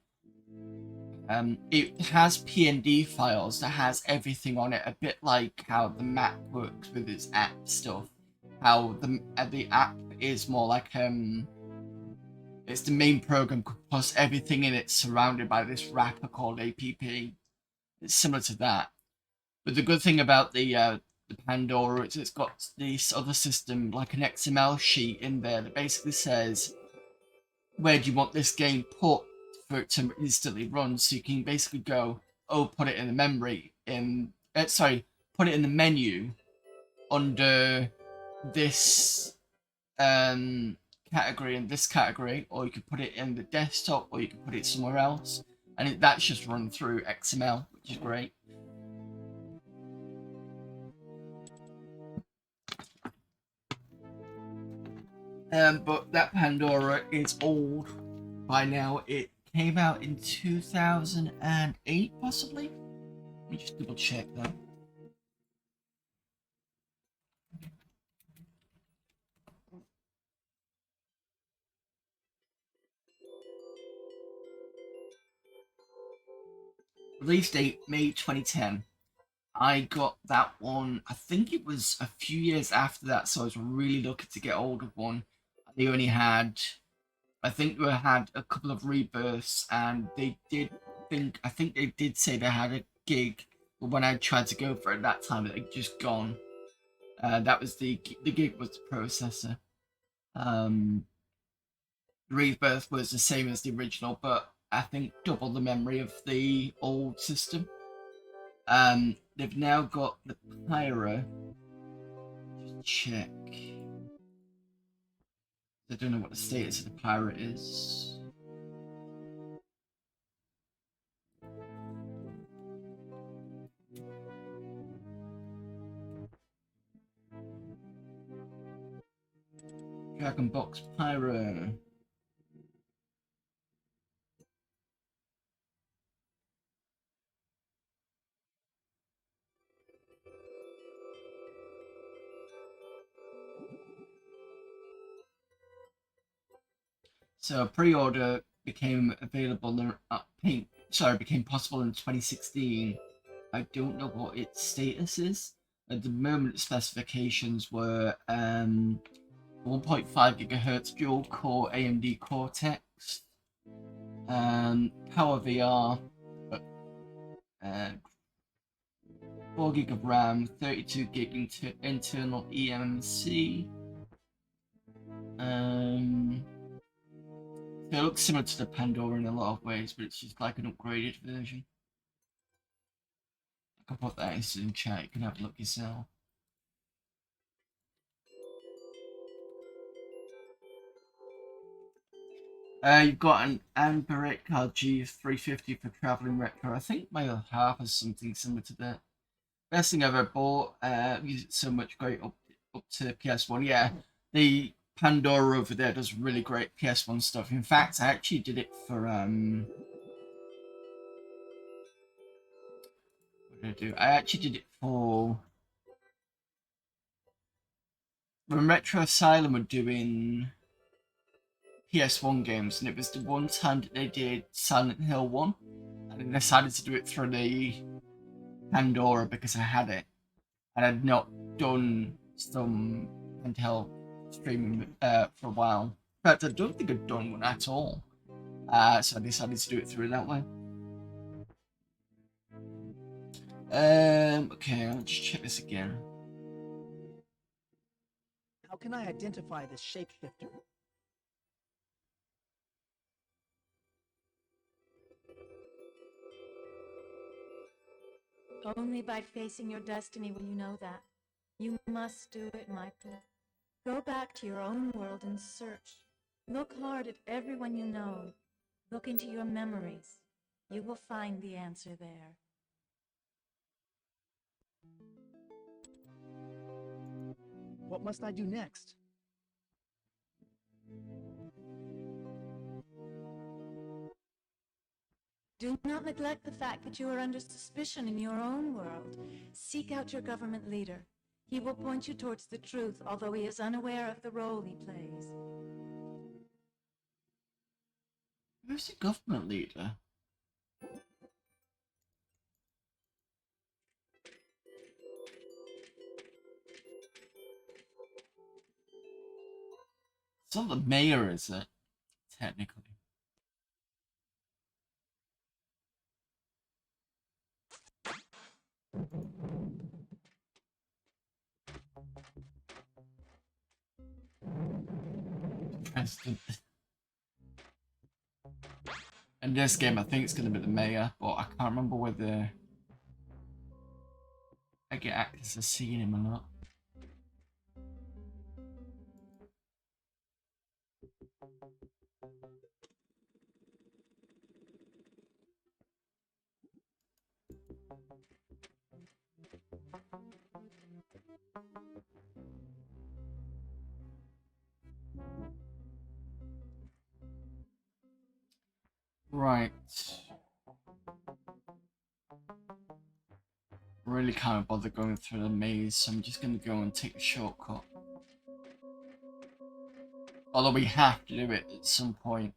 Speaker 1: it has PND files that has everything on it, a bit like how the Mac works with its app stuff. How the app is more like it's the main program plus everything in it surrounded by this wrapper called app. It's similar to that, but the good thing about the Pandora is it's got this other system like an XML sheet in there that basically says where do you want this game put for it to instantly run. So you can basically go, oh, put it in the memory put it in the menu under this category and this category, or you could put it in the desktop, or you could put it somewhere else, and that's just run through XML, which is great. But that Pandora is old by now. It came out in 2008, possibly? Let me just double check that. Release date, May 2010. I got that one, I think it was a few years after that, so I was really lucky to get hold of one. They only had, I think they had a couple of rebirths, and I think they did say they had a gig, but when I tried to go for it at that time, it had just gone. That was the gig was the processor. Rebirth was the same as the original, but I think double the memory of the old system. They've now got the Pyro. Just check. I don't know what the status of the Pyro is. Dragon Box Pyro. So pre-order became available became possible in 2016. I don't know what its status is. At the moment, specifications were 1.5 gigahertz dual core AMD Cortex, Power VR, 4 gig of RAM, 32 gig internal eMMC. So it looks similar to the Pandora in a lot of ways, but it's just like an upgraded version. I can put that in chat, you can have a look yourself. You've got an Amberec G350 for traveling retro. I think my other half is something similar to that. Best thing I've ever bought. Use it so much, great up to PS1. Yeah, the Pandora over there does really great PS1 stuff. In fact, I actually did it for what did I do? I actually did it for when Retro Asylum were doing PS1 games, and it was the one time that they did Silent Hill 1, and I decided to do it through the Pandora because I had it, and I'd not done some handheld streaming for a while. In fact, I don't think I've done one at all. So I decided to do it through that way. Okay, I'll just check this again.
Speaker 2: How can I identify this shapeshifter?
Speaker 4: Only by facing your destiny will you know that. You must do it, Michael. Go back to your own world and search. Look hard at everyone you know. Look into your memories. You will find the answer there.
Speaker 2: What must I do next?
Speaker 4: Do not neglect the fact that you are under suspicion in your own world. Seek out your government leader. He will point you towards the truth, although he is unaware of the role he plays.
Speaker 1: Who's the government leader? It's not the mayor, is it? Technically. President. In this game, I think it's going to be the mayor, but I can't remember whether I get access to seeing him or not. Right. Really can't bother going through the maze, so I'm just going to go and take a shortcut. Although we have to do it at some point.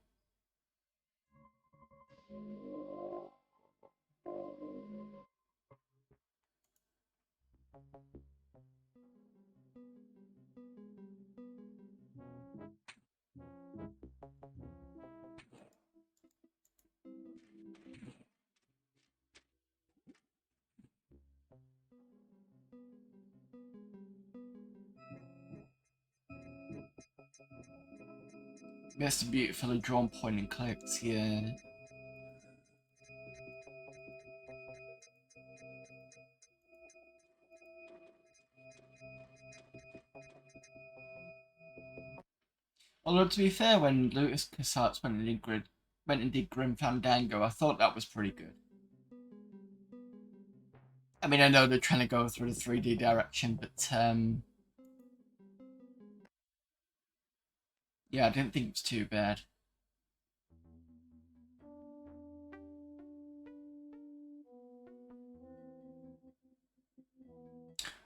Speaker 1: That's beautifully drawn point and clicks, yeah. Although to be fair, when Lucas Casarts went and did Grim Fandango, I thought that was pretty good. I mean, I know they're trying to go through the 3D direction, but yeah, I didn't think it was too bad.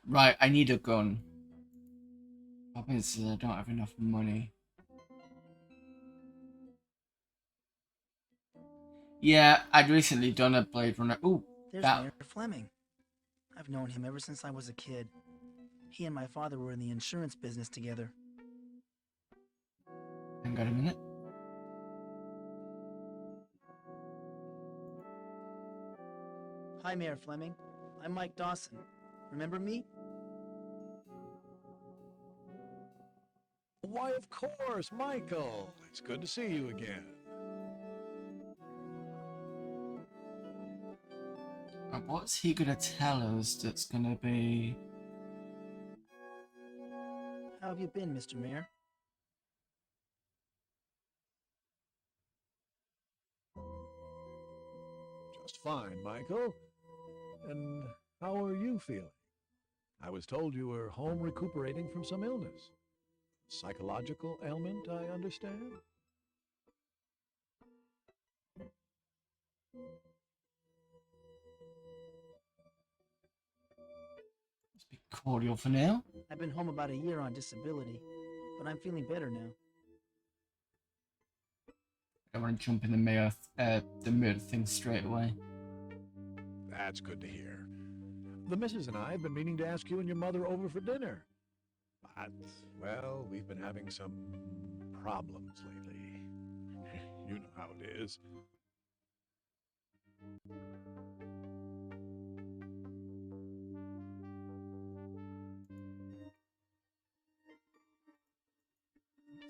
Speaker 1: Right, I need a gun. Problem is, I don't have enough money. Yeah, I'd recently done a Blade Runner. Ooh,
Speaker 2: There's Mayor Fleming. I've known him ever since I was a kid. He and my father were in the insurance business together.
Speaker 1: Hang on a minute.
Speaker 2: Hi, Mayor Fleming. I'm Mike Dawson. Remember me?
Speaker 6: Why, of course, Michael. It's good to see you again.
Speaker 1: What's he gonna tell us that's gonna be...
Speaker 2: How have you been, Mr. Mayor?
Speaker 6: Just fine, Michael. And how are you feeling? I was told you were home recuperating from some illness. Psychological ailment, I understand?
Speaker 1: Let's be cordial for now.
Speaker 2: I've been home about a year on disability, but I'm feeling better now.
Speaker 1: I want to jump in the murder thing straight away.
Speaker 6: That's good to hear. The missus and I have been meaning to ask you and your mother over for dinner.
Speaker 12: Well, we've been having some problems lately. You know how it is.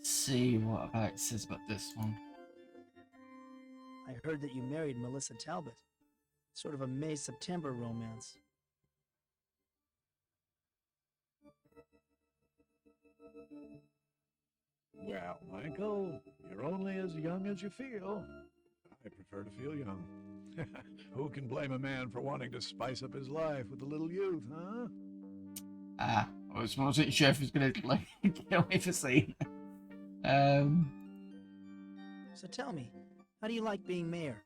Speaker 1: See what about it says about this one.
Speaker 2: I heard that you married Melissa Talbot. Sort of a May-September romance.
Speaker 12: Well, Michael, you're only as young as you feel. I prefer to feel young. Who can blame a man for wanting to spice up his life with a little youth, huh?
Speaker 1: I wasn't sure if he was gonna like kill me for saying that.
Speaker 2: So tell me, how do you like being mayor?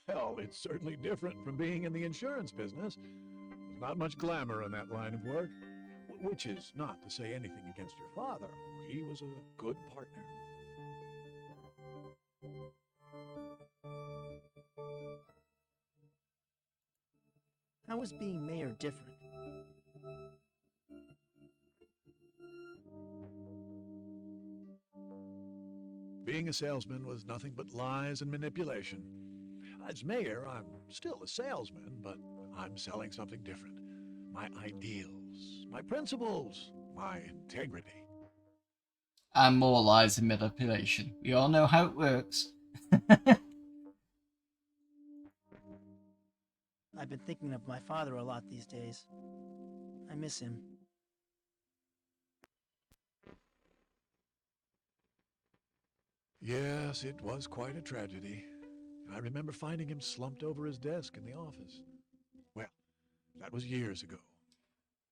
Speaker 12: Well, it's certainly different from being in the insurance business. There's not much glamour in that line of work. Which is not to say anything against your father. He was a good partner.
Speaker 2: How is being mayor different?
Speaker 12: Being a salesman was nothing but lies and manipulation. As mayor, I'm still a salesman, but I'm selling something different. My ideals, my principles, my integrity.
Speaker 1: And more lies and manipulation. We all know how it works.
Speaker 2: I've been thinking of my father a lot these days. I miss him.
Speaker 12: Yes, it was quite a tragedy. I remember finding him slumped over his desk in the office. Well, that was years ago.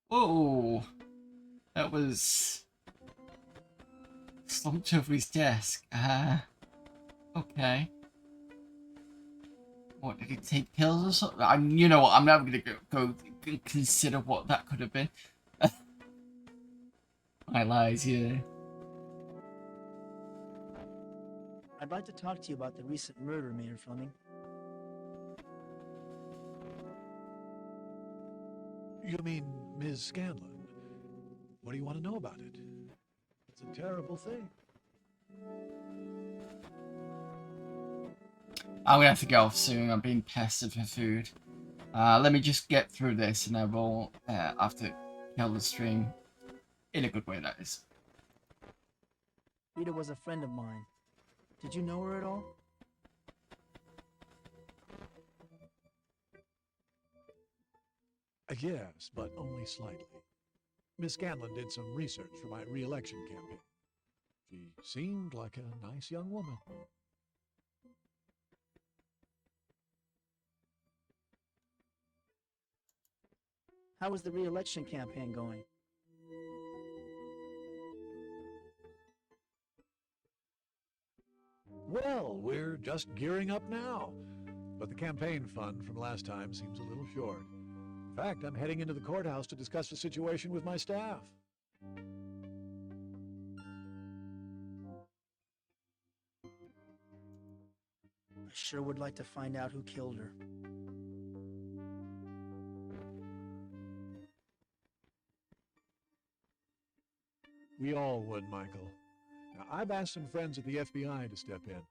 Speaker 1: Whoa! That was slumped over his desk. Okay. What, did he take pills or something? You know what? I'm never gonna go consider what that could have been. My lies, yeah.
Speaker 2: I'd like to talk to you about the recent murder, Mayor Fleming.
Speaker 12: You mean Ms. Scanlon? What do you want to know about it? It's a terrible thing.
Speaker 1: I'm gonna have to go off soon. I'm being pestered for food. Let me just get through this and I will have to kill the stream. In a good way, that is.
Speaker 2: Rita was a friend of mine. Did you know her at all?
Speaker 12: Yes, but only slightly. Miss Scanlon did some research for my re-election campaign. She seemed like a nice young woman.
Speaker 2: How is the re-election campaign going?
Speaker 12: Well, we're just gearing up now. But the campaign fund from last time seems a little short. In fact, I'm heading into the courthouse to discuss the situation with my staff.
Speaker 2: I sure would like to find out who killed her.
Speaker 12: We all would, Michael. Now, I've asked some friends at the FBI to step in.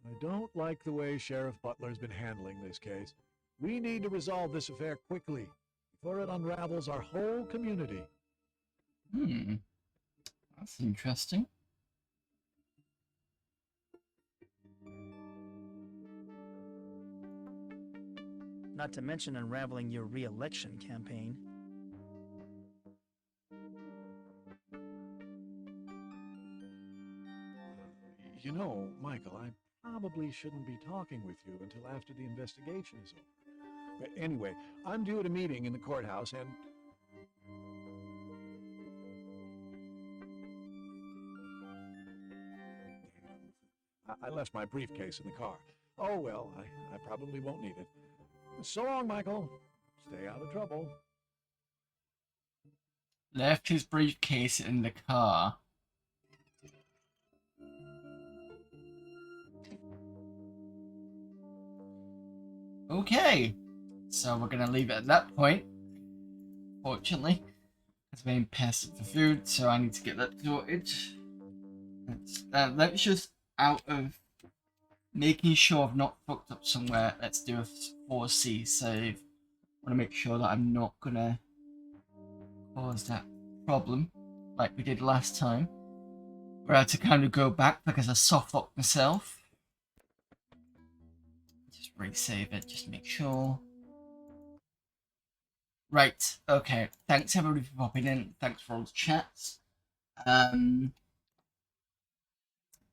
Speaker 12: I don't like the way Sheriff Butler's been handling this case. We need to resolve this affair quickly, before it unravels our whole community.
Speaker 1: That's interesting.
Speaker 2: Not to mention unraveling your re-election campaign.
Speaker 12: You know, Michael, I probably shouldn't be talking with you until after the investigation is over. But anyway, I'm due at a meeting in the courthouse and... I left my briefcase in the car. Oh, well, I probably won't need it. So long, Michael. Stay out of trouble.
Speaker 1: Left his briefcase in the car. Okay. So we're going to leave it at that point, fortunately. It's being pestered for food, so I need to get that sorted. Let's just, out of making sure I've not fucked up somewhere, let's do a 4C save. I want to make sure that I'm not going to cause that problem like we did last time, where I had to kind of go back because I soft locked myself. Just resave it, just to make sure. Right, okay. Thanks everybody for popping in. Thanks for all the chats.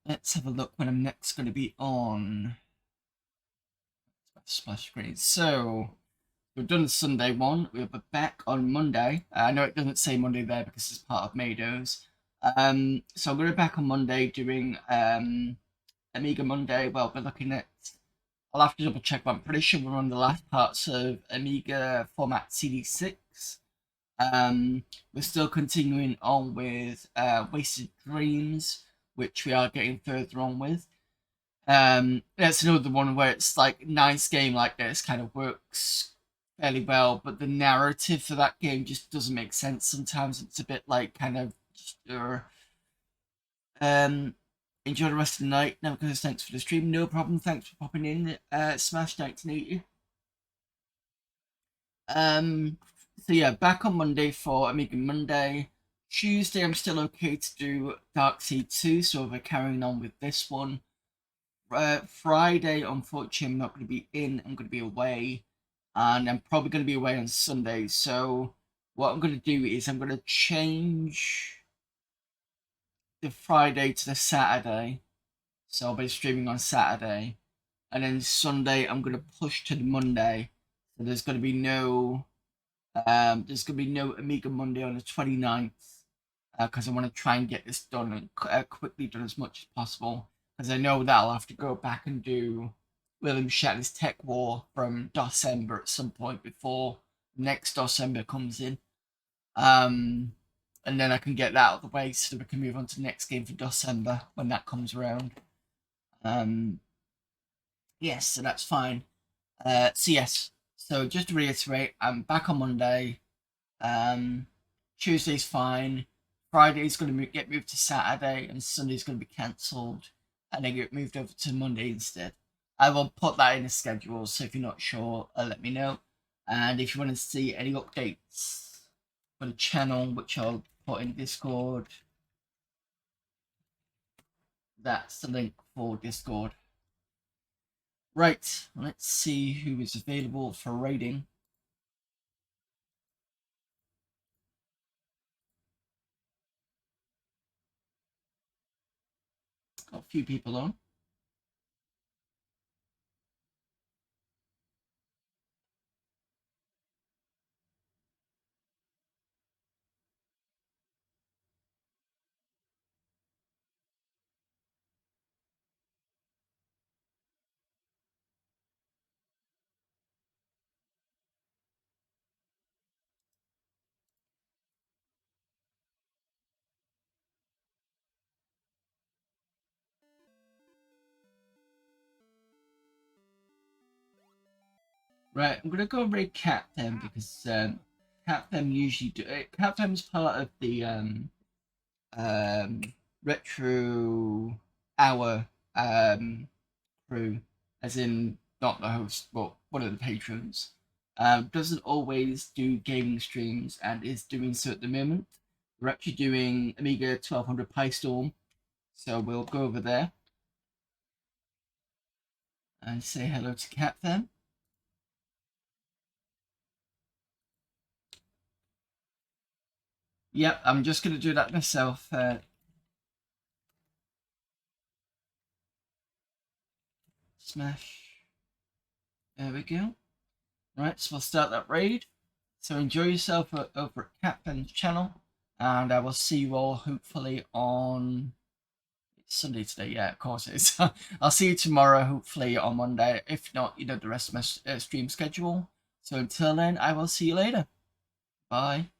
Speaker 1: Let's have a look when I'm next going to be on. Splash screen. So, we've done the Sunday one. We'll be back on Monday. I know it doesn't say Monday there because it's part of Maydows. So I'm going to be back on Monday doing Amiga Monday. Well, we're looking at... I'll have to double check, but I'm pretty sure we're on the last parts of Amiga format CD6. We're still continuing on with Wasted Dreams, which we are getting further on with. That's another one where it's like nice game like this kind of works fairly well, but the narrative for that game just doesn't make sense. Sometimes it's a bit like kind of enjoy the rest of the night. Never goes, thanks for the stream. No problem. Thanks for popping in. Smash 1980. So yeah, back on Monday for Amiga Monday. Tuesday, I'm still okay to do Darkseid 2, so we're carrying on with this one. Friday, unfortunately, I'm not going to be in. I'm going to be away, and I'm probably going to be away on Sunday. So what I'm going to do is I'm going to change the Friday to the Saturday. So I'll be streaming on Saturday, and then Sunday I'm going to push to the Monday. So there's going to be no Amiga Monday on the 29th, because I want to try and get this done and quickly done as much as possible, because I know that I'll have to go back and do William Shatner's Tech War from DOSember at some point before next DOSember comes in. And then I can get that out of the way so that we can move on to the next game for DOSember when that comes around. Yes, so that's fine. So just to reiterate, I'm back on Monday. Tuesday's fine. Friday's going to get moved to Saturday, and Sunday's going to be cancelled, and then get moved over to Monday instead. I will put that in the schedule, so if you're not sure, let me know. And if you want to see any updates for the channel, which I'll put in Discord, that's the link for Discord. Right, let's see who is available for raiding. Got a few people on. Right, I'm gonna go raid Captain because Captain usually do it. Captain's part of the retro hour crew, as in not the host, but one of the patrons. Doesn't always do gaming streams and is doing so at the moment. We're actually doing Amiga 1200 PyStorm, so we'll go over there and say hello to Captain. Yep, I'm just going to do that myself. Smash. There we go. Right, so we'll start that raid. So enjoy yourself over at Captain's channel. And I will see you all hopefully on... It's Sunday today, yeah, of course it is. I'll see you tomorrow, hopefully on Monday. If not, you know the rest of my stream schedule. So until then, I will see you later. Bye.